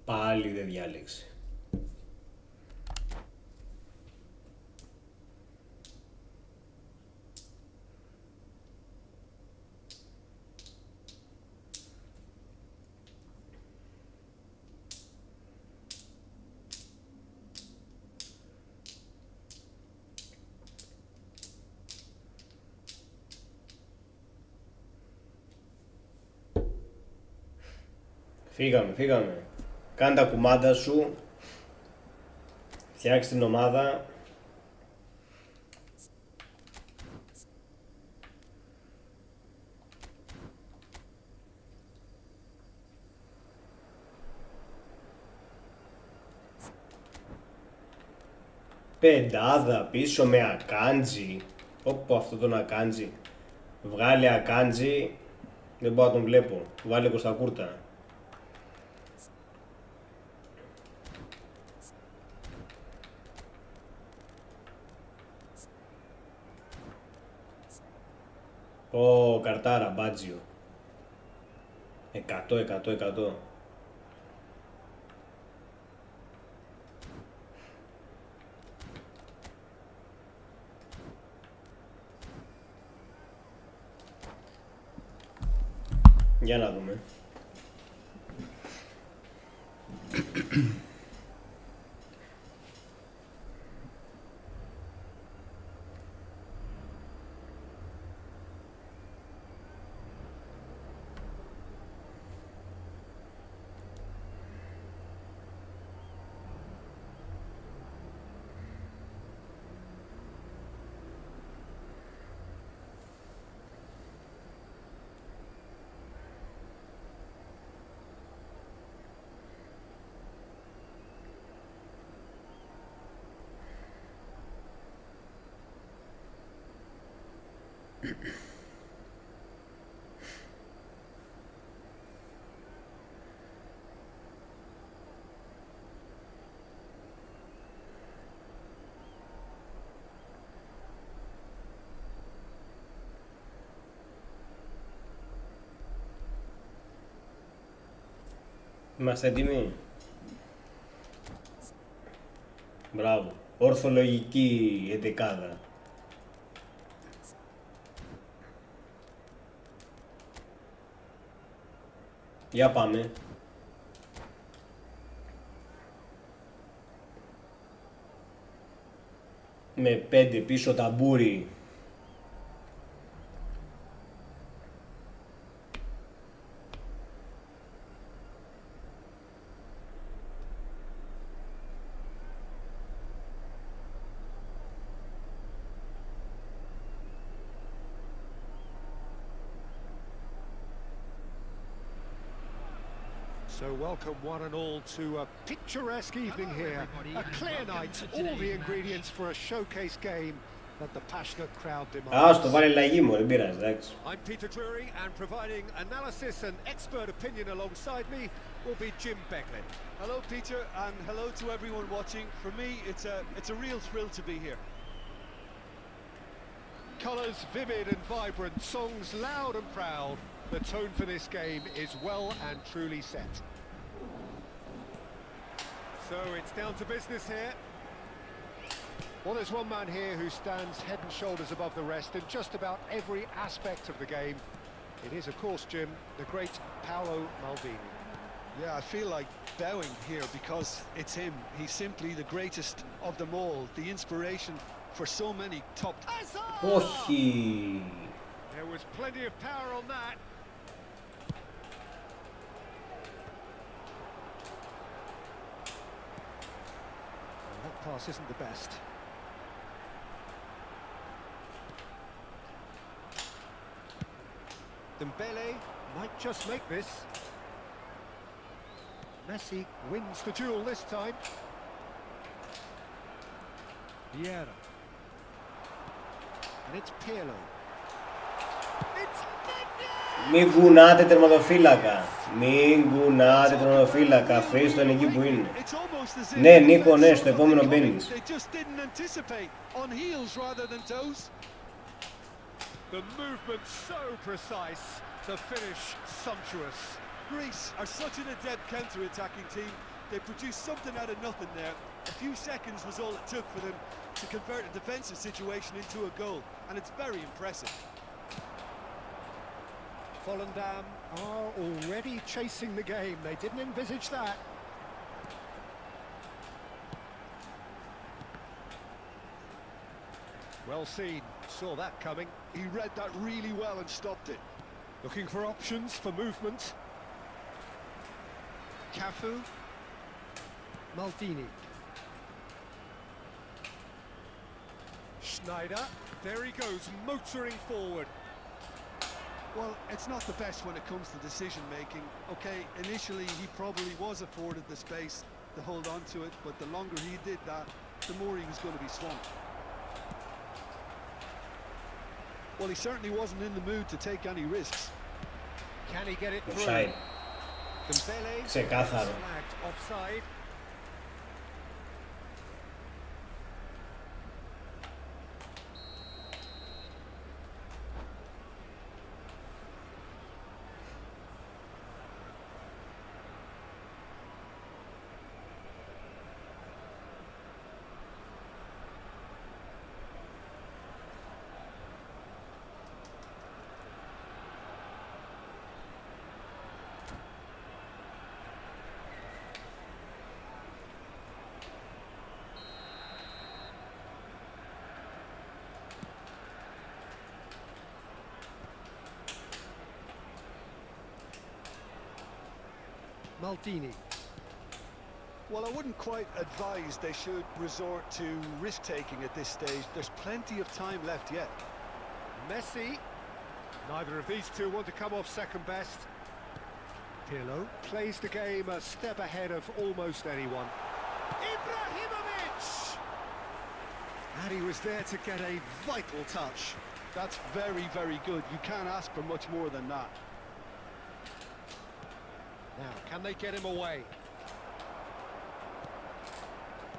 Πάλι δεν διάλεξε. Φύγαμε. Κάνε τα κουμάντα σου. Φτιάξε την ομάδα. Πεντάδα πίσω με Ακάντζι. Όπο αυτό τον Ακάντζι. Βγάλε Ακάντζι. Δεν μπορώ να τον βλέπω. Βάλε Κωστακούρτα. Ω, καρτάρα, μπάτζιο. 100. Για να δούμε. Είμαστε έτοιμοι. Μπράβο. Ορθολογική εντεκάδα. Για πάμε. Με 5 πίσω ταμπούρι. So welcome one and all to a picturesque evening here. A clear night, all the ingredients for a showcase game that the passionate crowd demands. Το βάλει λαγί μου, δεν πειράζει, εντάξει. I'm Peter Drury and providing analysis and expert opinion alongside me will be Jim Becklin. Hello, Peter, and hello to everyone watching. For me, it's a real thrill to be here. Colours vivid and vibrant, songs loud and proud. The tone for this game is well and truly set. So it's down to business here. Well, there's one man here who stands head and shoulders above the rest in just about every aspect of the game. It is, of course, Jim, the great Paolo Maldini. Yeah, I feel like bowing here because it's him. He's simply the greatest of them all, the inspiration for so many top... Όχι. There was plenty of power on that. Well, that pass isn't the best. Dembele might just make this. Messi wins the duel this time. Vieira. And it's Pirlo. It's Μην κουνάτε τερματοφύλακα. Μην κουνάτε τερματοφύλακα. Αφήστε τον εκεί που είναι. Ναι, Νίκο, ναι, στο επόμενο μπαίνεις. The movement so precise, the finish sumptuous. Greece are such an adept counter-attacking team. They produced something out of nothing there. A few seconds was all it took for them to convert a defensive situation into a goal, and it's very impressive. Volendam are already chasing the game. They didn't envisage that. Well seen, saw that coming. He read that really well and stopped it. Looking for options for movement. Cafu. Maldini. Schneider. There he goes, motoring forward. Well, it's not the best when it comes to decision-making. Okay, initially he probably was afforded the space to hold on to it, but the longer he did that, the more he was going to be swamped. Well, he certainly wasn't in the mood to take any risks. Can he get it through? Offside. Dembele Ξεκάθαρο. flagged offside. Maldini. Well, I wouldn't quite advise they should resort to risk-taking at this stage. There's plenty of time left yet. Messi. Neither of these two want to come off second best. Pirlo plays the game a step ahead of almost anyone. Ibrahimovic! And he was there to get a vital touch. That's very, very good. You can't ask for much more than that. Now, can they get him away?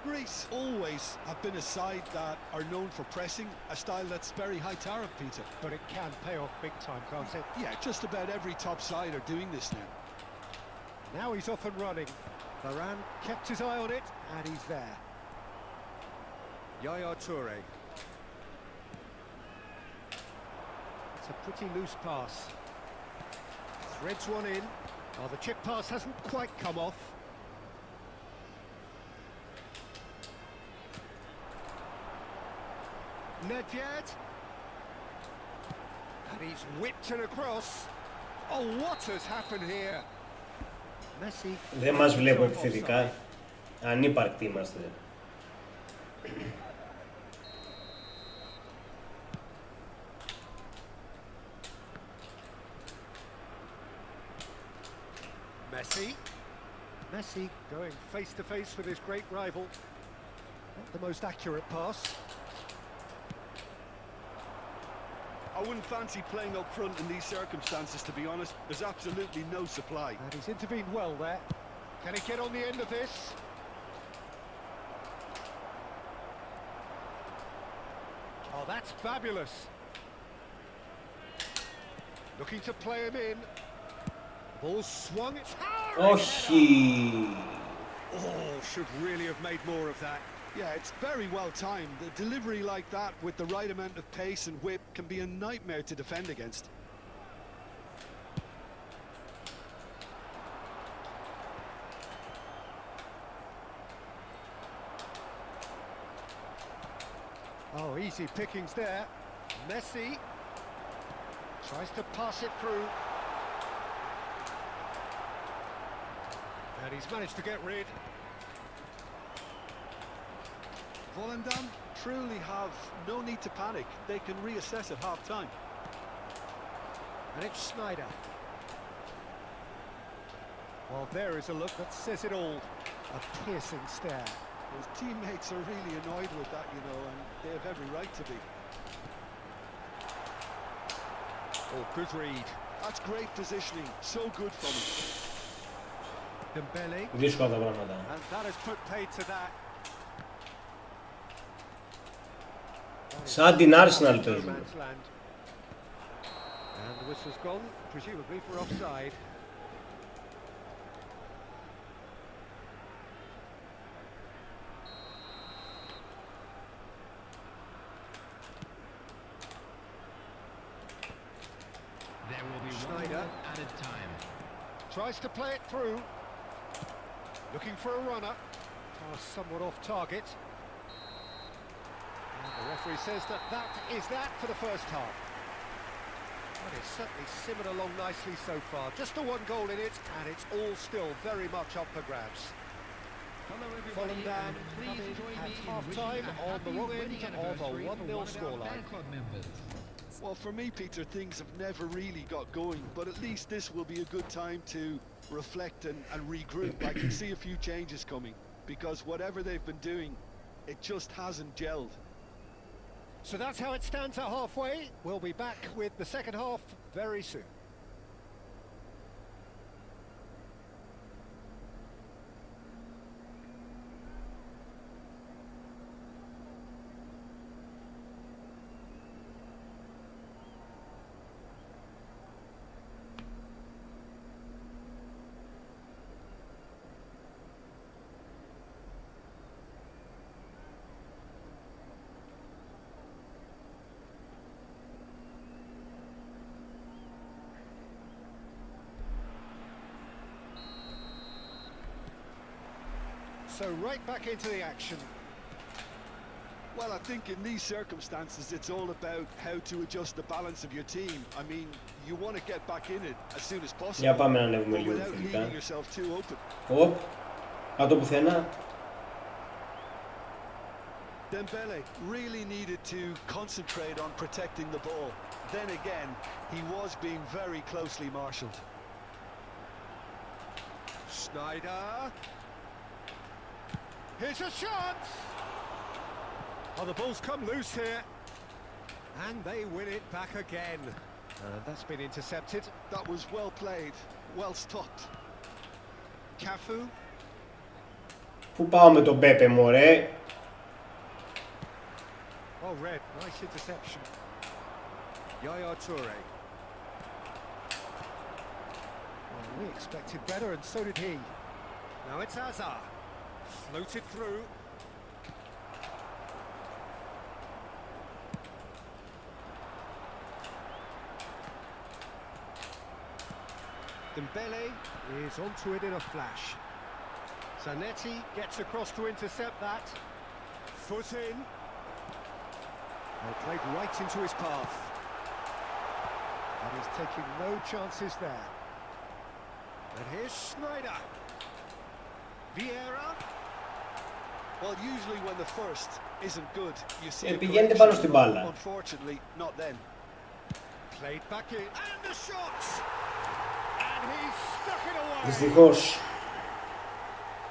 Greece always have been a side that are known for pressing, a style that's very high tariff, Peter. But it can pay off big time, can't it? Yeah, just about every top side are doing this now. Now he's off and running. Varane kept his eye on it, and he's there. Yaya Toure. It's a pretty loose pass. Threads one in. Oh, the chip pass hasn't quite come off. Nedved. And he's whipped it across. Oh, what has happened here? Messi. Δεν μας βλέπω επιθετικά. Ανύπαρκτοι είμαστε. Messi going face to face with his great rival. Not the most accurate pass. I wouldn't fancy playing up front in these circumstances, to be honest. There's absolutely no supply. And he's intervened well there. Can he get on the end of this? Oh, that's fabulous. Looking to play him in. Ball swung. It's Όχι. Oh, should really have made more of that. Yeah, it's very well timed. The delivery like that with the right amount of pace and whip can be a nightmare to defend against. Oh, easy pickings there. Messi tries to pass it through. And he's managed to get rid. Volendam truly have no need to panic. They can reassess at half-time. And it's Snyder. Well, there is a look that says it all. A piercing stare. His teammates are really annoyed with that, you know, and they have every right to be. Oh, good read. That's great positioning. So good from him. Dembele. Δύσκολα τα πράγματα. And that has put paid to that. Σαν την Arsenal παίζουμε. And the whistle's gone, presumably for offside. There will be Snyder. one added time. Tries to play it through. Looking for a runner. Oh, somewhat off target. And the referee says that that is that for the first half. But it's certainly simmered along nicely so far. Just the one goal in it, and it's all still very much up for grabs. Hello everybody, Volendam and please join at me in half-time wishing a on the happy wrong wedding end of a anniversary 1-0 for one of our scoreline. fan club members. Well, for me, Peter, things have never really got going, but at least this will be a good time to reflect and regroup. I can see a few changes coming, because whatever they've been doing, it just hasn't gelled. So that's how it stands at halfway. We'll be back with the second half very soon. So right back into the action. Well, I think in these circumstances, it's all about how to adjust the balance of your team. I mean, you want to get back in it as soon as possible, Για πάμε να ανέβουμε but λίγο without επιθετικά. leaving yourself too open. Οπ, κάτω πουθενά. Dembele really needed to concentrate on protecting the ball. Then again, he was being very closely marshalled. Snyder. Here's a chance! Oh, the ball's come loose here. And they win it back again. That's been intercepted. That was well played, well stopped. Cafu. Πού πάω με τον Πέπε, μωρέ. Oh, red. Nice interception. Yaya Toure. Well, we expected better, and so did he. Now it's Hazard. Floated through. Dembele is onto it in a flash. Zanetti gets across to intercept that. Foot in. They played right into his path. And he's taking no chances there. And here's Snyder. Vieira. Well, usually when the first isn't good, you see a Πηγαίνετε πάνω στην μπάλα. Unfortunately, not then. Played back in. And the shot! And he's stuck it away. Δυστυχώς.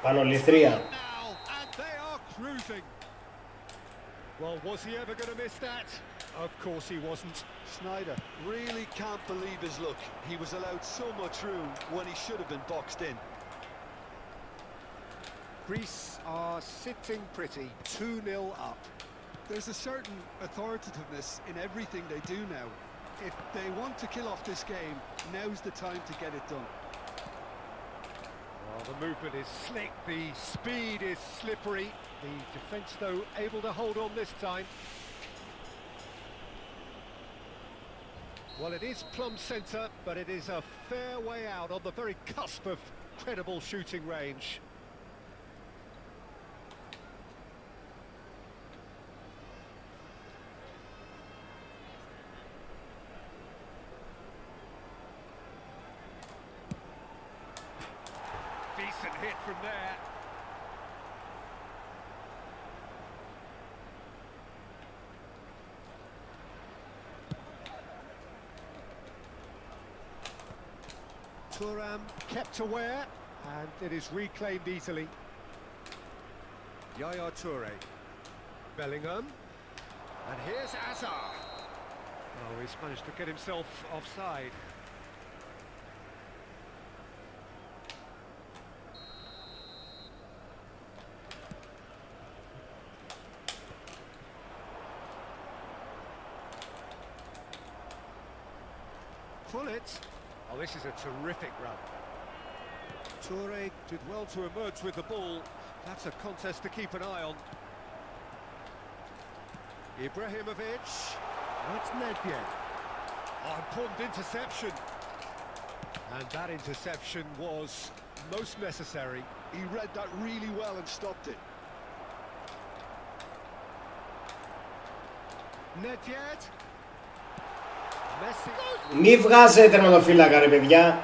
Πανολυθρία. Now, and they are cruising. Well, was he ever going to miss that? Of course he wasn't. Snyder really can't believe his luck. He was allowed so much room when he should have been boxed in. Greece are sitting pretty, 2-0 up. There's a certain authoritativeness in everything they do now. If they want to kill off this game, now's the time to get it done. Well, the movement is slick, the speed is slippery. The defence, though, able to hold on this time. Well, it is plumb centre, but it is a fair way out on the very cusp of credible shooting range. Decent hit from there. Thuram kept aware, and it is reclaimed easily. Yaya Toure. Bellingham. And here's Hazard. Oh, he's managed to get himself offside. Pull it. Oh, this is a terrific run. Toure did well to emerge with the ball. That's a contest to keep an eye on. Ibrahimovic. That's Nedved. Oh, important interception. And that interception was most necessary. He read that really well and stopped it. Nedved. Messi. Μη βγάζετε τερματοφύλακα ρε παιδιά.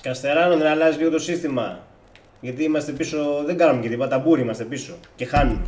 Καστεράνο δεν αλλάζει λίγο το σύστημα. Γιατί είμαστε πίσω, δεν κάνουμε και τίποτα, ταμπούρι είμαστε πίσω και χάνουμε.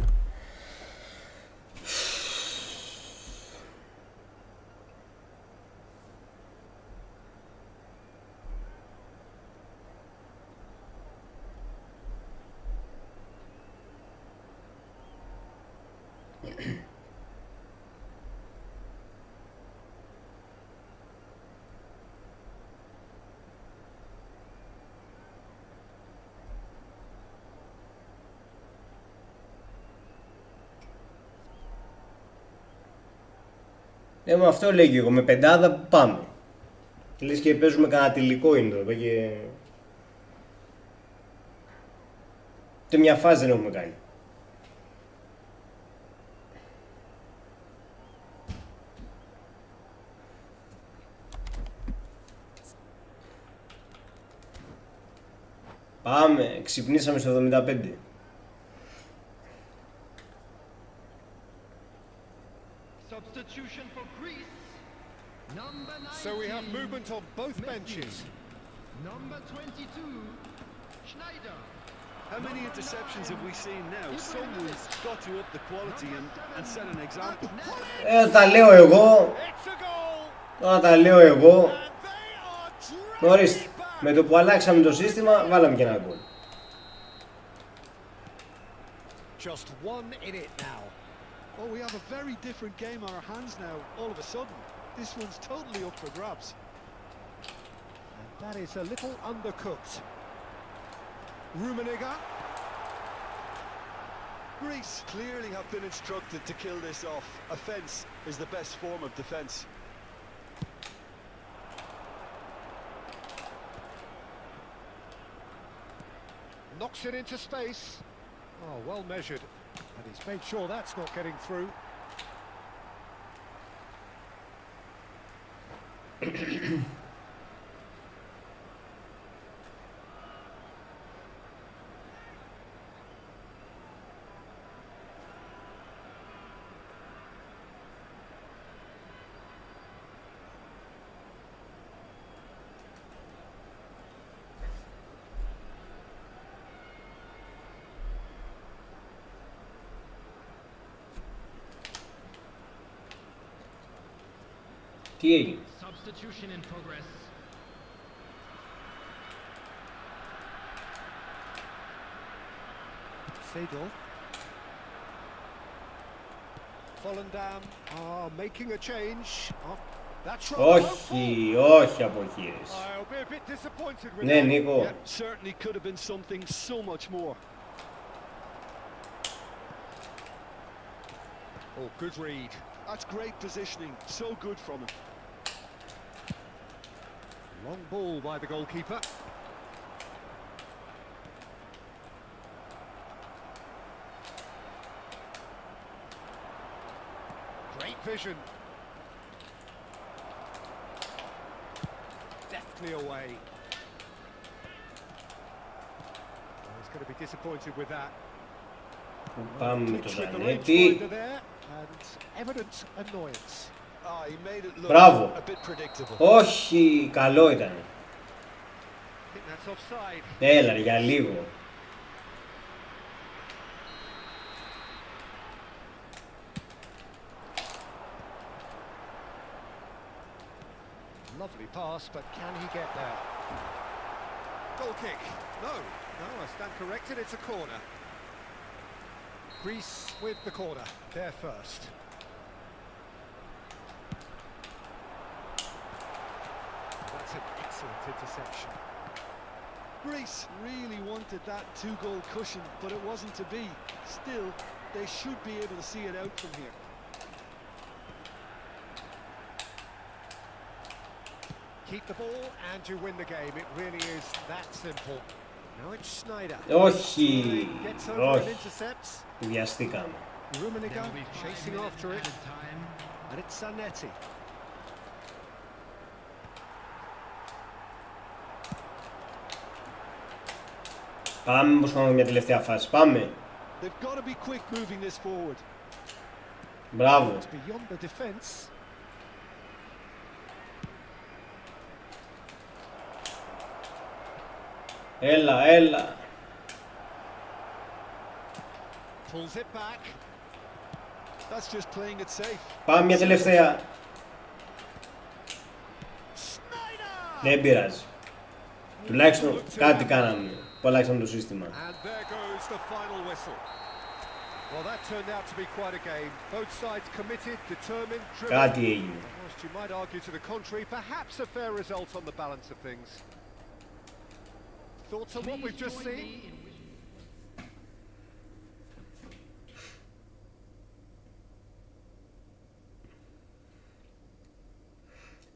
Με αυτό λέγει εγώ, με πεντάδα πάμε. Λες και παίζουμε κανένα τελικό είναι εδώ και... Ούτε μια φάση δεν έχουμε κάνει. Πάμε, ξυπνήσαμε στο 75. Substitution for Greece. Number 19. So we have movement on both benches. Number 22, Schneider. How many interceptions have we seen now? Someone's got to up the quality and set an example. Τα λέω εγώ. It's a goal. Τώρα τα λέω εγώ. And they are Ορίστε, με το που αλλάξαμε το σύστημα, βάλαμε και ένα γκολ. just one in it now. Oh, we have a very different game on our hands now, all of a sudden. This one's totally up for grabs. And that is a little undercooked. Rummenigge. Greece clearly have been instructed to kill this off. Offence is the best form of defence. Puts it into space. Oh, well measured. And he's made sure that's not getting through. Τι έγινε? Substitution in progress. Seedorf. Fallen down. Oh, making a change. Oh, that's right. Όχι, όχι αποχήρες. I'll be a bit disappointed with Ναι, that. Νίκο. Yeah, certainly could have been something so much more. Oh, good read. That's great positioning, so good from him. Long ball by the goalkeeper. Great vision. Deftly away. Oh, he's going to be disappointed with that. Πάμε με Clicks τον with the Δανέτη. rangefinder there, and evident annoyance. Ah, he made it look Μπράβο. a bit predictable. Όχι, καλό ήταν. I think that's offside. Έλα ρε, για λίγο. Lovely pass, but can he get there? Goal kick. No, I stand corrected. It's a corner. Greece with the corner. There first. That's an excellent interception. Greece really wanted that two-goal cushion, but it wasn't to be. Still, they should be able to see it out from here. Keep the ball and you win the game. It really is that simple. Now it's Schneider. Όχι, Gets over and όχι. intercepts. Βιαστήκαμε. Rummenigge There will be 5 chasing minutes after it. added time. And it's Zanetti. Πάμε, πως πάμε μια τελευταία φάση. Πάμε. They've got to be quick moving this forward. Μπράβο. It's beyond the defence. Έλα, έλα. Pulls it back. That's just playing it safe. Πάμε μια τελευταία. Schneider! Δεν πειράζει. Τουλάχιστον κάτι κάναμε. Που αλλάξαμε το σύστημα. And there goes the final whistle. Well, that turned out to be quite a game. Both sides committed, determined, driven. Κάτι έγινε. Whilst you might argue to the contrary, perhaps a fair result on the balance of things. Thoughts on what we've just seen?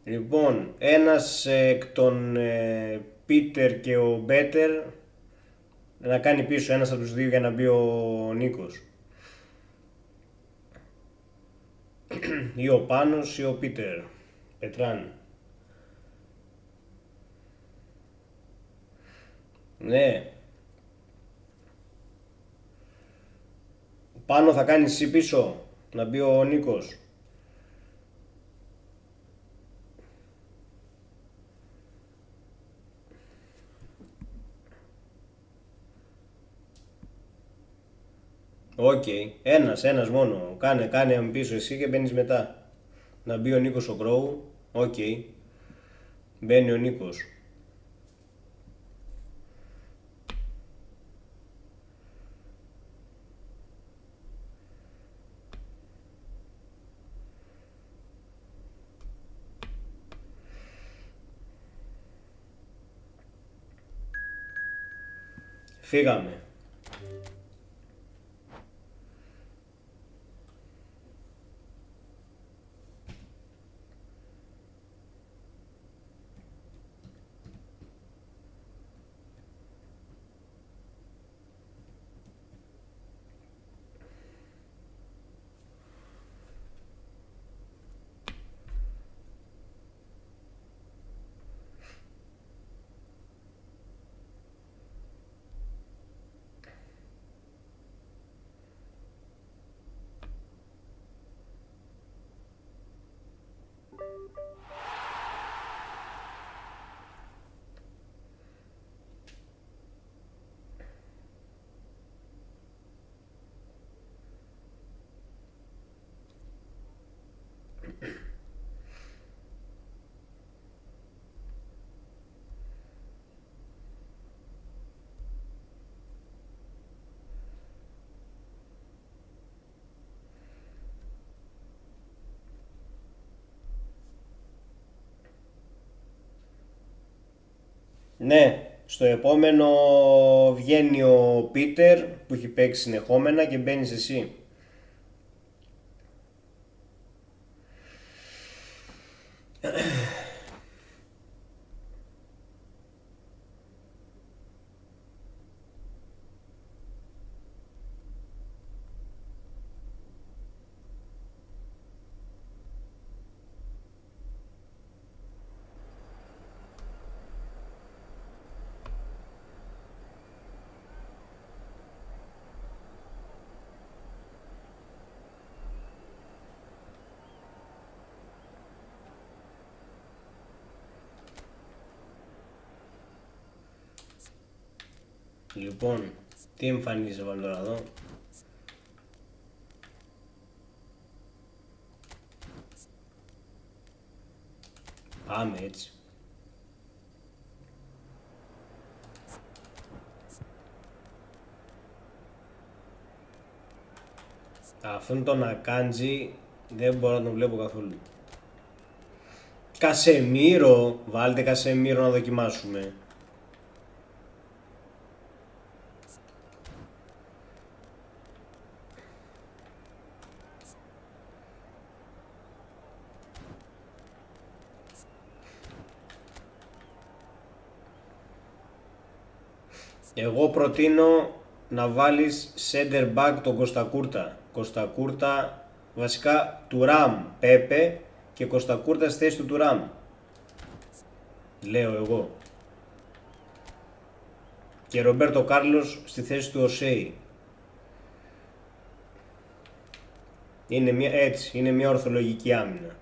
Λοιπόν, ένας εκ των Πίτερ και ο Μπέτερ να κάνει πίσω ένας από τους δύο για να μπει ο Νίκος. Ή ο Πάνος ή ο Πίτερ. Πετράν. Ναι. Πάνω θα κάνεις εσύ πίσω να μπει ο Νίκος. Οκ, ένας μόνο. Κάνε πίσω εσύ και μπαίνεις μετά. Να μπει ο Νίκος ο Γκρόου. Οκ. Μπαίνει ο Νίκος. Φύγαμε. Ναι, στο επόμενο βγαίνει ο Πίτερ που έχει παίξει συνεχόμενα και μπαίνεις εσύ. Λοιπόν, τι εμφανίζει βάλω τώρα εδώ. Πάμε έτσι. Αυτόν τον Ακάντζι δεν μπορώ να τον βλέπω καθόλου. Κασεμίρο, βάλτε Κασεμίρο να δοκιμάσουμε. Εγώ προτείνω να βάλεις center back τον Κωστακούρτα. Κωστακούρτα, βασικά Τουράμ, Πέπε και Κωστακούρτα στη θέση του Τουράμ. Λέω εγώ. Και Ρομπέρτο Κάρλος στη θέση του Οσέι. Είναι μια, έτσι, είναι μια ορθολογική άμυνα.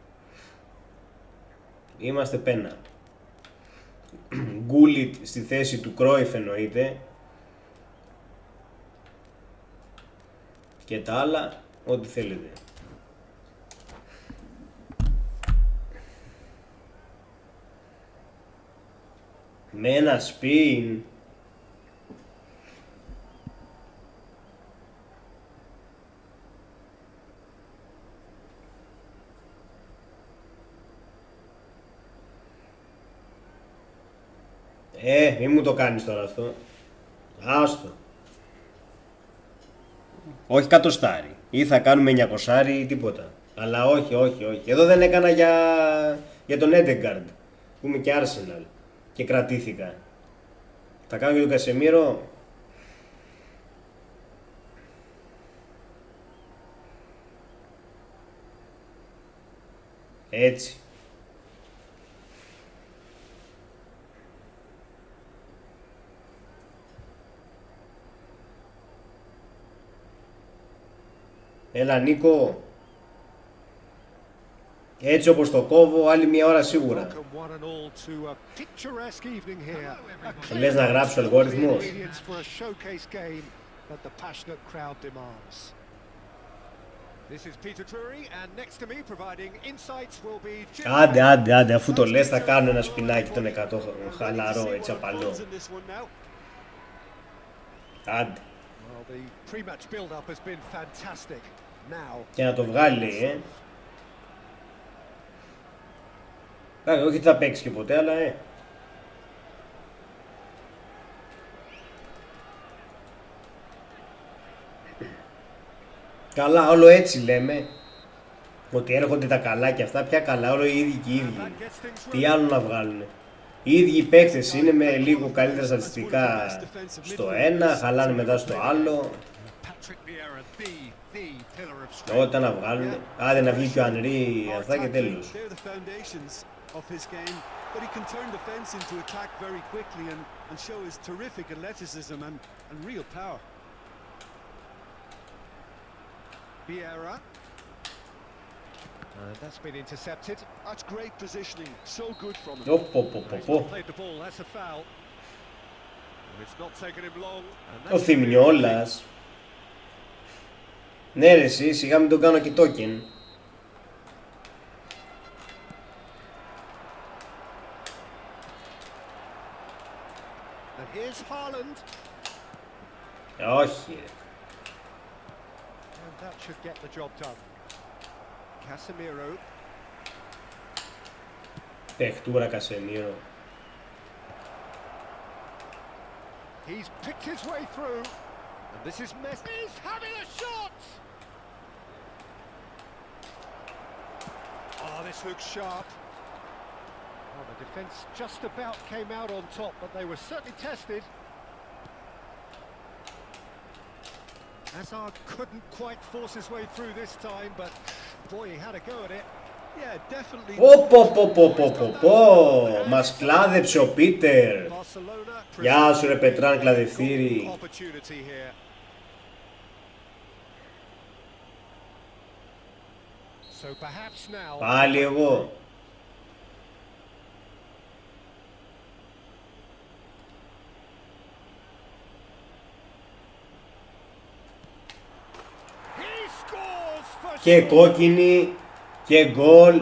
Είμαστε πένα. Γκούλιτ στη θέση του Κρόιφ εννοείται. Και τα άλλα, ό,τι θέλετε. Με ένα σπιν. Μη μου το κάνεις τώρα αυτό. Άστο. Όχι κατοστάρι. Ή θα κάνουμε 900 ή τίποτα. Αλλά όχι. Εδώ δεν έκανα για τον Έντεγκαρντ που είμαι και Arsenal και κρατήθηκα. Θα κάνω για τον Κασεμίρο. Έτσι. Έλα Νίκο. Έτσι όπως το κόβω, άλλη μια ώρα σίγουρα. Λες να γράψω αλγόριθμος. Άντε, αφού το λες θα κάνω ένα σπινάκι τον 100 χαλαρό, έτσι απαλό. Άντε. Και να το βγάλει λέει, όχι θα παίξει και ποτέ, αλλά Καλά, όλο έτσι λέμε. Ότι έρχονται τα καλά και αυτά, πια καλά, όλο οι ίδιοι και οι ίδιοι. Τι άλλο να βγάλουνε. Οι ίδιοι παίκτες είναι με λίγο καλύτερα στατιστικά στο ένα, χαλάνε μετά στο άλλο. Όταν να βγάλουν, άντε να βγει και ο Ανρί αυτά και τέλος. That's been intercepted. That's great positioning. So good from him. Played the ball, that's a foul. It's not taken him long. Ο Θημιόλας. Ναι ρε εσύ, σιγά μην τον κάνω και token. And here's Haaland. Όχι. And that should get the job done. Casemiro. Παιχτούρα Κασεμίρο. He's picked his way through. And this is Messi. He's having a shot! Oh, this looks sharp. Well, the defence just about came out on top, but they were certainly tested. Hazard couldn't quite force his way through this time, but boy, he had a go at it. Yeah, definitely. Πω. Μας κλάδεψε ο Πίτερ. Γεια σου ρε Πετράν κλαδευτήρι. Πάλι εγώ. Και κόκκινη και γκολ.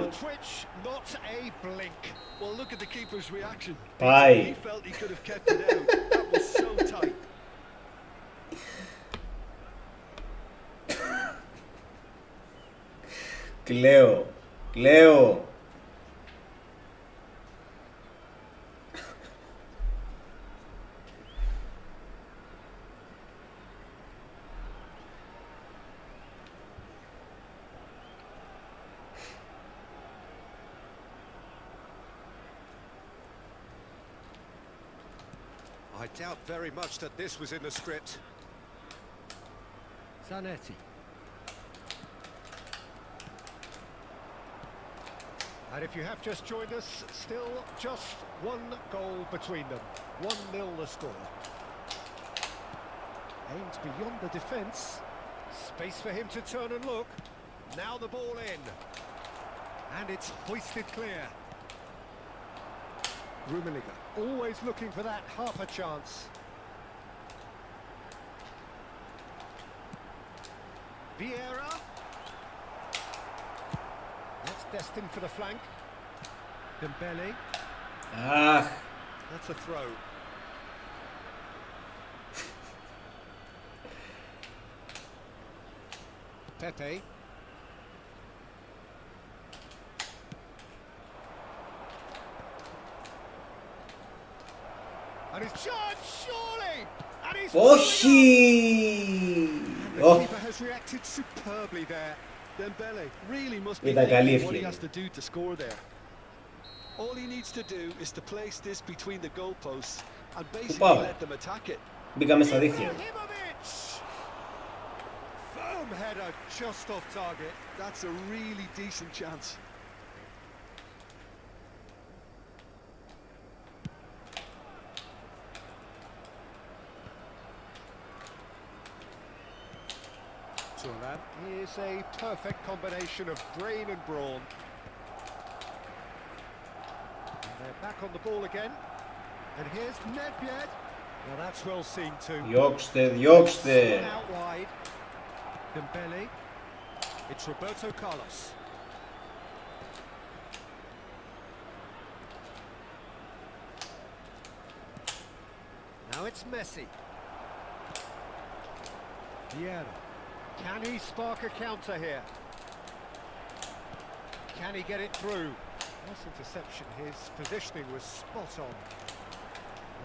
Πάει. Κλαίω. I doubt very much that this was in the script. Zanetti. And if you have just joined us, still just one goal between them. 1-0 the score. Aimed beyond the defence. Space for him to turn and look. Now the ball in. And it's hoisted clear. Rummenigge, always looking for that half a chance. Vieira. That's destined for the flank. Dembele. Αχ. That's a throw. Pepe. And his chance, surely! And he's Όχι. the keeper has reacted superbly there. Dembele really must be Ήταν καλή thinking what he ευκαιρία. has to do to score there. All he needs to do is to place this between the goalposts and basically πάμε? let them attack it. Μπήκαμε στα δίχτυα. Ibrahimovic! Firm header just off target. That's a really decent chance. Turan. Here's a perfect combination of brain and brawn. And they're back on the ball again. And here's Nedved. Now that's well seen too. Διώξτε. Out wide. Dembele. It's Roberto Carlos. Now it's Messi. Vieira. Can he spark a counter here? Can he get it through? Nice interception. His positioning was spot on.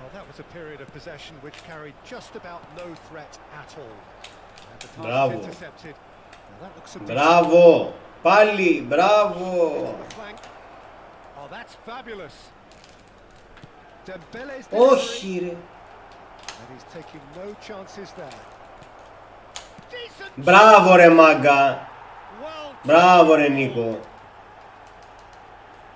Well, that was a period of possession which carried just about no threat at all. And the pass Bravo. intercepted. Now that looks a Μπράβο. Πάλι. Μπράβο. the flank. Oh, that's fabulous. Dembele's Όχι ρε. and he's taking no chances there. Decent. Μπράβο ρε μάγκα. Well, Μπράβο ρε Νίκο.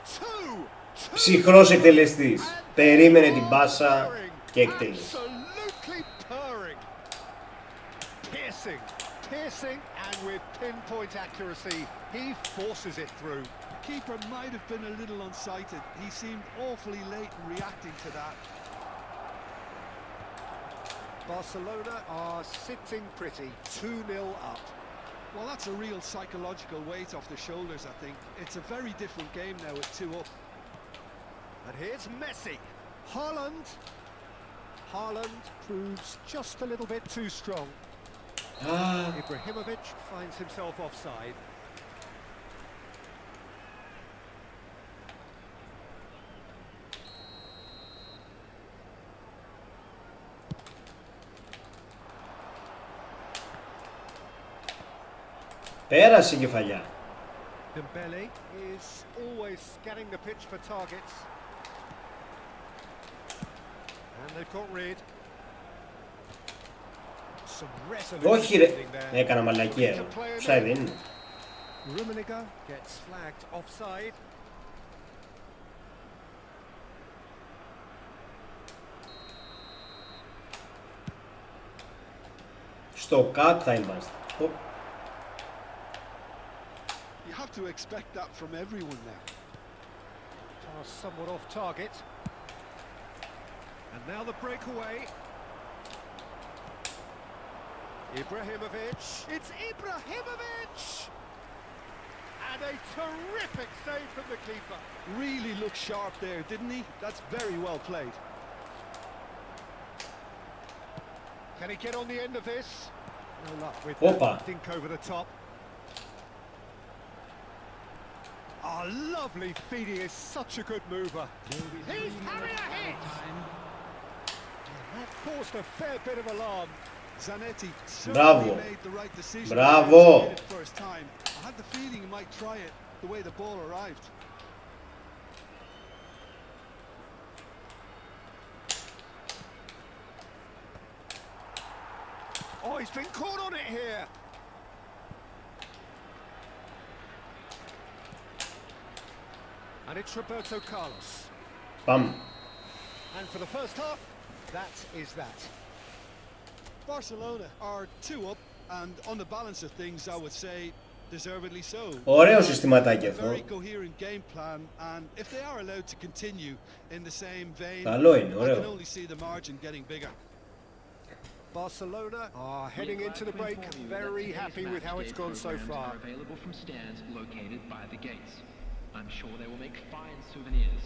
two. Ψυχρός εκτελεστής. Περίμενε την πάσα και εκτέλεσε. Absolutely purring. Piercing, and with pinpoint accuracy, he forces it through. The keeper might have been a little unsighted. He seemed awfully late in reacting to that. Barcelona are sitting pretty, 2-0 up. Well, that's a real psychological weight off the shoulders, I think. It's a very different game now with 2 up. And here's Messi. Haaland proves just a little bit too strong. Ibrahimovic finds himself offside. Πέρασε η κεφαλιά. Dembele is always scanning the pitch for targets. And they've got rid. Some resolute Όχι ρε. defending there. Έκανα μαλακία. Offside δεν είναι. Rummenigge gets flagged offside. Στο cut θα είμαστε. You have to expect that from everyone now. Pass somewhat off target. And now the breakaway. Ibrahimovic. It's Ibrahimovic! And a terrific save from the keeper. Really looked sharp there, didn't he? That's very well played. Can he get on the end of this? No luck with Opa. that dink over the top. Oh, lovely feeding is such a good mover. He's Harrier hits! That caused a fair bit of alarm. Zanetti Bravo. certainly made the right decision. Bravo. He did it first time. I had the feeling he might try it the way the ball arrived. Oh, he's been caught on it here. And it's Roberto Carlos. Πάμε. And for the first half, that is that. Barcelona are 2 up, and on the balance of things, I would say deservedly so. Ωραίο συστηματάκι A αυτό. very coherent game plan, and if they are allowed to continue in the same vein, Καλό είναι, I can ωραίο. only see the margin getting bigger. Barcelona are heading into the break, very happy with how it's gone so far. Are available from stands located by the gates. I'm sure they will make fine souvenirs.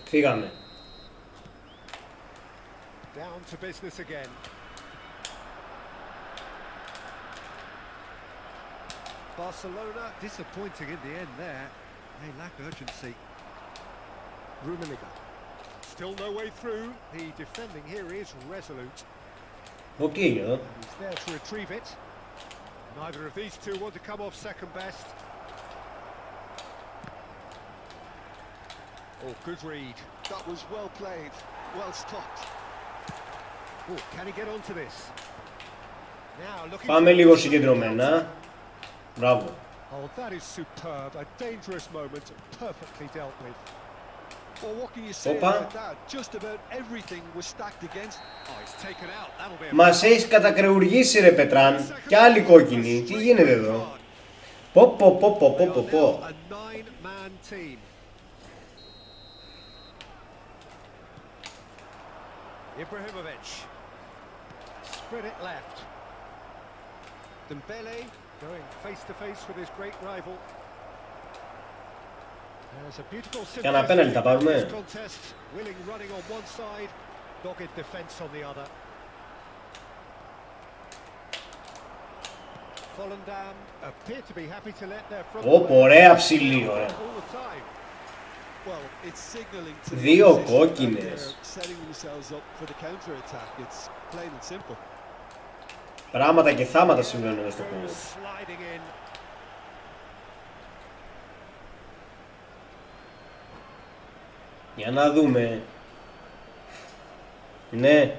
Φύγαμε. Down to business again. Barcelona disappointing in the end there. They lack urgency. Rummenigge. Still no way through. The defending here is resolute. Οκ, εδώ. He's there to retrieve it. Neither of these two want to come off second best. Oh, good read. That was well played, well stopped. Oh, can he get onto this? Now looking. Πάμε λίγο συγκεντρωμένα. Μπράβο. Oh, that is superb. A dangerous moment, perfectly dealt with. Well, what can you say Opa. about that? Just about everything was stacked against. Oh, it's taken out. That'll be a Μας έχεις κατακρεουργήσει ρε Πετράν. Κι άλλη κόκκινη. Τι γίνεται εδώ. Πω πω πω πω πω πω πω. A nine-man team. Ibrahimovic. Spread it left. Dembele going face to face with his great rival. There's a beautiful Κάνα πέναλτι θα πάρουμε. contest. Willing running on one side, dogged defense on the other. Volendam appear to be happy to let their front Ω, ωραία ψηλή, ωραία. all the time. Well, it's signaling to the Δύο opposition that κόκκινες. they're setting themselves up for the counter attack. It's plain and simple. Πράγματα και θάματα συμβαίνουν εδώ στο κόμμα. Sliding in. Για να δούμε. Ναι.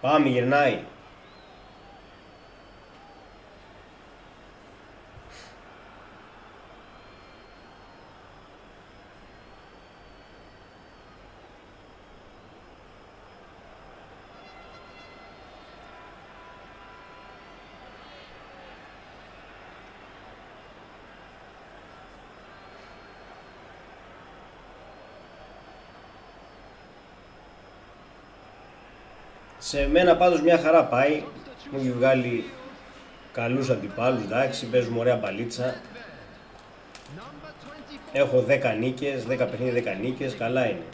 Πάμε, γυρνάει. Σε μένα πάντως μια χαρά πάει. Μου έχει βγάλει καλούς αντιπάλους, εντάξει, παίζουμε ωραία μπαλίτσα. Έχω 10 νίκες, 10 παιχνίδια, 10 νίκες, καλά είναι.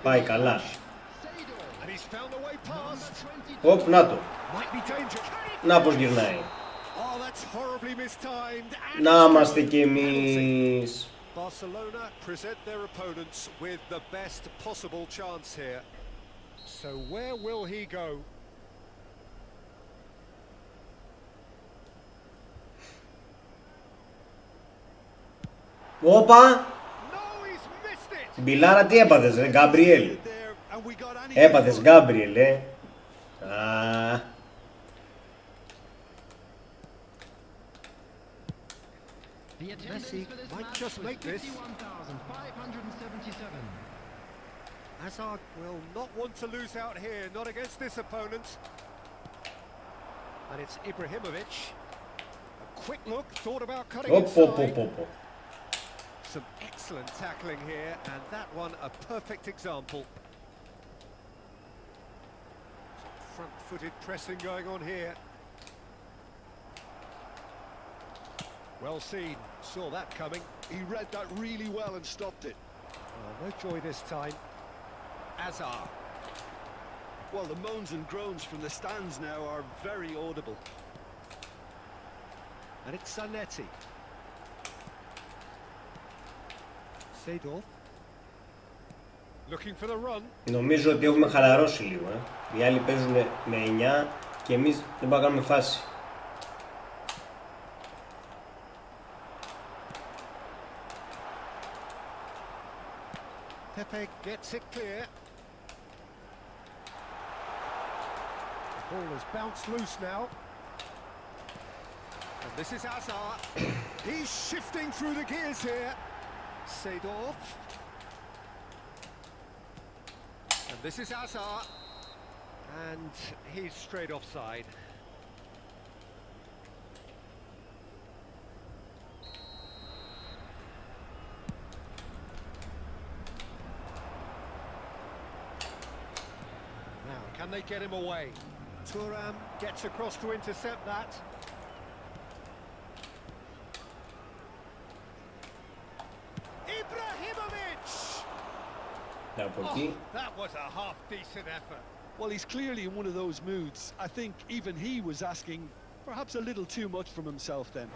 Πάει καλά. Οπ, να το. Να πως γυρνάει. Να είμαστε κι εμείς. Barcelona present their opponents with the best possible chance here. So where will he go? Όπα! No, he's missed it. Μπιλάρα, τι έπαθες ρε Γκάμπριελ? And we got any Έπαθες Γκάμπριελ, Α, The attendance Messi for this might match just was make this. 51,577. Hazard will not want to lose out here, not against this opponent. And it's Ibrahimovic. A quick look, thought about cutting οπ, οπ, inside. οπ, οπ. Some excellent tackling here, and that one a perfect example. Some front-footed pressing going on here. Well seen, saw that coming. He read that really well and stopped it. No joy this time. Hazard. Well, the moans and groans from the stands now are very audible. And it's Zanetti. Seedorf. Looking for the run. Νομίζω ότι έχουμε χαλαρώσει λίγο, Οι άλλοι παίζουν με 9 και εμείς δεν πάμε να κάνουμε φάση. Pepe gets it clear. The ball has bounced loose now. And this is Hazard. He's shifting through the gears here. Seedorf. And this is Hazard. And he's straight offside. Now, can they get him away? Thuram gets across to intercept that. Ibrahimovic! Από εκεί. That was a half-decent effort. Well, he's clearly in one of those moods. I think even he was asking perhaps a little too much from himself then.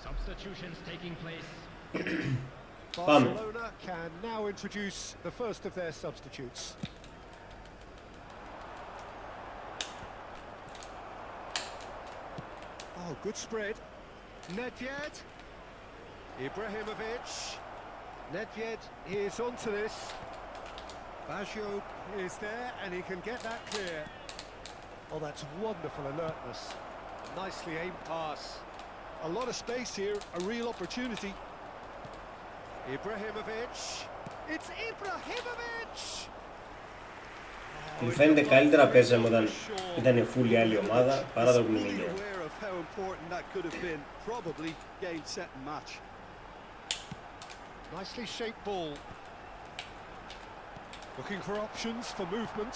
Substitutions taking place. Barcelona can now introduce the first of their substitutes. Oh, good spread. Nedved. Ibrahimovic. Nedved is onto this. Baggio is there and he can get that clear. Oh, that's wonderful alertness. Nicely aimed pass. A lot of space here, a real opportunity. Ibrahimovic. It's Ibrahimovic! Μου φαίνεται καλύτερα παίζαμε όταν ήταν full η άλλη ομάδα παρά το πνιγμένο. Aware of how important that could have been. Probably game, set and match. Nicely shaped ball. Looking for options for movement.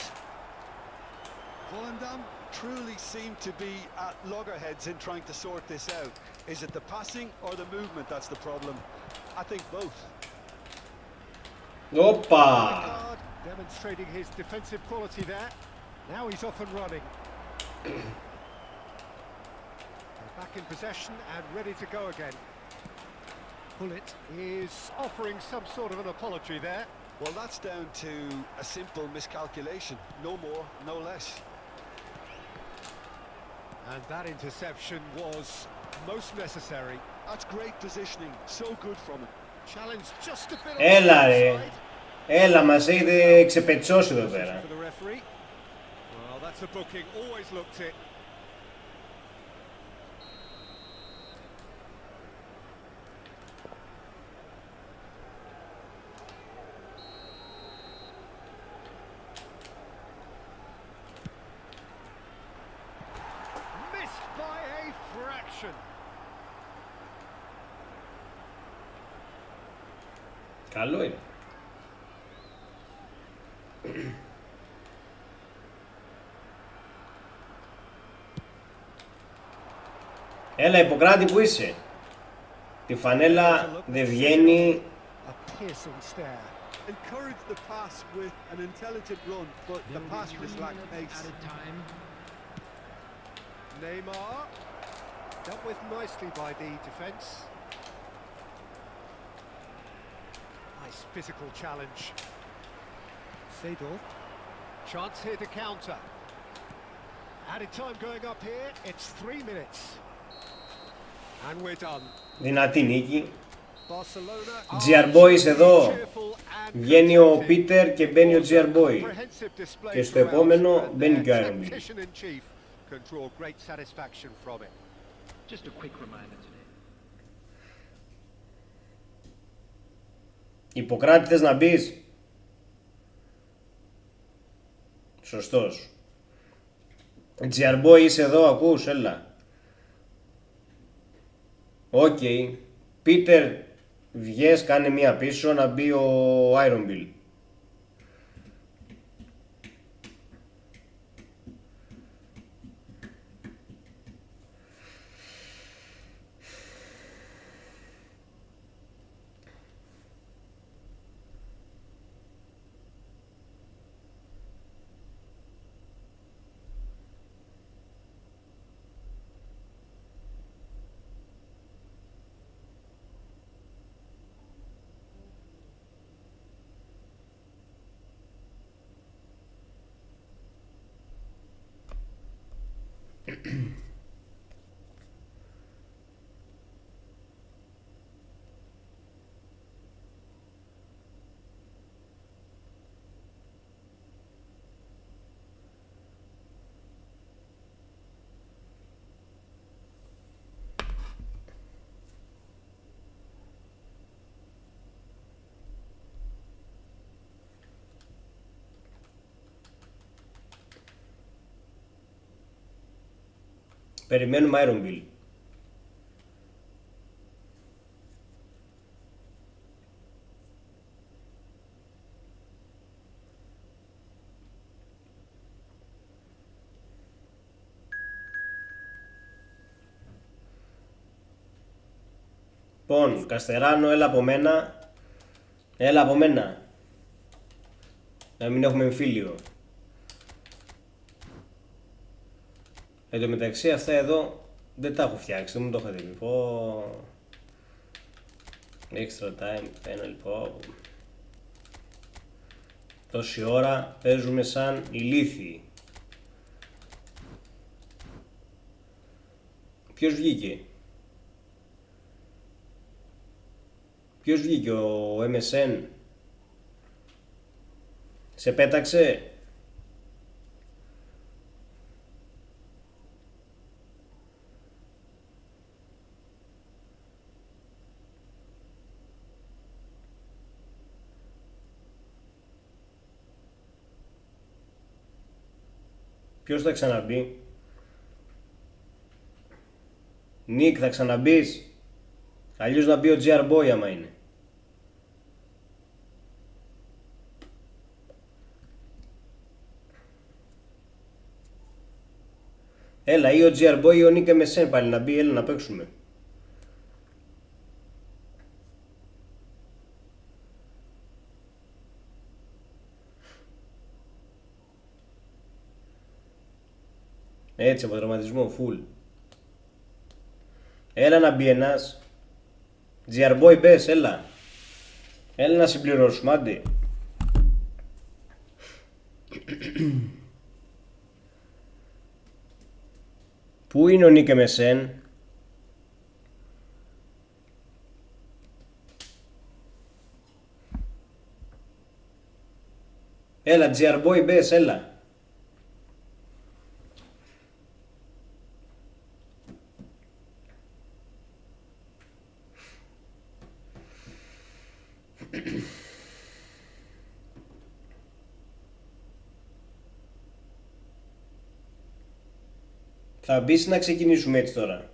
Volendam truly seem to be at loggerheads in trying to sort this out. Is it the passing or the movement that's the problem? I think both. Όπα! Guard demonstrating his defensive quality there. Now he's off and running. They're back in possession and ready to go again. Bullet is offering some sort of an apology there. Well, that's down to a simple miscalculation. No more, no less. And that interception was most necessary. That's great positioning. So good from him. Challenge just a bit. Έλα ρε! Έλα, μας έχετε ξεπετσώσει εδώ πέρα. For the referee. Well, that's a booking. Always looked it. Missed by a fraction. Καλό είναι. Έλα Ιπποκράτη, που είσαι? Τη φανέλα δεν βγαίνει. A piercing stare. Encouraged the pass with an intelligent run, but the pass just lacked pace. Added time. Neymar. Dealt with nicely by the defence. Nice physical challenge. Seedorf. Chance here to counter. Added time going up here. It's 3 minutes. And we're done. Δυνατή νίκη. Barcelona. GR Boys εδώ. Βγαίνει ο Πίτερ και μπαίνει ο GR Boy. Και στο επόμενο μπαίνει και ο Iron Bill. Can draw great satisfaction from it. Just a quick reminder today. Ιπποκράτη, θες να μπεις? Σωστός. GR Boy, είσαι εδώ, ακούς? Έλα. Οκ. Πίτερ, βγες, κάνε μία πίσω να μπει ο Iron Bill. Περιμένουμε Iron Bill. Λοιπόν, Καστεράνο, έλα από μένα. Έλα από μένα. Να μην έχουμε εμφύλιο. Εν τω μεταξύ αυτά εδώ δεν τα έχω φτιάξει, δεν μου το είχατε πει. Πω. Extra time, ένα λοιπόν. Τόση ώρα παίζουμε σαν ηλίθιοι. Ποιος βγήκε? Ποιος βγήκε, ο MSN? Σε πέταξε? Ποιος θα ξαναμπεί? Νίκ, θα ξαναμπείς? Αλλιώς να μπει ο GR Boy άμα είναι. Έλα, ή ο GR Boy ή ο Νίκ MSN πάλι να μπει, έλα να παίξουμε. Έτσι, από τραυματισμό, full. Έλα να μπει ένας. GR Boy μπες, έλα. Έλα να συμπληρώσουμε, άντε. Πού είναι ο Νίκ MSN? Έλα, GR Boy μπες, έλα. Θα μπεις να ξεκινήσουμε έτσι τώρα?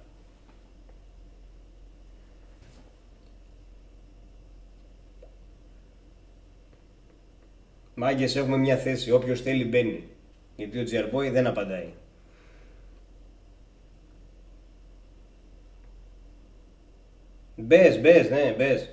Μάγκες, έχουμε μια θέση, όποιος θέλει μπαίνει. Γιατί ο GR Boy δεν απαντάει. Μπες, ναι, μπες.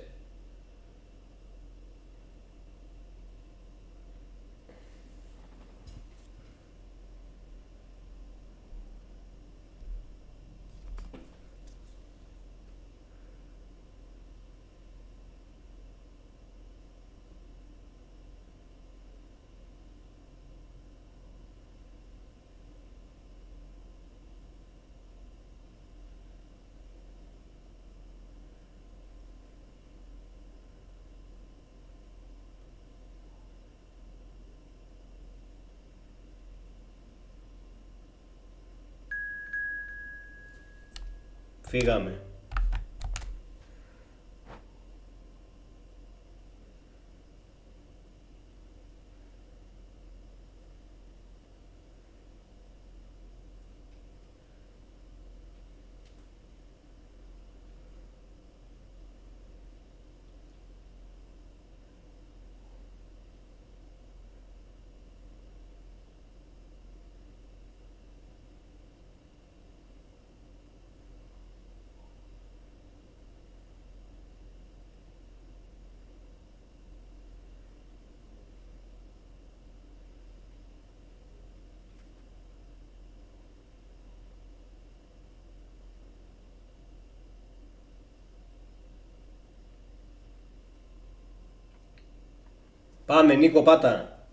Φύγαμε. Πάμε, Νίκο, πάτα.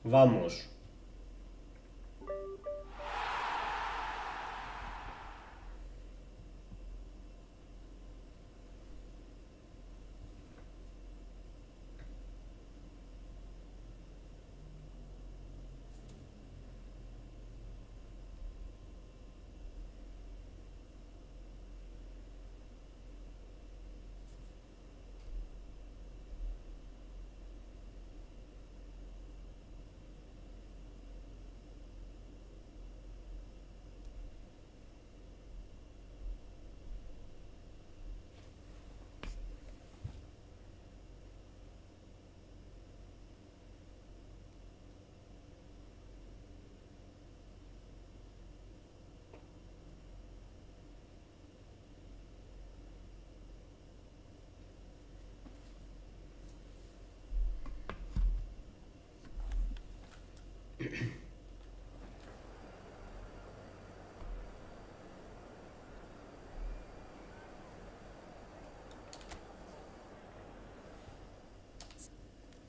Vamos.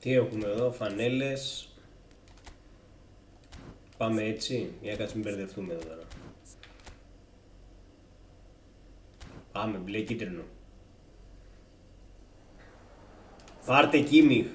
Τι έχουμε εδώ, φανέλες. Πάμε έτσι, για κάτσε μην μπερδευτούμε εδώ τώρα. Πάμε, μπλε κίτρινο. Πάρτε Κίμιχ.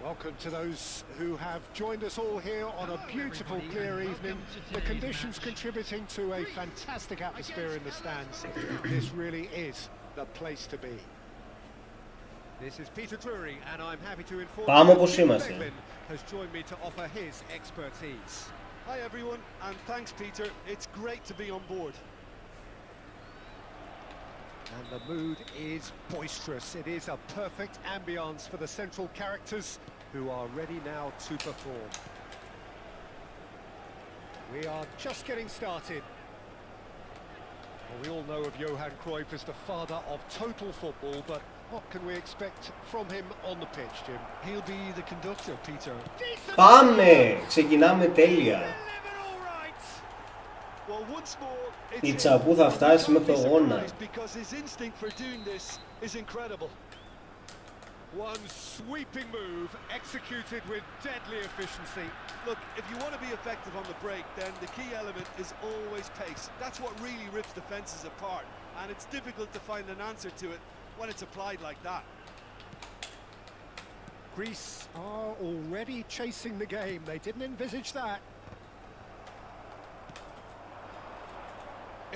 Welcome to those who have joined us all here on a beautiful, clear evening. The conditions contributing to a fantastic atmosphere in the stands. This really is the place to be. This is Peter Drury, and I'm happy to inform Πάμε you όπως that είμαστε. Beglin has joined me to offer his expertise. Hi everyone, and thanks Peter. It's great to be on board. And the mood is boisterous. It is a perfect ambience for the central characters who are ready now to perform. We are just getting started. Well, we all know of Johan Cruyff as the father of total football, but what can we expect from him on the pitch, Jim? He'll be the conductor, Peter. Πάμε! Ξεκινάμε τέλεια. Well, once more, Η τσαπού θα φτάσει μέχρι το γόνα. because his instinct for doing this is incredible. One sweeping move executed with deadly efficiency. Look, if you want to be effective on the break, then the key element is always pace. That's what really rips defenses apart, and it's difficult to find an answer to it when it's applied like that. Greece are already chasing the game. They didn't envisage that.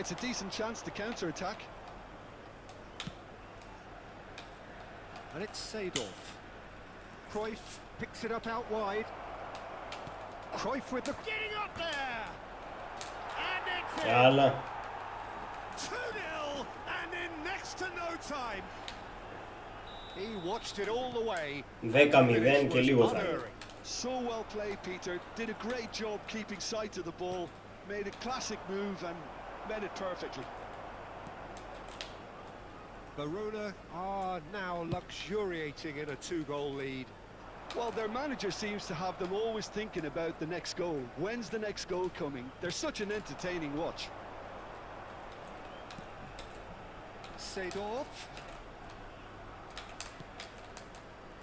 It's a decent chance to counter-attack. And it's Seedorf. Cruyff picks it up out wide. Cruyff with the... Getting up there! And it's in! Καλά. 2-0 and in next to no time. He watched it all the way. 10-0 και λίγο θα είναι. So well played, Peter. Did a great job keeping sight of the ball. Made a classic move and met it perfectly. Verona are now luxuriating in a 2-goal lead. Well, their manager seems to have them always thinking about the next goal. When's the next goal coming? They're such an entertaining watch. Seedorf.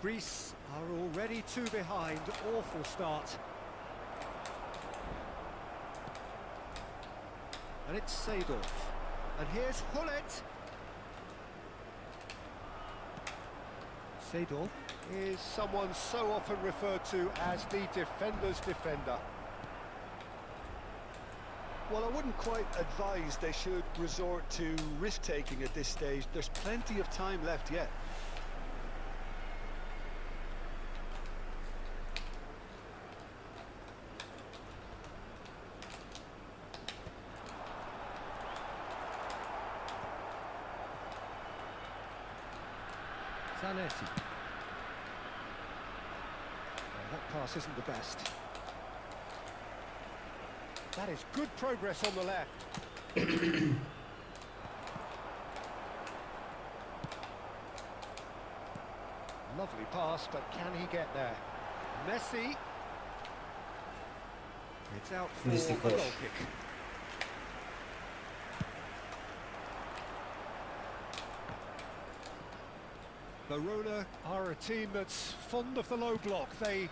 Greece are already two behind. Awful start. And it's Seedorf. And here's Hullet. Seedorf is someone so often referred to as the defender's defender. Well, I wouldn't quite advise they should resort to risk-taking at this stage. There's plenty of time left yet. Zanetti. Well, that pass isn't the best. That is good progress on the left. Lovely pass, but can he get there? Messi. It's out for a goal kick. Verona are a team that's fond of the low block. They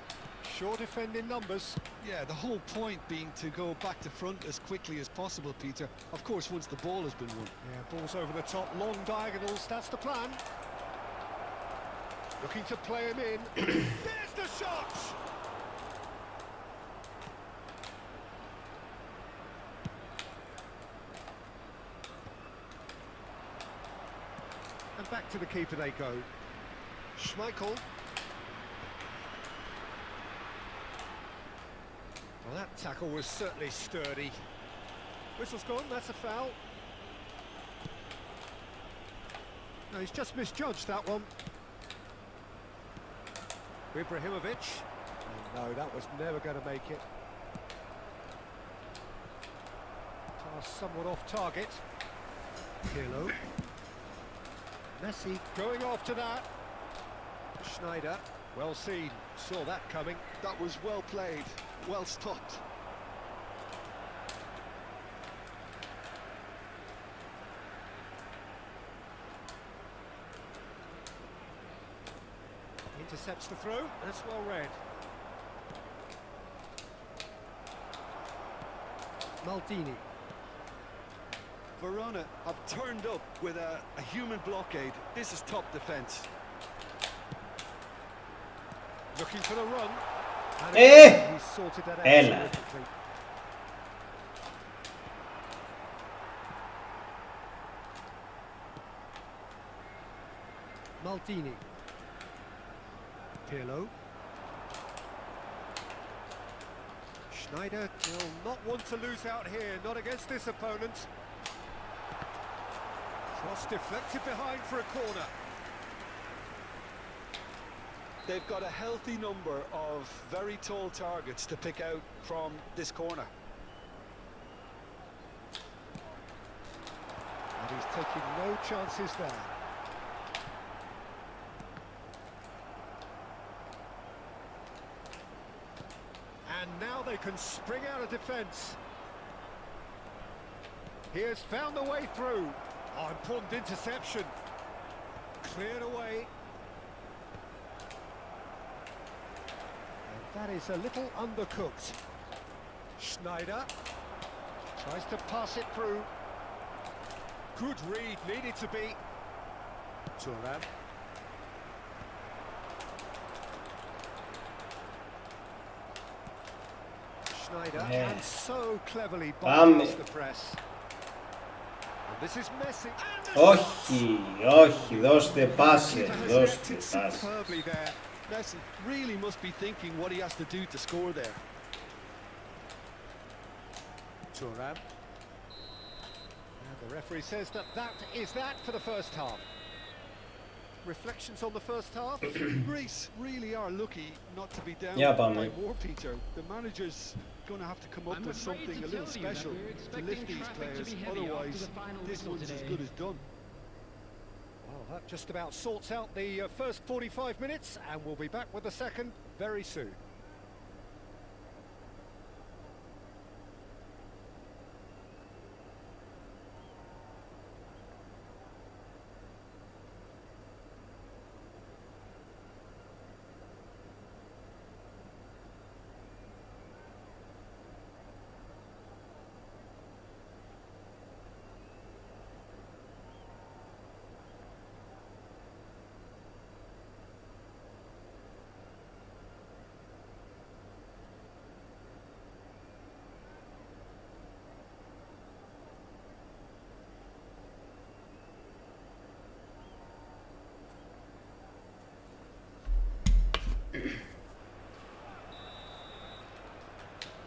sure defend in numbers. Yeah, the whole point being to go back to front as quickly as possible, Peter. Of course, once the ball has been won. Yeah, balls over the top, long diagonals, that's the plan. Looking to play him in. There's the shot! And back to the keeper they go. Schmeichel. Well, that tackle was certainly sturdy. Whistle's gone, that's a foul. No, he's just misjudged that one. Ibrahimovic. Oh, no, that was never going to make it. Pass somewhat off target. Pirlo. Messi going after that. Schneider, well seen, saw that coming. That was well played, well stopped. Intercepts the throw, that's well read. Maldini. Verona have turned up with a human blockade. This is top defence. Looking for the run. And he's sorted that out terrifically. Maldini. Pirlo. Schneider will not want to lose out here, not against this opponent. Cross deflected behind for a corner. They've got a healthy number of very tall targets to pick out from this corner. And he's taking no chances there. And now they can spring out of defence. He has found the way through. Oh, important interception. Cleared away. And that is a little undercooked. Schneider tries to pass it through. Good read, needed to be. Thuram. Schneider, and so cleverly bypassed the press. And this is Messi. Όχι, όχι, δώστε πάσες, δώστε πάσες. Superbly there. Messi really must be thinking what he has to do to score there. Thuram. And the referee says that is that for the first half. Reflections on the first half. Greece really are lucky not to be down by more, Peter. The manager's going to have to come up with something a little special to lift these players. Otherwise, this one's as good as done. Well, that just about sorts out the first 45 minutes, and we'll be back with the second very soon.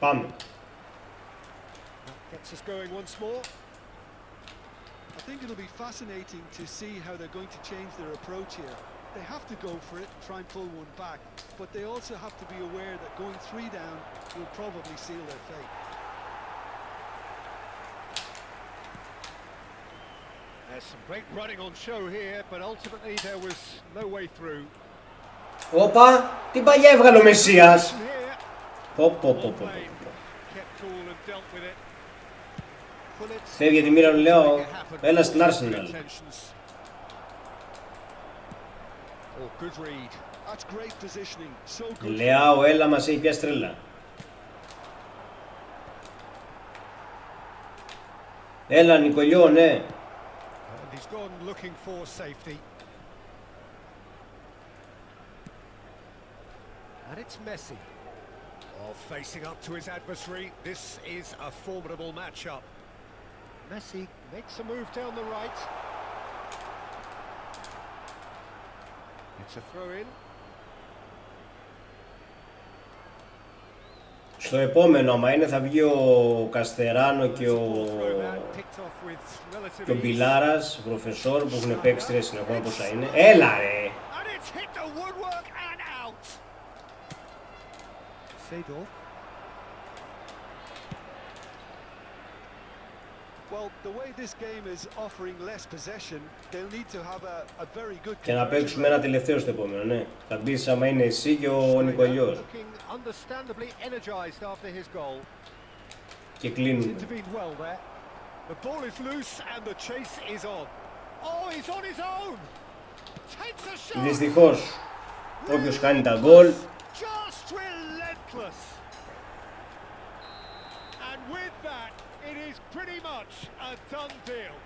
Πάμε. Gets us going once more. I think it'll be fascinating to see how they're going to change their approach here. They have to go for it, try and pull one back, but they also have to be aware that going 3 down will probably seal their fate. There's some great running on show here, but ultimately there was no way through. Όπα, τι παλιά έβγαλε ο Μεσσίας. Here, Πω, πω, πω, πω. kept cool and dealt with it. Φεύγει τη μοίρα, λέω, έλα στην Arsenal. Oh, good read. That's great positioning. So good. Λεάω, έλα, μας έχει πιάσει τρέλα. Έλα, Νικολιό, ναι. And he's gone looking for safety. And it's Messi. Oh, facing up to his adversary. This is a formidable matchup. Messi makes a move down the right. It's a throw-in. Στο επόμενο, άμα είναι, θα βγει ο Καστεράνο και ο Μπιλάρας, ο προφεσόρ, που έχουν παίξει 3 συνεχόμενα πόσα είναι. Έλα ρε! Well, the way this game is offering less possession, they'll need to have a very good. Και να παίξουμε ένα τελευταίο στο επόμενο, ναι. Θα μπεις άμα είναι εσύ και ο Νικολιός. Και κλείνουμε. Δυστυχώς, όποιος κάνει τα γκολ. It is pretty much a done deal.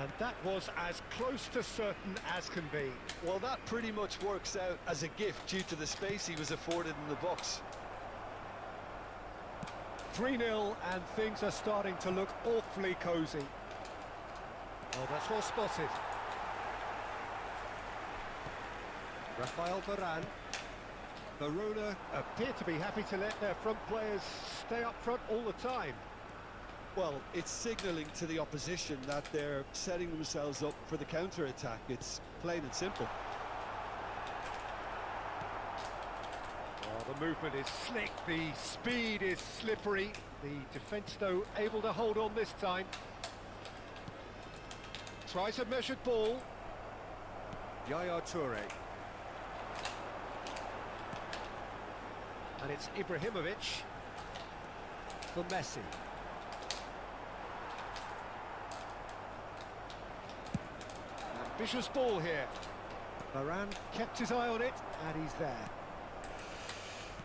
And that was as close to certain as can be. Well, that pretty much works out as a gift due to the space he was afforded in the box. 3-0 and things are starting to look awfully cosy. Oh, that's well spotted. Rafael Varane. Verona appear to be happy to let their front players stay up front all the time. Well, it's signalling to the opposition that they're setting themselves up for the counter-attack. It's plain and simple. Oh, the movement is slick, the speed is slippery. The defence, though, able to hold on this time. Tries a measured ball. Yaya Toure. And it's Ibrahimovic for Messi. Ambitious ball here. Varane kept his eye on it, and he's there.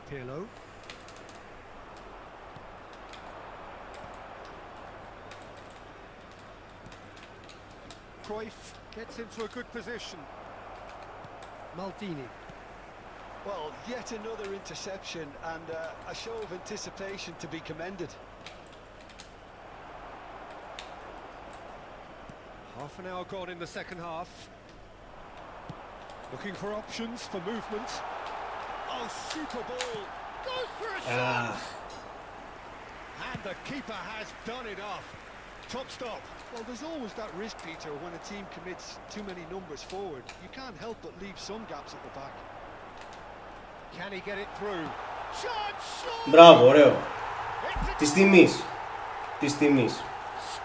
Pirlo. Cruyff gets into a good position. Maldini. Well, yet another interception and a show of anticipation to be commended. Half an hour gone in the second half. Looking for options for movement. Oh, super ball. Goes for a shot. And the keeper has done it off. Top stop. Well, there's always that risk, Peter, when a team commits too many numbers forward. You can't help but leave some gaps at the back. Can he get it through? Μπράβο, ωραίο. Της τιμής. Της τιμής.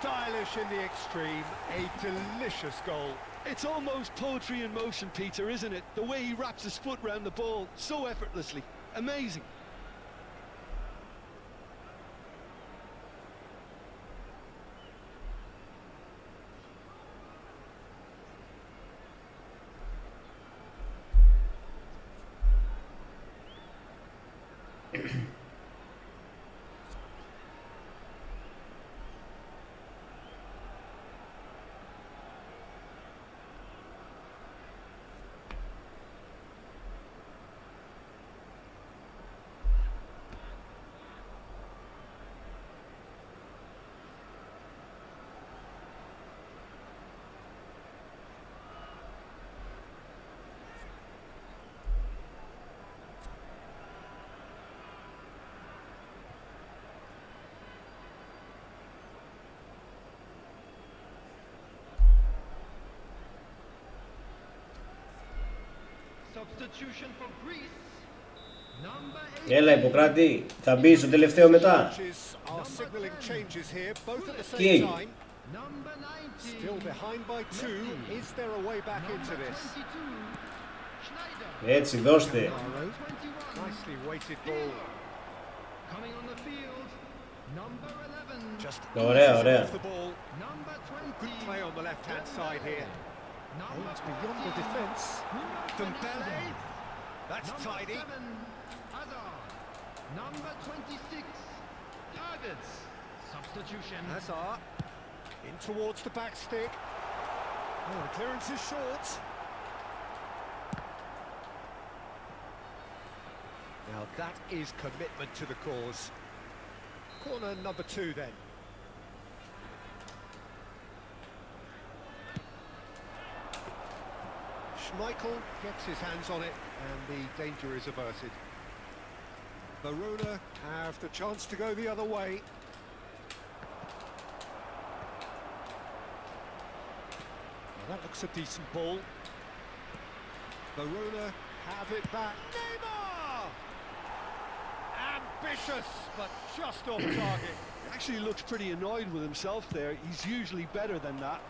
Stylish in the extreme, a delicious goal. It's almost poetry in motion, Peter, isn't it? The way he wraps his foot round the ball so effortlessly. Amazing. Substitution for Greece. Number 8. Έλα Ιπποκράτη, θα μπει στο τελευταίο μετά. Coaches are signalling changes here, both at the Τι same έγινε? time. Number 19. Still behind by 2. Is there a way back into this? 22. Schneider. Έτσι, δώστε. 21. Nicely weighted ball. Coming on the field. Number 11. Just Ωραία, eases ωραία. off the ball. Number Good 20. play on the left-hand side here. Number Aims beyond the defence. Dembele. That's Number tidy. 7. Hazard. Number 26. Targets. Substitution. Hazard in towards the back stick. Oh, the clearance is short. Now that is commitment to the cause. Corner number 2 then. Schmeichel gets his hands on it and the danger is averted. Verona have the chance to go the other way. Well, that looks a decent ball. Verona have it back. Neymar! Ambitious, but just off target. Actually looks pretty annoyed with himself there. He's usually better than that.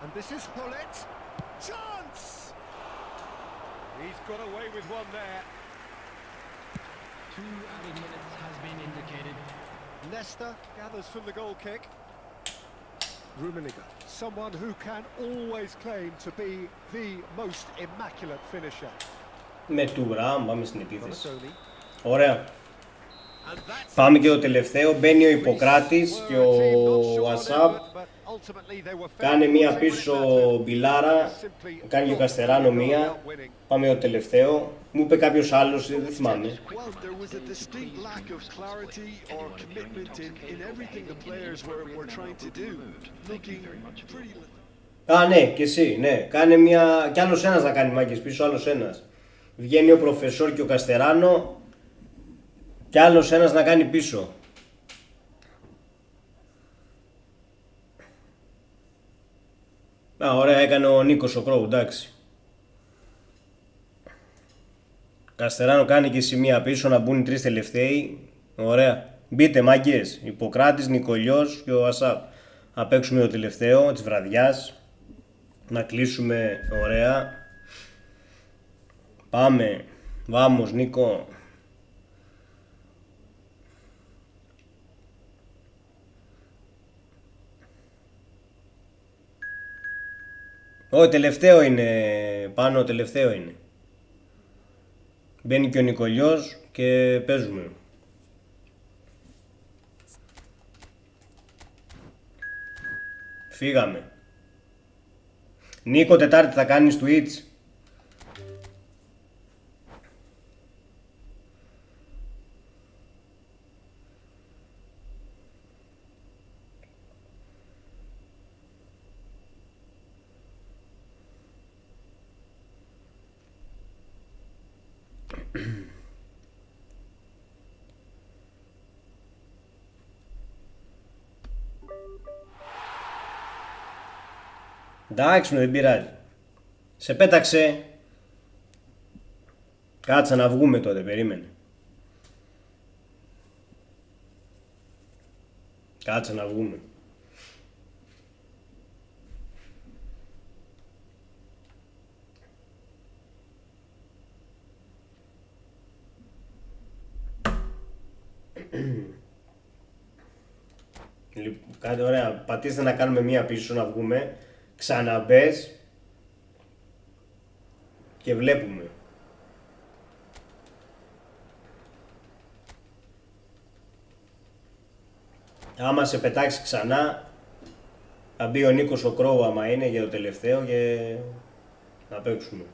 And this is Hullet. Chance! He's got away with one there. 2 added minutes has been indicated. Leicester gathers from the goal kick. Rummenigge, someone who can always claim to be the most immaculate finisher. Με του Ραμ, πάμε στην επίθεση. Balotelli. Ωραία. And that's Πάμε και το τελευταίο. Μπαίνει ο Ιπποκράτης και ο Ασάπ. Κάνει μία πίσω μπιλάρα. Κάνει και ο Καστεράνο μία. Πάμε το τελευταίο. Μου είπε κάποιος άλλος, δεν θυμάμαι. Well, there was a distinct lack of clarity or commitment in everything the players were trying to do. Looking pretty... Α, ναι, και εσύ, ναι. Κάνε μία... Κι άλλος ένας να κάνει μάγκες πίσω, άλλος ένας. Βγαίνει ο Προφεσόρ και ο Καστεράνο. Κι άλλος ένας να κάνει πίσω. Α, ωραία, έκανε ο Νίκος ο Κρόου, εντάξει. Καστεράνο κάνει και σημεία πίσω να μπουν οι 3 τελευταίοι. Ωραία. Μπείτε μάγκες. Ιπποκράτης, Νικολιός και ο Ασάπ. Να παίξουμε το τελευταίο της βραδιάς. Να κλείσουμε ωραία. Πάμε. Βάμος Νίκο. Όχι, τελευταίο είναι. Πάνω τελευταίο είναι. Μπαίνει και ο Νικολιός και παίζουμε. Φύγαμε. Νίκο, Τετάρτη θα κάνεις Twitch. Εντάξει, δεν πειράζει. Σε πέταξε. Κάτσα να βγούμε τότε, περίμενε. Κάτσα να βγούμε. Λοιπόν, κάτι ωραία. Πατήστε να κάνουμε μία πίσω να βγούμε. Ξαναμπες και βλέπουμε. Άμα σε πετάξει ξανά θα μπει ο Νίκος ο Κρόου άμα είναι για το τελευταίο και να παίξουμε.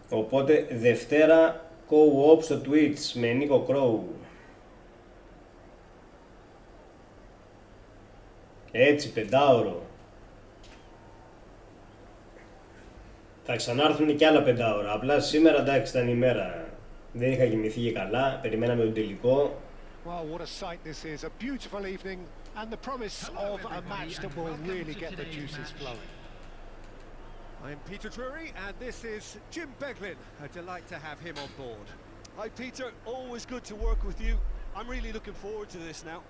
Οπότε Δευτέρα co-op στο Twitch με Νίκο Κρόου. Έτσι, 5ωρο. Θα ξανάρθουν και άλλα 5ωρα. Απλά σήμερα εντάξει ήταν η μέρα. Δεν είχα κοιμηθεί και καλά. Περιμέναμε τον τελικό. Well, what a sight this is. A beautiful evening and the promise of a match that will really get the juices flowing. I'm Peter Drury and this is Jim Beglin. A delight to have him on board. Hi Peter, always good to work with you. I'm really looking forward to this now.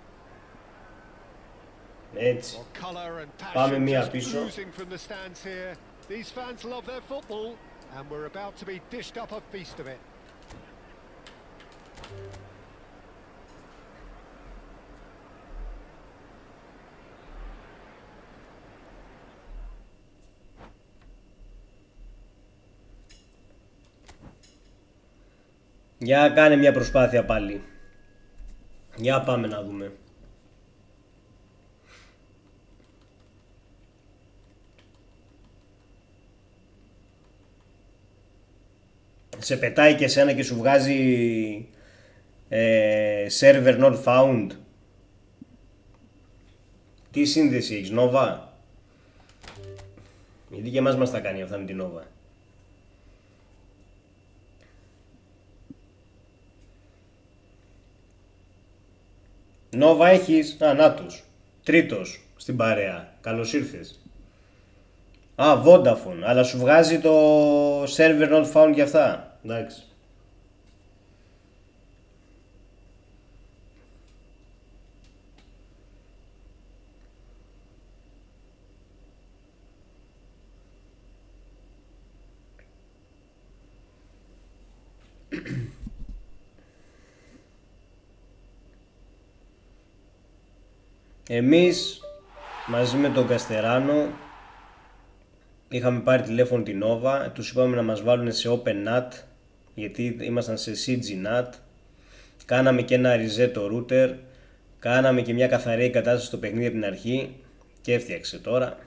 Έτσι. Well, colour and Πάμε passion μία just πίσω. oozing from the stands here. These fans love their football and we're about to be dished up a feast of it. Για κάνε μια προσπάθεια πάλι. Για πάμε να δούμε. Σε πετάει και σένα και σου βγάζει server not found. Τι σύνδεση έχεις, Nova? Γιατί και εμάς μας τα κάνει αυτά με την Nova. Nova έχεις? Α, νάτος. Τρίτος στην παρέα. Καλώς ήρθες. Α, Vodafone. Αλλά σου βγάζει το server not found για αυτά. Εντάξει. Εμείς μαζί με τον Καστεράνο είχαμε πάρει τηλέφωνο την Nova, τους είπαμε να μας βάλουν σε OpenNAT γιατί ήμασταν σε CGNAT. Κάναμε και ένα reset το router, κάναμε και μια καθαρή κατάσταση στο παιχνίδι από την αρχή και έφτιαξε τώρα.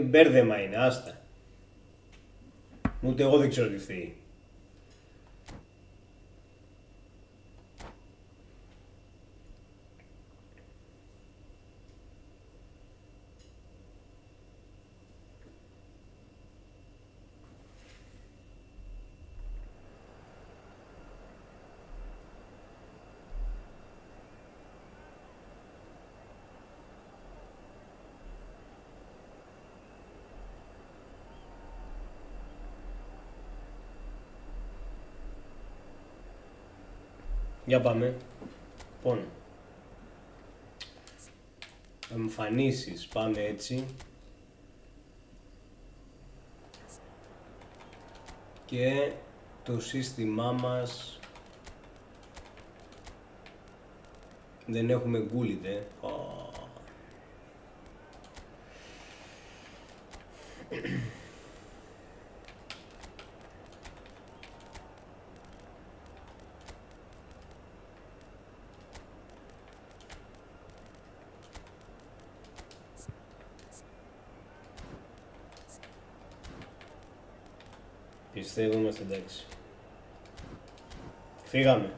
Μπέρδεμα είναι, άστα. Ούτε εγώ δεν ξέρω τι φταίει. Για πάμε. Λοιπόν, εμφανίσεις, πάμε έτσι. Και το σύστημά μας δεν έχουμε γκούλιδε. Πιστεύω είμαστε εντάξει. Φύγαμε.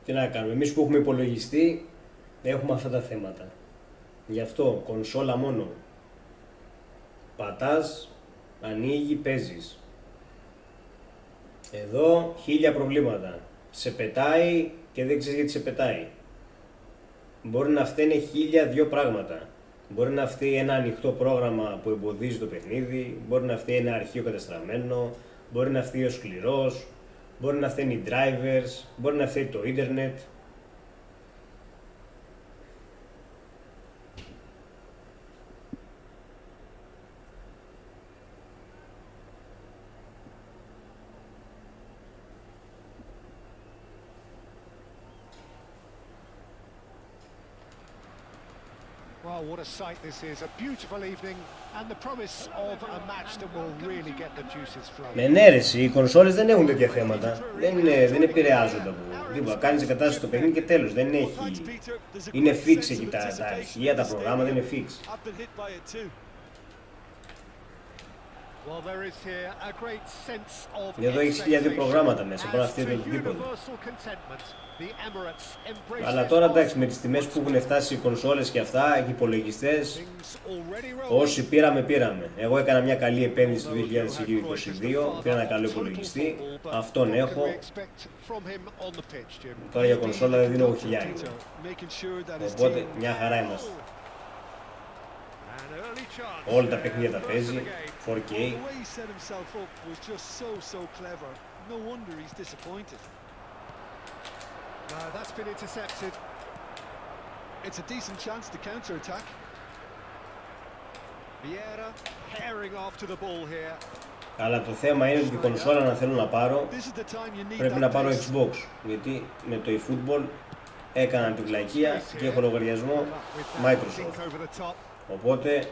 Τι να κάνουμε, εμείς που έχουμε υπολογιστή έχουμε αυτά τα θέματα. Γι' αυτό κονσόλα μόνο. Πατάς, ανοίγει, παίζεις. Εδώ 1000 προβλήματα. Σε πετάει και δεν ξέρεις γιατί σε πετάει. Μπορεί να φταίνε 1002 πράγματα. Μπορεί να φταίει ένα ανοιχτό πρόγραμμα που εμποδίζει το παιχνίδι, μπορεί να φταίει ένα αρχείο κατεστραμμένο, μπορεί να φταίει ο σκληρός, μπορεί να φταίνουν οι drivers, μπορεί να φταίει το ίντερνετ. Well, what a sight this is. A beautiful evening and the promise of a match that will really get the juices flowing. Με ναι, ρε, οι κονσόλες δεν έχουν τέτοια θέματα. Δεν επηρεάζονται από τίποτα. Κάνεις εγκατάσταση στο παιχνίδι και τέλος. Δεν έχει. Είναι fix εκεί τα αρχεία, τα προγράμματα είναι fix. Εδώ έχεις 1002 προγράμματα μέσα, μπορεί να φτιάξει οτιδήποτε. Αλλά τώρα εντάξει, με τις τιμές που έχουν φτάσει οι κονσόλες και αυτά, οι υπολογιστές, όσοι πήραμε. Εγώ έκανα μια καλή επένδυση το 2022, πήρα ένα καλό υπολογιστή, αυτόν έχω. Τώρα για κονσόλα δεν δίνω εγώ χιλιάρι. Οπότε μια χαρά είμαστε. Όλα τα παιχνίδια τα παίζει, 4K. That's been intercepted. It's a decent chance to counter-attack. Vieira herring after the ball here. Αλλά το θέμα είναι ότι την κονσόλα να θέλω να πάρω, πρέπει να πάρω Xbox. Γιατί με το eFootball έκανα την πλακία και έχω λογαριασμό Microsoft. Οπότε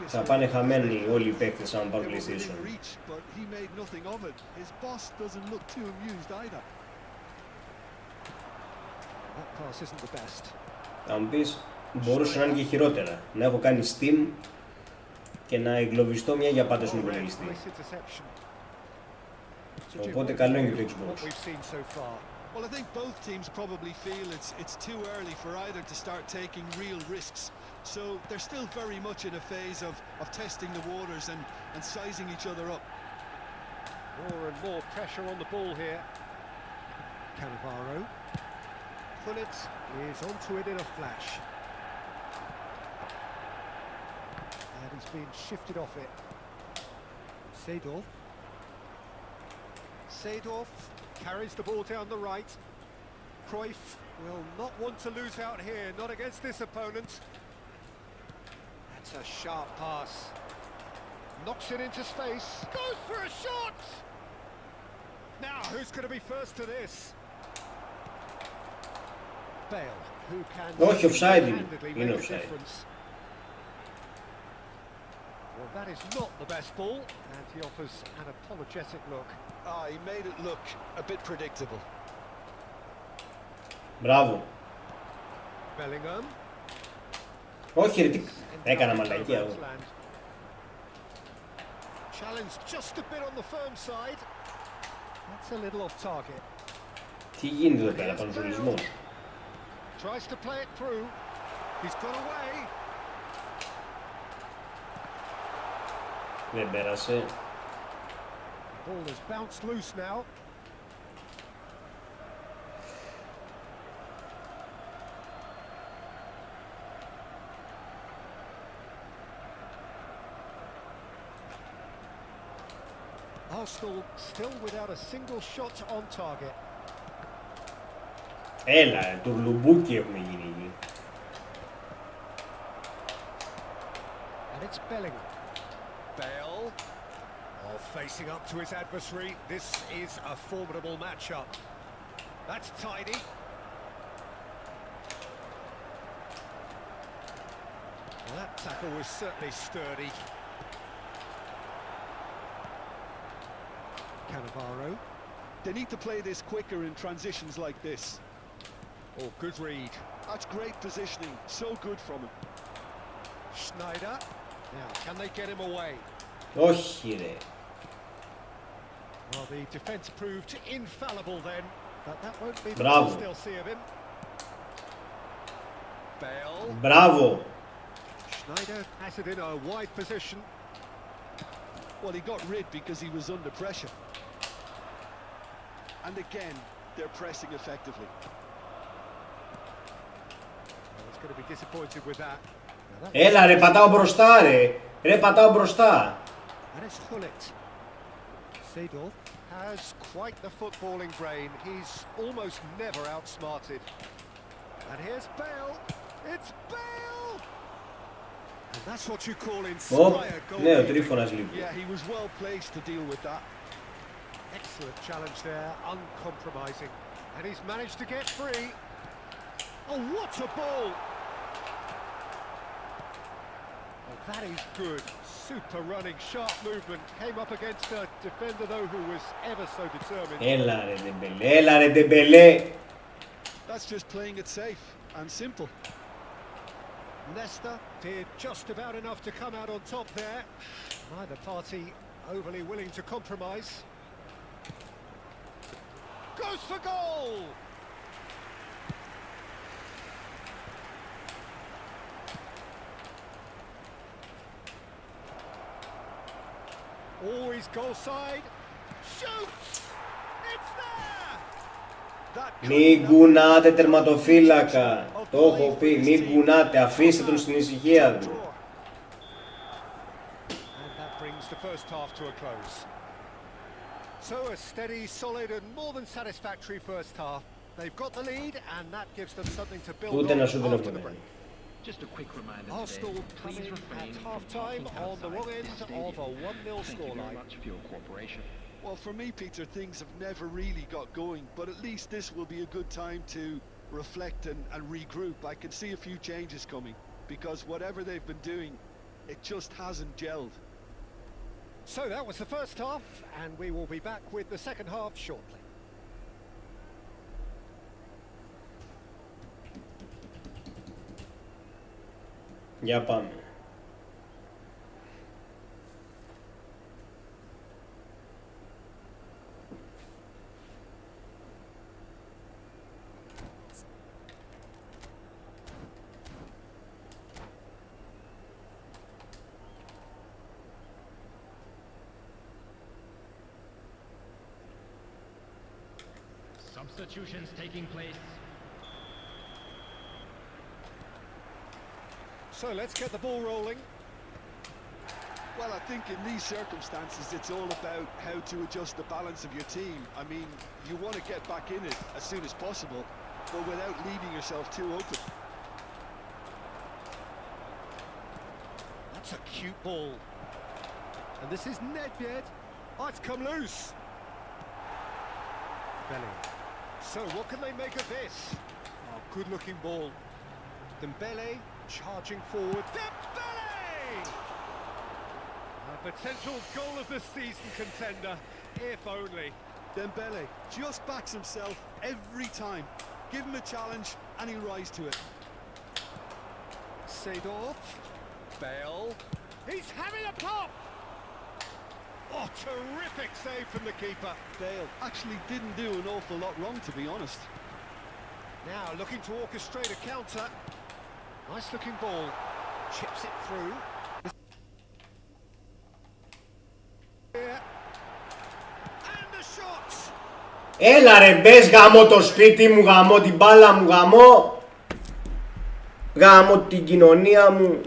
θα πάνε χαμένοι όλοι οι παίκτες αν πάρουν PlayStation. Θα μου πεις, μπορούσε να είναι και χειρότερα. Να έχω κάνει Steam και να εγκλωβιστώ μια για πάντα στον υπολογιστή. Οπότε καλό είναι και το Xbox. Well, I think both teams probably feel it's too early for either to start taking real risks. So they're still very much in a phase of testing the waters and sizing each other up. More and more pressure on the ball here. Cannavaro. Pullet is onto it in a flash. And he's been shifted off it. Seedorf carries the ball down the right. Cruyff will not want to lose out here, not against this opponent. That's a sharp pass. Knocks it into space. Goes for a shot! Now, who's going to be first to this? Bale, who can... Όχι, offside είναι offside. Well, that is not the best ball, and he offers an apologetic look. He made it look a bit predictable. Μπράβο. Bellingham. Όχι ρε, τι έκανα μαλακία εγώ. Challenge just a bit on the firm side. That's a little off target. Τι γίνεται εδώ πέρα, πανζουλισμός. Tries to play it through. He's got away. Δεν πέρασε. Ball has bounced loose now. Arsenal still without a single shot on target. Έλα, το γλουμπούκι έχουμε γίνει εκεί. And it's Bellingham. Bale. Facing up to his adversary, this is a formidable matchup. That's tidy. Well, that tackle was certainly sturdy. Cannavaro. They need to play this quicker in transitions like this. Oh, good read. That's great positioning, so good from him. Schneider. Now, can they get him away? Όχι ρε. Well, the defence proved infallible then, but that won't be the Bravo. last they'll see of him. Bale. Μπράβο. Schneider has it in a wide position. Well, he got rid because he was under pressure. And again, they're pressing effectively. Well, it's going to be disappointed with that. Έλα ρε, πατάω μπροστά ρε. Ρε, πατάω μπροστά. And it's Hullet. Seedorf has quite the footballing brain. He's almost never outsmarted. And here's Bale. It's Bale! And that's what you call inspired goal. Ναι, ο τρίφωνας λίγο. Yeah, he was well placed to deal with that. Excellent challenge there, uncompromising. And he's managed to get free. Oh, what a ball! Oh, that is good. Super running, sharp movement. Came up against a defender, though, who was ever so determined. Έλα ρε Ντεμπελέ, έλα ρε Ντεμπελέ. That's just playing it safe and simple. Nesta did just about enough to come out on top there. Neither party overly willing to compromise. Goes for goal! Always goal side. Shoots! It's there! Μην κουνάτε τερματοφύλακα. Το έχω πει, μην κουνάτε, αφήστε τον στην ησυχία του. And that brings the first half to a close. So a steady, solid and more than satisfactory first half. They've got the lead and that gives them something to build Ούτε on να σου δεν after έχω the break. Just a quick reminder Arsenal today, please coming refrain at from half-time talking on the wrong outside end this of a stadium. 1-0 Thank you very scoreline. much for your cooperation. Well, for me, Peter, things have never really got going, but at least this will be a good time to reflect and regroup. I can see a few changes coming, because whatever they've been doing, it just hasn't gelled. So that was the first half and we will be back with the second half shortly. Για πάμε. Substitutions taking place. So let's get the ball rolling. Well, I think in these circumstances, it's all about how to adjust the balance of your team. I mean, you want to get back in it as soon as possible, but without leaving yourself too open. That's a cute ball. And this is Nedved. Oh, it's come loose. Belly. So what can they make of this? Oh, good looking ball. Dembele charging forward. Dembele! A potential goal of the season contender, if only. Dembele just backs himself every time. Give him a challenge and he'll rise to it. Seedorf. Bale. He's having a pop! Oh, terrific save from the keeper. Bale actually didn't do an awful lot wrong, to be honest. Now looking to orchestrate a counter. Nice looking ball. Chips it through. Here. And the shot! Έλα ρε μπες, γαμώ το σπίτι μου, γαμώ την μπάλα μου, γαμώ. Γαμώ την κοινωνία μου.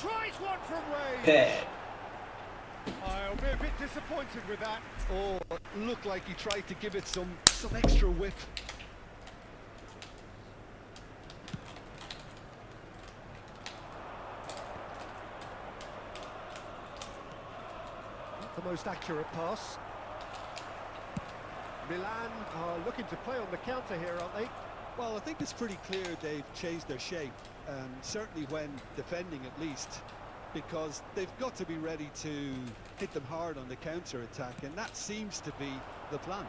Tries one from range. I'll be a bit disappointed with that. Oh, looked like he tried to give it some extra whip. Not the most accurate pass. Milan are looking to play on the counter here, aren't they? Well, I think it's pretty clear they've changed their shape, certainly when defending at least, because they've got to be ready to hit them hard on the counter-attack, and that seems to be the plan.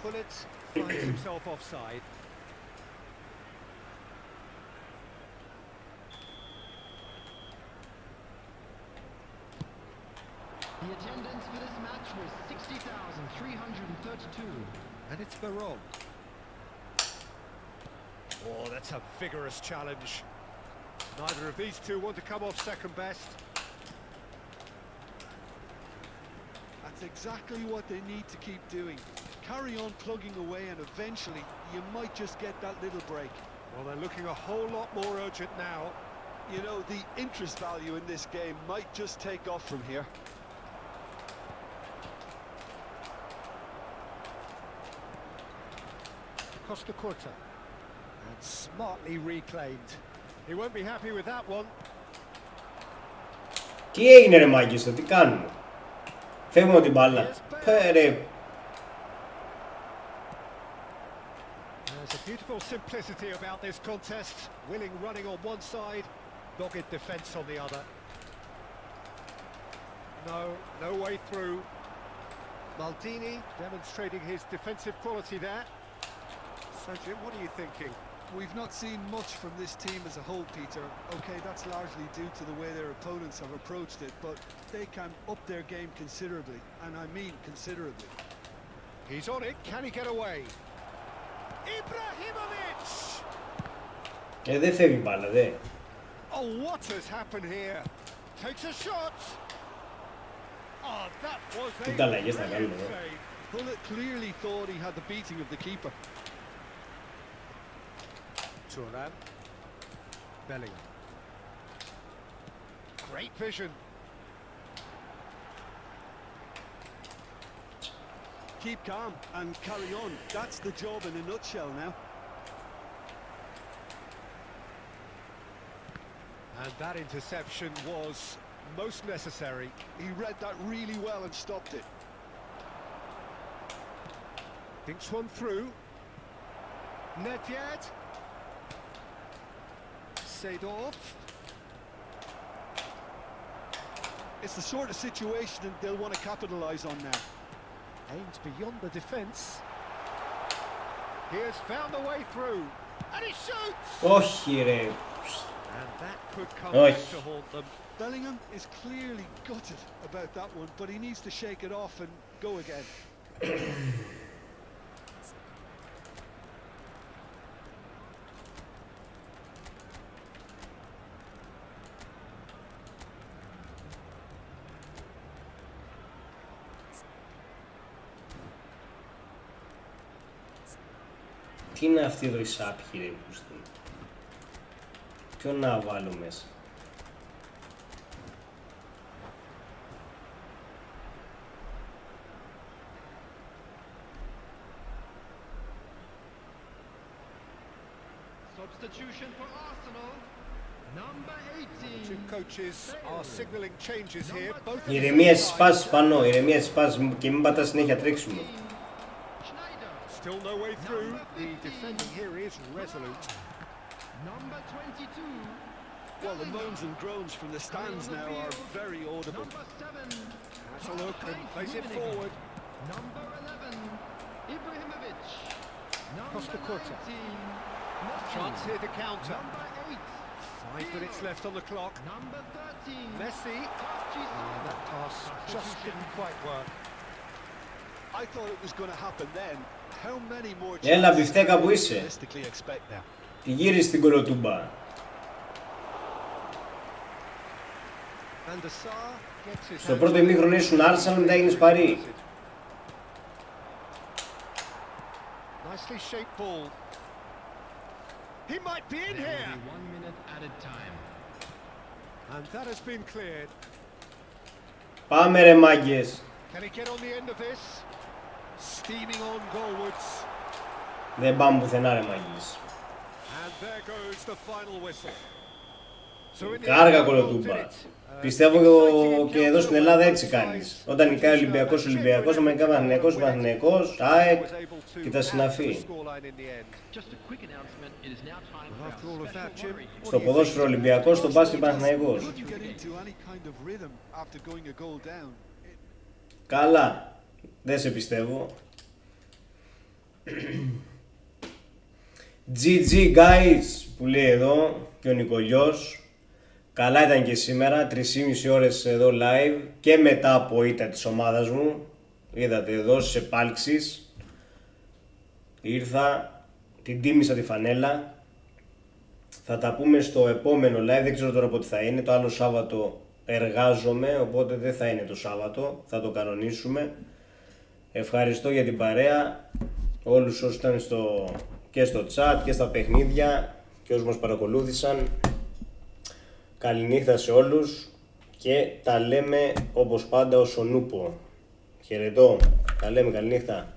Pullet finds himself offside. The attendance for this match was 60,332. And it's Veron. Oh, that's a vigorous challenge. Neither of these two want to come off second best. That's exactly what they need to keep doing. Carry on plugging away and eventually you might just get that little break. Well, they're looking a whole lot more urgent now. You know, the interest value in this game might just take off from here. Costa Curta. And smartly reclaimed. He won't be happy with that one. Τι έγινε ρε μάγκιστο, τι κάνουμε? Φεύγουμε την μπάλα. Ρε. There's a beautiful simplicity about this contest. Willing running on one side, dogged defence on the other. No way through. Maldini demonstrating his defensive quality there. So Jim, what are you thinking? We've not seen much from this team as a whole, Peter. Okay, that's largely due to the way their opponents have approached it, but they can up their game considerably, and I mean considerably. He's on it, can he get away? Ibrahimovic! Δεν φεύγει μπάλα, δε. Oh, what has happened here? Takes a shot! Oh, that was a Τι αλλαγές θα κάνουμε, brilliant δε. save. Bullet clearly thought he had the beating of the keeper. Turan. Bellingham. Great vision. Keep calm and carry on. That's the job in a nutshell now. And that interception was most necessary. He read that really well and stopped it. Thinks one through. Net yet? Seedorf. It's the sort of situation that they'll want to capitalise on now. Aims beyond the defence. He has found a way through. And he shoots! Όχι ρε. And that could come Oy. back to haunt them. Bellingham is clearly gutted about that one, but he needs to shake it off and go again. Τι είναι αυτή εδώ η σάπχη ρε πούστο. Ποιον να βάλω μέσα. Substitution for Arsenal. Number 18. Two coaches are signalling changes here. Both Ηρεμία στις πάσεις πάνω, ηρεμία στις πάσεις και μην πατάς συνέχεια τρέξιμο. Still no way through. The defending here is resolute. Number 22. Well, the moans and groans from the stands now are very audible. Number 7. Has a look and plays it forward. Number 11. Ibrahimovic. Number Costa Curta. 19. Chance here to counter. Number 8. 5 minutes left on the clock. Number 13. Messi. That pass just didn't quite work. I thought it was going to happen then. How many more Έλα chances μπιφτέκα που can we είσαι. realistically expect now? Τη γύρισε στην κολοτούμπα. And the Sar gets his Στο πρώτο ημίχρονο ήσουν Arsenal, μετά έγινες Παρί. Nicely shaped ball. He might be in here. 1 minute added time. And that has been cleared. Πάμε ρε μάγκες. Can he get on the end of this? Steaming on goalwards. Δεν πάμε πουθενά ρε μάγκες. And there goes the final whistle. So in the Κάργα end, κολοτούμπα. did it. Πιστεύω και εδώ στην Ελλάδα έτσι κάνεις. Όταν νικάει ο Ολυμπιακός, Ολυμπιακός, Αμερικά Παναθηναϊκός, Παναθηναϊκός, ΑΕΚ και τα συναφή. Just a quick announcement. It is now time for After all our of that, special Jim, lottery. Στο ποδόσφαιρο Ολυμπιακός, στο μπάσκετ Παναθηναϊκός. Couldn't get into any kind of rhythm after going a goal down. Καλά. Δεν σε πιστεύω. GG guys που λέει εδώ και ο Νικολιός. Καλά ήταν και σήμερα, 3,5 ώρες εδώ live και μετά από ήττα της ομάδας μου. Είδατε εδώ στις επάλξεις. Ήρθα, την τίμησα τη φανέλα. Θα τα πούμε στο επόμενο live, δεν ξέρω τώρα πότε θα είναι. Το άλλο Σάββατο εργάζομαι, οπότε δεν θα είναι το Σάββατο, θα το κανονίσουμε. Ευχαριστώ για την παρέα, όλους όσους ήταν και στο chat και στα παιχνίδια και όσους μας παρακολούθησαν. Καληνύχτα σε όλους και τα λέμε όπως πάντα ως ο Νούπο. Χαιρετώ, τα λέμε, καληνύχτα.